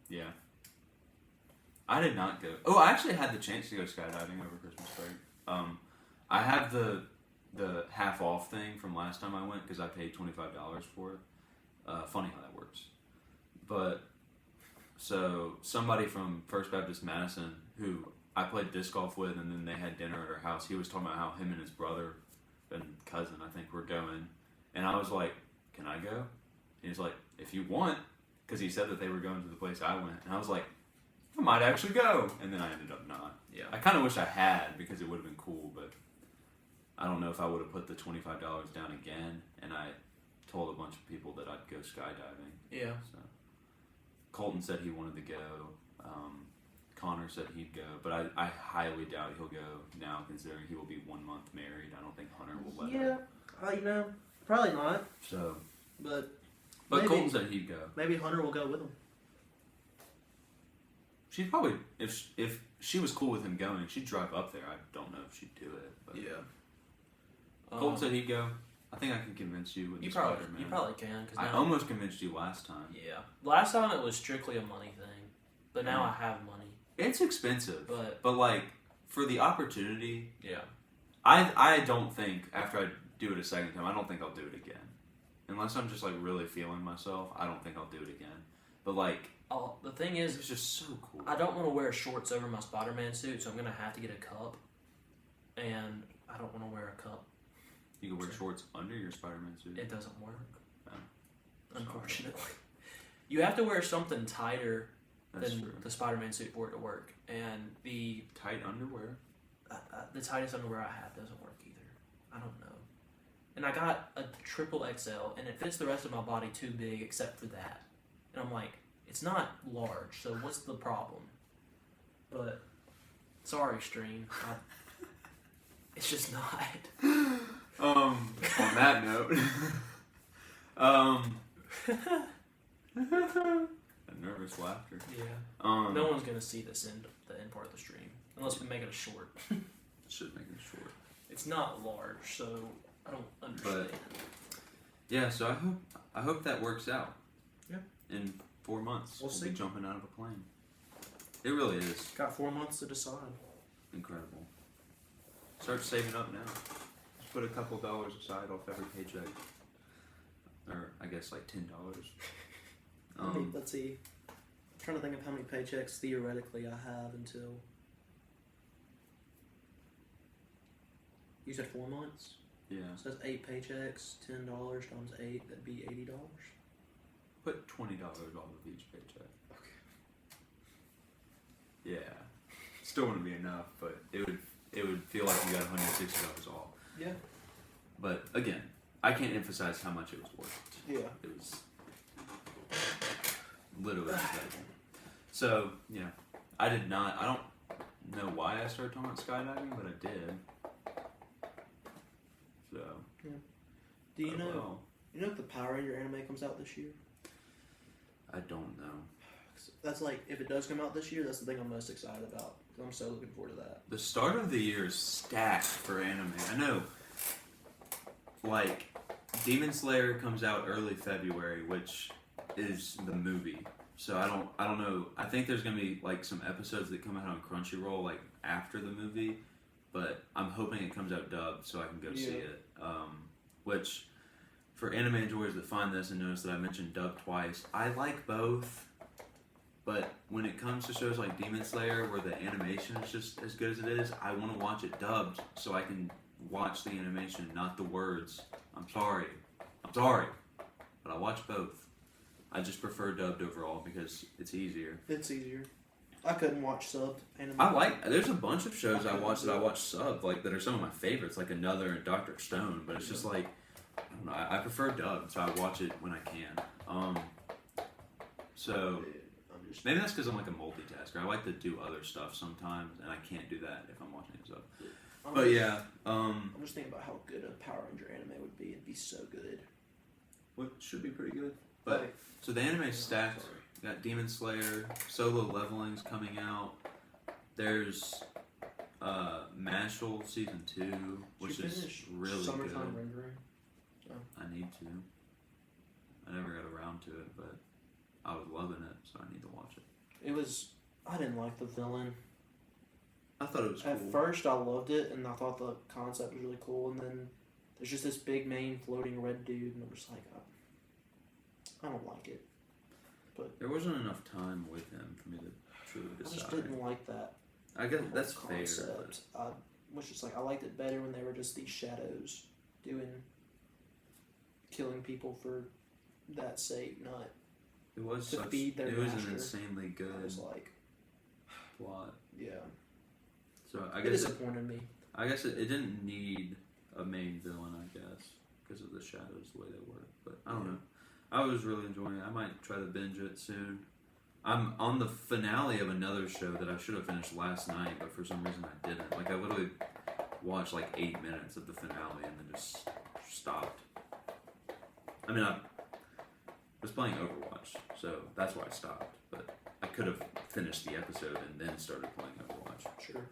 yeah. I did not go. Oh, I actually had the chance to go skydiving over Christmas break. I have the half off thing from last time I went because I paid $25 for it. Funny how that works. But so somebody from First Baptist Madison, who I played disc golf with, and then they had dinner at our house. He was talking about how him and his brother and cousin, I think, were going, and I was like, "Can I go?" And he's like, "If you want," because he said that they were going to the place I went, and I was like, I might actually go, and then I ended up not. Yeah. I kind of wish I had, because it would have been cool, but I don't know if I would have put the $25 down again, and I told a bunch of people that I'd go skydiving. Yeah. So Colton said he wanted to go. Connor said he'd go, but I highly doubt he'll go now, considering he will be 1 month married. I don't think Hunter will let him. Probably not. So, But but Colton said he'd go. maybe Hunter will go with him. She'd probably, if she was cool with him going, she'd drive up there. I don't know if she'd do it. But Colton said he'd go. I think I can convince you with You the probably Spider-Man. you probably can. Cause I now, almost convinced you last time. Yeah. Last time it was strictly a money thing, but now I have money. It's expensive, But like for the opportunity, yeah, I don't think after I do it a second time, I don't think I'll do it again. Unless I'm just like really feeling myself, I don't think I'll do it again. But like, The thing is, it's just so cool. I don't want to wear shorts over my Spider-Man suit, so I'm gonna have to get a cup, and I don't want to wear a cup. You can wear shorts under your Spider-Man suit. It doesn't work. Oh. Unfortunately, you have to wear something tighter That's than true. the Spider-Man suit for it to work, and the Tight underwear. tightest underwear I have doesn't work either. I don't know. And I got a triple XL, and it fits the rest of my body too big except for that. And I'm like, it's not large, so what's the problem? But sorry, Stream. It's just not. On that note, a nervous laughter. Yeah. No one's gonna see the end part of the stream unless we make it a short. Should make it short. It's not large, so I don't understand. Yeah, so I hope that works out. Yeah. In 4 months, We'll see. be jumping out of a plane. It really is Got 4 months to decide. incredible. Start saving up now. Just put a couple dollars aside off every paycheck, or I guess like $10. Let's see. I'm trying to think of how many paychecks theoretically I have until. You said 4 months? Yeah. So that's 8 paychecks, $10 times 8, that'd be $80. Put $20 off of each paycheck. Okay. Yeah. Still wouldn't be enough, but it would feel like you got $160 off. Yeah. But again, I can't emphasize how much it was worth. Yeah. It was literally incredible. So, yeah. I don't know why I started talking about skydiving, but I did. So. Yeah. Do you oh, know? well. You know if the Power Ranger anime comes out this year? I don't know. That's like, if it does come out this year, that's the thing I'm most excited about. 'Cause I'm so looking forward to that. The start of the year is stacked for anime. I know, like, Demon Slayer comes out early February, which is the movie. So I don't know. I think there's gonna be like some episodes that come out on Crunchyroll like after the movie, but I'm hoping it comes out dubbed so I can go see it. Which, for anime enjoyers that find this and notice that I mentioned dubbed twice, I like both. But when it comes to shows like Demon Slayer, where the animation is just as good as it is, I want to watch it dubbed so I can watch the animation, not the words. I'm sorry, but I watch both. I just prefer dubbed overall because it's easier. It's easier. I couldn't watch subbed anime. There's a bunch of shows I watch subbed, like that are some of my favorites, like Another and Dr. Stone, but it's just like, I don't know, I prefer dubbed, so I watch it when I can. So maybe that's because I'm like a multitasker. I like to do other stuff sometimes, and I can't do that if I'm watching stuff. But yeah, I'm just thinking about how good a Power Ranger anime would be. It'd be so good. what should be pretty good. But so the anime stacked. Got Demon Slayer, Solo Leveling's coming out. There's Mashal Season 2, which is really Summertime good. Rendering. I need to. I never got around to it, but I was loving it, so I need to watch it. I didn't like the villain. I thought it was cool. At first I loved it and I thought the concept was really cool, and then there's just this big main floating red dude and I'm just like, I don't like it. But There wasn't enough time with him for me to truly I decide. just didn't like that I guess whole that's fair. concept. I was just like, I liked it better when they were just these shadows killing people for that sake, not It was to feed their it was master. an insanely good I was like, plot. yeah. So I It guess disappointed me. it didn't need a main villain, I guess, because of the shadows the way they work. But I don't know. I was really enjoying it. I might try to binge it soon. I'm on the finale of another show that I should have finished last night, but for some reason I didn't. Like I literally watched like 8 minutes of the finale and then just stopped. I mean, I was playing Overwatch, so that's why I stopped. But I could have finished the episode and then started playing Overwatch. Sure.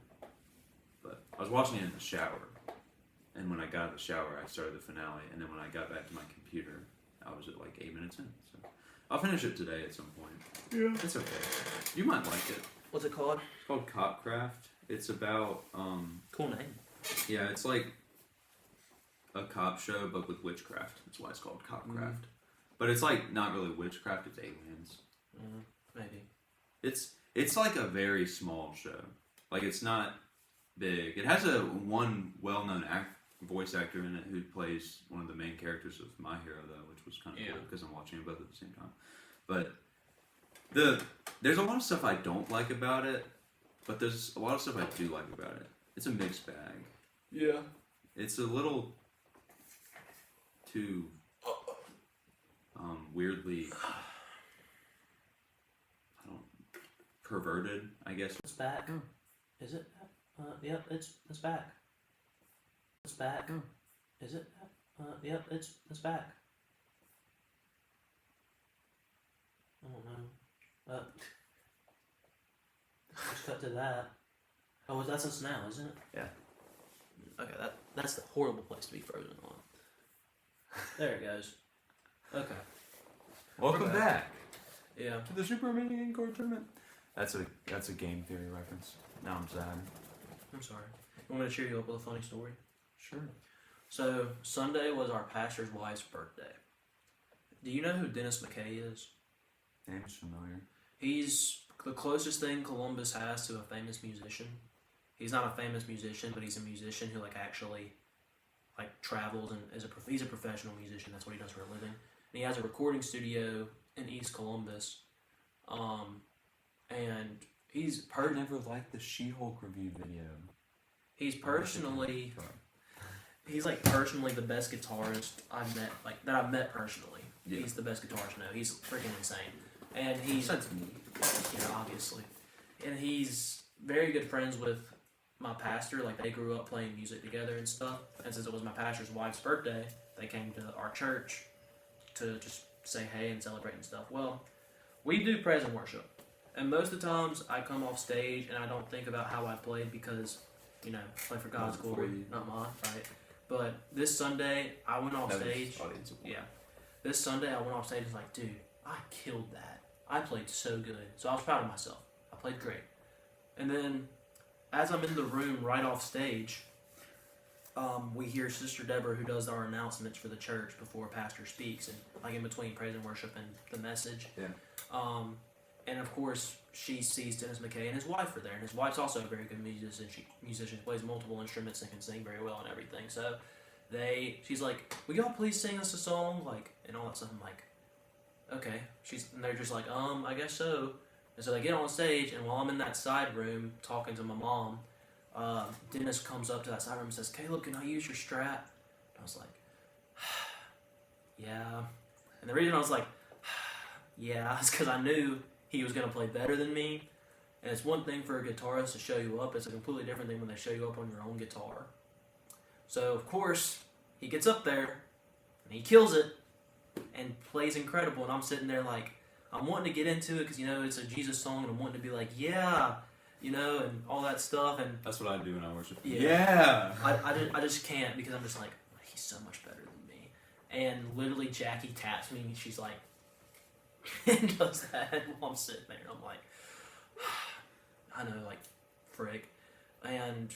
But I was watching it in the shower, and when I got out of the shower, I started the finale, and then when I got back to my computer, I was at like 8 minutes in. So I'll finish it today at some point. Yeah. It's okay. You might like it. What's it called? It's called Copcraft. It's about Cool name. Yeah, it's like a cop show, but with witchcraft. That's why it's called Copcraft. But it's like not really witchcraft; it's aliens. Maybe. It's like a very small show. Like it's not big. It has one well-known voice actor in it who plays one of the main characters of My Hero, though, which was kind of cool because I'm watching them both at the same time. But there's a lot of stuff I don't like about it, but there's a lot of stuff I do like about it. It's a mixed bag. Yeah. It's a little too weirdly, perverted, I guess. It's back. Is it? Yep, it's back. It's back. Is it? Yep, it's back. I don't know. Just cut to that. Oh, that's us now, isn't it? Yeah. Okay, that's the horrible place to be frozen on. There it goes. Okay. Welcome back Yeah. to the Super Mini Encore Tournament. That's a game theory reference. Now I'm sad. I'm sorry. I'm going to cheer you up with a funny story. Sure. So, Sunday was our pastor's wife's birthday. Do you know who Dennis McKay is? Name's familiar. He's the closest thing Columbus has to a famous musician. He's not a famous musician, but he's a musician who actually travels and he's a professional musician. That's what he does for a living. And he has a recording studio in East Columbus. And he's I never liked the She-Hulk review video. He's personally the best guitarist that I've met personally. Yeah. He's the best guitarist I know. He's freaking insane. And he's obviously. And he's very good friends with my pastor. Like, they grew up playing music together and stuff. And since it was my pastor's wife's birthday, they came to our church to just say hey and celebrate and stuff. Well, we do praise and worship. And most of the times I come off stage and I don't think about how I played because, play for God's glory, not mine, right? But this Sunday, I went off stage. Yeah. This Sunday, I went off stage and was like, dude, I killed that. I played so good. So I was proud of myself. I played great. And then, as I'm in the room right off stage, we hear Sister Deborah, who does our announcements for the church before pastor speaks, and in between praise and worship and the message. Yeah. And of course, she sees Dennis McKay and his wife are there, and his wife's also a very good musician. She plays multiple instruments and can sing very well and everything. So she's like, "Will y'all please sing us a song?" And all that stuff. I'm like, "Okay." And they're just like, I guess so." And so they get on stage, and while I'm in that side room talking to my mom, Dennis comes up to that side room and says, "Caleb, can I use your Strat?" And I was like, "Yeah." And the reason I was like, "Yeah," is because I knew he was going to play better than me. And it's one thing for a guitarist to show you up. It's a completely different thing when they show you up on your own guitar. So, of course, he gets up there, and he kills it, and plays incredible. And I'm sitting there I'm wanting to get into it because, it's a Jesus song, and I'm wanting to be like, yeah, and all that stuff. And that's what I do when I worship. Yeah. I just can't because I'm just like, he's so much better than me. And literally Jackie taps me, and she's like, and does that while I'm sitting there. I'm like, I know, frick. And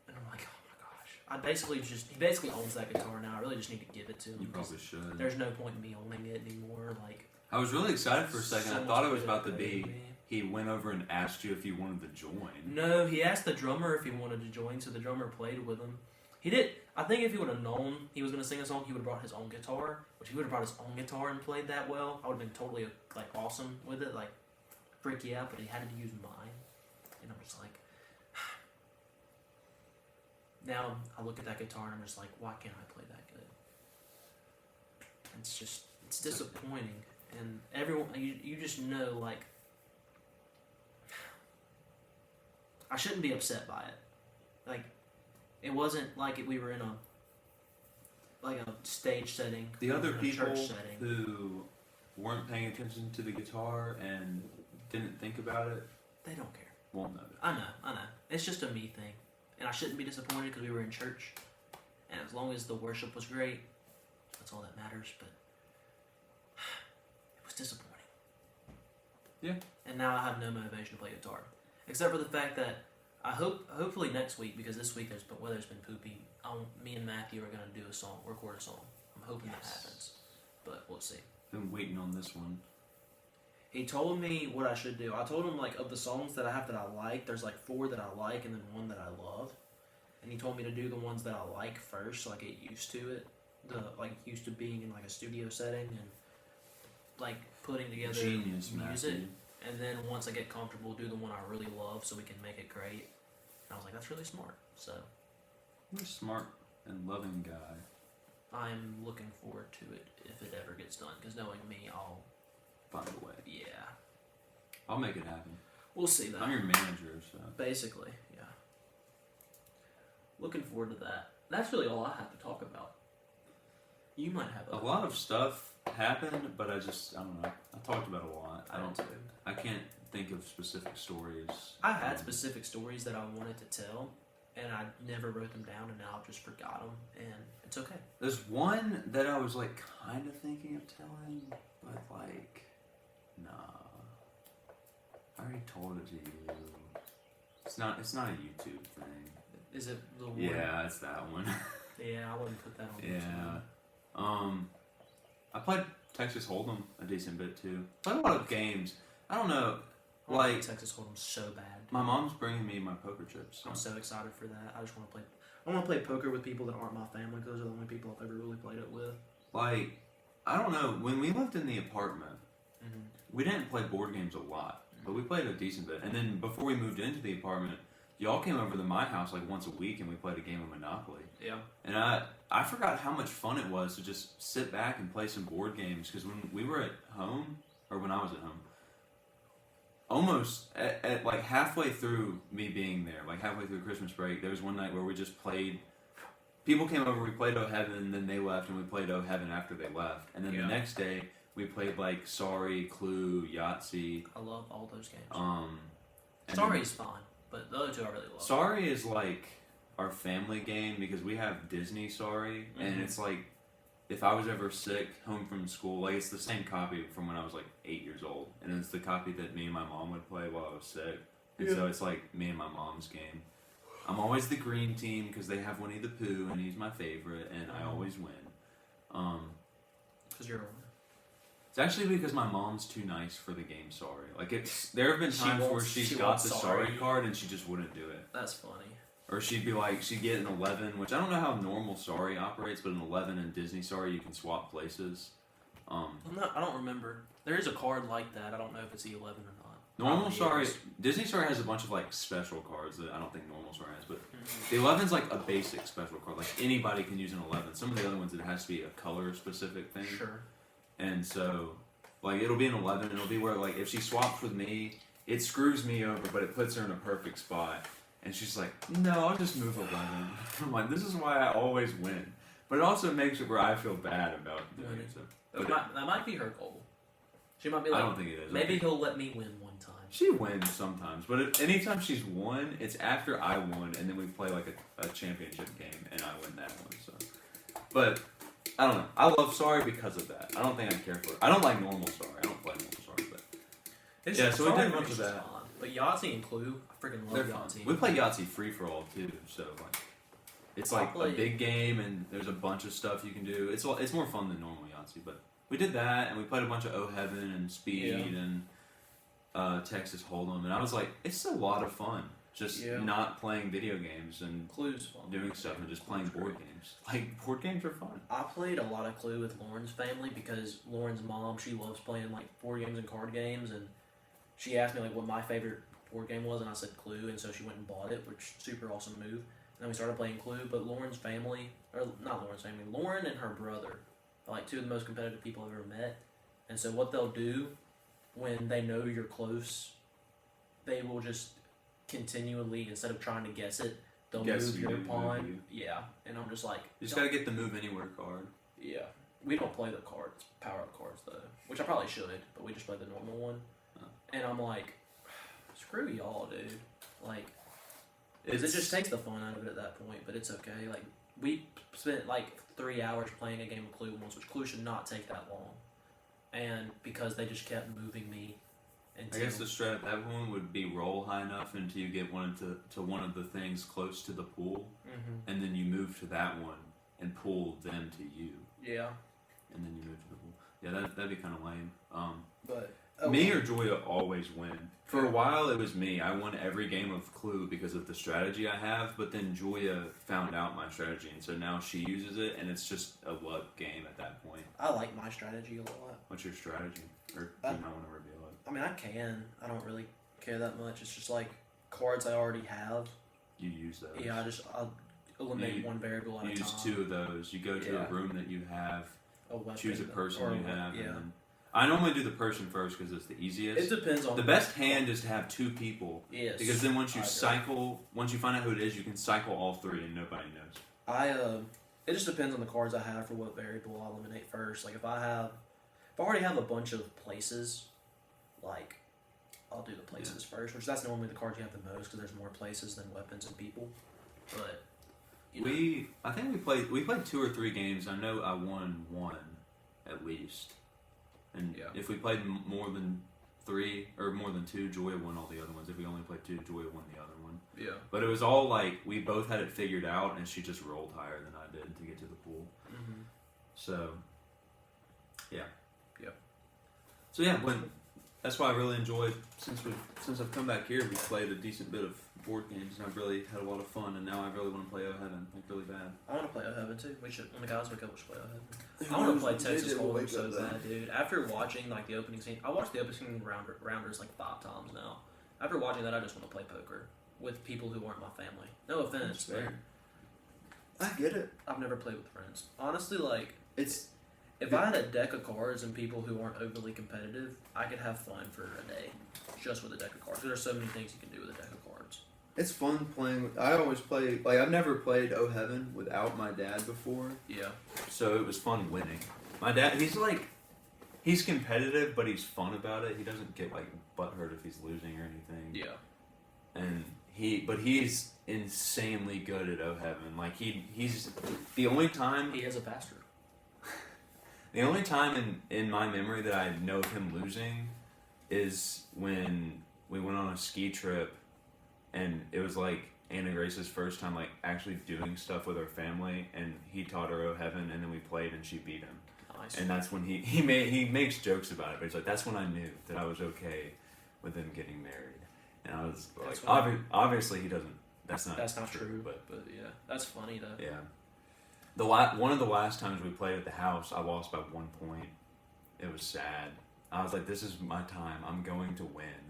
I'm like, oh my gosh. He basically owns that guitar now. I really just need to give it to him. You probably should. There's no point in me owning it anymore. I was really excited for a second. So I thought it much was about to better be than me. he went over and asked you if you wanted to join. No, he asked the drummer if he wanted to join, so the drummer played with him. He did. I think if he would have known he was going to sing a song, he would have brought his own guitar. Which he would have brought his own guitar and played that well, I would have been totally awesome with it. Frick yeah, but he had to use mine. And I'm just like, now I look at that guitar and I'm just like, why can't I play that good? It's disappointing. And everyone, you just know, I shouldn't be upset by it. It wasn't like we were in a stage setting. The other in a people church setting. who weren't paying attention to the guitar and didn't think about it, They don't care. won't notice. I know. It's just a me thing. And I shouldn't be disappointed because we were in church. And as long as the worship was great, that's all that matters. But it was disappointing. Yeah. And now I have no motivation to play guitar. Except for the fact that hopefully next week, because this week the weather's been poopy. Me and Matthew are gonna do a song, record a song. I'm hoping that happens, but we'll see. Been waiting on this one. He told me what I should do. I told him like of the songs that I have that I like, there's like 4 that I like and then 1 that I love. And he told me to do the ones that I like first, so I get used to it. Used to being in like a studio setting and like putting together Genius, music. Matthew. And then once I get comfortable, do the one I really love, so we can make it great. And I was like, that's really smart. So You're a smart and loving guy. I'm looking forward to it if it ever gets done. Because knowing me, I'll Find a way. yeah, I'll make it happen. we'll see that. I'm your manager, so. Basically, yeah. Looking forward to that. That's really all I have to talk about. You might have A lot of stuff happened, but I don't know. I talked about a lot. I can't think of specific stories. I had specific stories that I wanted to tell, and I never wrote them down, and now I've just forgot them, and it's okay. There's one that I was like kind of thinking of telling, but like, nah. I already told it to you. It's not a YouTube thing. Is it the one? Yeah, it's that one. Yeah, I wouldn't put that on Yeah. I played Texas Hold'em a decent bit too. Played a lot of games. I don't know. I want Like, Texas Hold'em so bad. my mom's bringing me my poker chips. So. I'm so excited for that. I just want to play. I want to play poker with people that aren't my family. 'Cause those are the only people I've ever really played it with. Like, I don't know. When we lived in the apartment, Mm-hmm. we didn't play board games a lot, but we played a decent bit. And then before we moved into the apartment, y'all came over to my house like once a week, and we played a game of Monopoly. Yeah. And I forgot how much fun it was to just sit back and play some board games. Because when we were at home, or when I was at home, almost at like halfway through me being there, like halfway through Christmas break, there was one night where we just played. People came over, we played Oh Heaven, and then they left, and we played Oh Heaven after they left. And then the next day, we played like Sorry, Clue, Yahtzee. I love all those games. And Sorry's fine, but the other two I really love. Sorry is like our family game because we have Disney Sorry, and Mhm. it's like if I was ever sick home from school, like it's the same copy from when I was like 8 years old, and it's the copy that me and my mom would play while I was sick, and so it's like me and my mom's game. I'm always the green team because they have Winnie the Pooh, and he's my favorite, and I always win. Because you're. It's actually because my mom's too nice for the game Sorry. Like there have been times where she's got wants the Sorry. Sorry card and she just wouldn't do it. That's funny. Or she'd be like, she'd get an 11, which I don't know how normal Sorry operates, but an 11 in Disney Sorry, you can swap places. I don't remember. There is a card like that. I don't know if it's the 11 or not. Normal Probably Sorry, is. Disney Sorry has a bunch of like special cards that I don't think normal Sorry has, but Mhm. the 11's like a basic special card. Like anybody can use an 11. Some of the other ones, it has to be a color specific thing. Sure. And so, like, it'll be an 11, and it'll be where, like, if she swaps with me, it screws me over, but it puts her in a perfect spot. And she's like, no, I'll just move 11. I'm like, this is why I always win. But it also makes it where I feel bad about doing it. So. That might be her goal. She might be I like, don't think it is. maybe he'll let me win one time. She wins sometimes, but anytime she's won, it's after I won, and then we play, like, a championship game, and I win that one. So, but I don't know. I love Sorry because of that. I don't think I care for it. I don't like normal Sorry. I don't play normal Sorry, but It's yeah, so we Sorry did a bunch Race of is that. fun. But Yahtzee and Clue, I freaking love they're fun. Yahtzee. We play Yahtzee free for all too, so like it's like a big game and there's a bunch of stuff you can do. It's more fun than normal Yahtzee, but we did that and we played a bunch of Oh Heaven and Speed and Texas Hold'em, and I was like, it's a lot of fun just not playing video games and Clue's fun. doing stuff and just playing board games. Like board games are fun. I played a lot of Clue with Lauren's family because Lauren's mom, she loves playing like board games and card games, and she asked me like what my favorite board game was, and I said Clue, and so she went and bought it, which super awesome move. And then we started playing Clue, but Lauren's family, or not Lauren's family, Lauren and her brother are like two of the most competitive people I've ever met. And so what they'll do when they know you're close, they will just continually, instead of trying to guess it, they'll Guess move your you, pawn. move Yeah, and I'm just like, You just gotta get the move anywhere card. yeah. We don't play the cards, power up cards though, which I probably should, but we just play the normal one. And I'm like, screw y'all, dude. Like, it just takes the fun out of it at that point, but it's okay. Like, we spent like 3 hours playing a game of Clue once, which Clue should not take that long. And because they just kept moving me, I guess the strat that one would be roll high enough until you get to one of the things close to the pool, and then you move to that one and pull them to you, Yeah. and then you move to the pool. Yeah, that'd be kind of lame. But Me or Joya always win. For a while, it was me. I won every game of Clue because of the strategy I have, but then Joya found out my strategy, and so now she uses it, and it's just a luck game at that point. I like my strategy a lot. What's your strategy? Or do you not want to reveal it? I mean, I can. I don't really care that much. It's just like cards I already have. You use those. Yeah, I'll eliminate one variable at You a time. use 2 of those. You go to Yeah. a room that you have, A weapon, choose a person or you a- have, Yeah. and then I normally do the person first because it's the It easiest. depends on The best hand is to have 2 people. Yes. Because then once you I agree. once you find out who it is, you can cycle all 3 and nobody knows. It just depends on the cards I have for what variable I'll eliminate first. Like if I already have a bunch of places, like I'll do the places first, which that's normally the cards you have the most because there's more places than weapons and people. But you know, I think we played 2 or 3 games. I know I won 1 at least. And Yeah. if we played more than 3 or more than 2, Joya won all the other ones. If we only played 2, Joya won the other one. yeah. But it was all like we both had it figured out, and she just rolled higher than I did to get to the pool. Mm-hmm. So, yeah. Yep. So yeah, that's why I really enjoyed since I've come back here. We've played a decent bit of board games, and I've really had a lot of fun. And now I really want to play O Heaven, like really bad. I want to play O Heaven too. We should, when the guys wake up, we should play O Heaven. I want to play Texas Hold'em so bad, dude. After watching like the opening scene, I watched the opening rounders like 5 times now. After watching that, I just want to play poker with people who aren't my family. No offense, but I get it. I've never played with friends. Honestly, like It's if I had a deck of cards and people who aren't overly competitive, I could have fun for a day just with a deck of cards. There's so many things you can do with a deck of cards. it's fun playing. I always play like I've never played O Heaven without my dad before. Yeah. So it was fun winning. My dad, he's competitive, but he's fun about it. He doesn't get like butthurt if he's losing or anything. Yeah. And he's insanely good at O Heaven. Like he's the only time He has a pastor. The only time in my memory that I know of him losing is when we went on a ski trip, and it was like Anna Grace's first time like actually doing stuff with her family, and he taught her O Heaven, and then we played, and she beat him. Nice. And that's when he makes jokes about it, but he's like, that's when I knew that I was okay with him getting married. And I was like, That's when- obviously he doesn't. That's not true. but But yeah, that's funny though. yeah. One of the last times we played at the house, I lost by 1 point. It was sad. I was like, this is my time. I'm going to win.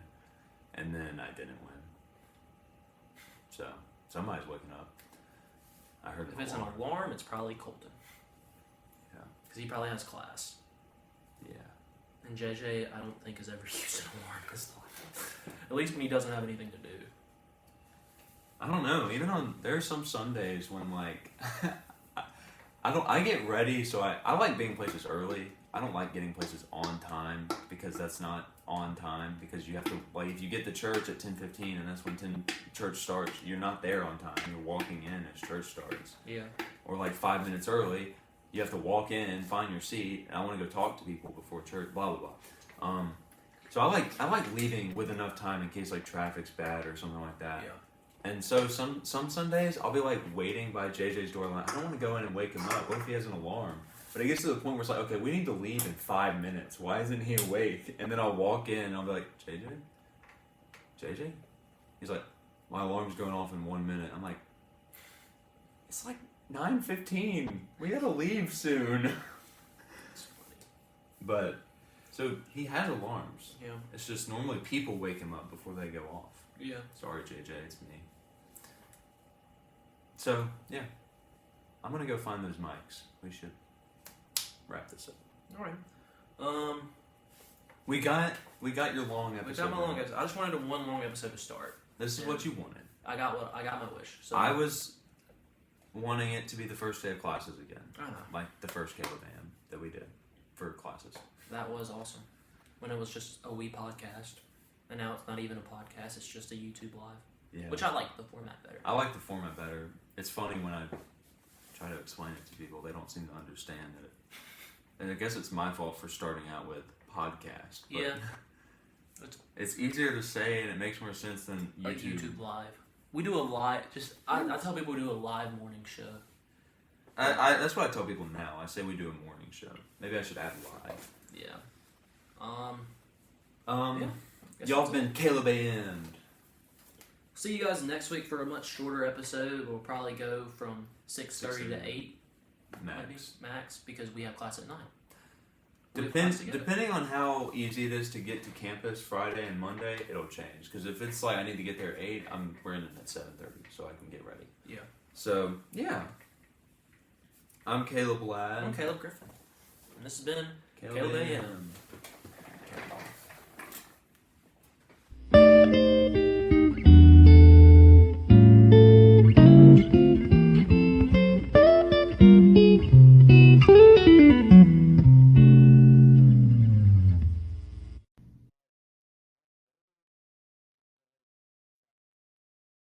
And then I didn't win. So, somebody's waking up. I heard If it's an alarm, it's probably Colton. Yeah. Because he probably has class. Yeah. And JJ, I don't think has ever used an alarm in his life. At least when he doesn't have anything to do. I don't know. There are some Sundays when like, I get ready, so I like being places early. I don't like getting places on time because that's not on time because you have to like if you get to church at 10:15 and that's when church starts, you're not there on time. You're walking in as church starts. Yeah. Or like 5 minutes early, you have to walk in, find your seat, and I want to go talk to people before church. Blah blah blah. So I like leaving with enough time in case like traffic's bad or something like that. Yeah. And so some Sundays I'll be like waiting by JJ's door like I don't want to go in and wake him up. What if he has an alarm? But it gets to the point where it's like, okay, we need to leave in 5 minutes. Why isn't he awake? And then I'll walk in and I'll be like, JJ? He's like, my alarm's going off in 1 minute. I'm like, it's like 9:15. We gotta leave soon. It's funny. But so he has alarms. Yeah. It's just normally people wake him up before they go off. Yeah. Sorry, JJ, it's me. So, yeah. I'm gonna go find those mics. We should wrap this up. Alright. We got your long episode. We got my long episode. I just wanted one long episode to start. This is what you wanted. I got my wish. So I was wanting it to be the first day of classes again. I know. Like the first Caleb Am that we did for classes. That was awesome. When it was just a wee podcast. And now it's not even a podcast, it's just a YouTube live. Yeah. Which I like the format better. I like the format better. It's funny when I try to explain it to people, they don't seem to understand it. And I guess it's my fault for starting out with podcast. But Yeah. It's easier to say and it makes more sense than YouTube. Like YouTube Live. We do a live. I tell people we do a live morning show. That's what I tell people now. I say we do a morning show. Maybe I should add live. Yeah. Guess Y'all that's been Caleb and See you guys next week for a much shorter episode. We'll probably go from 6:30 to 8 maybe, max, because we have class at 9. Depending on how easy it is to get to campus Friday and Monday, it'll change. Because if it's like I need to get there at 8, we're in at 7:30, so I can get ready. Yeah. So yeah, I'm Caleb Ladd. I'm Caleb Griffin, and this has been Caleb Caleb AM. AM.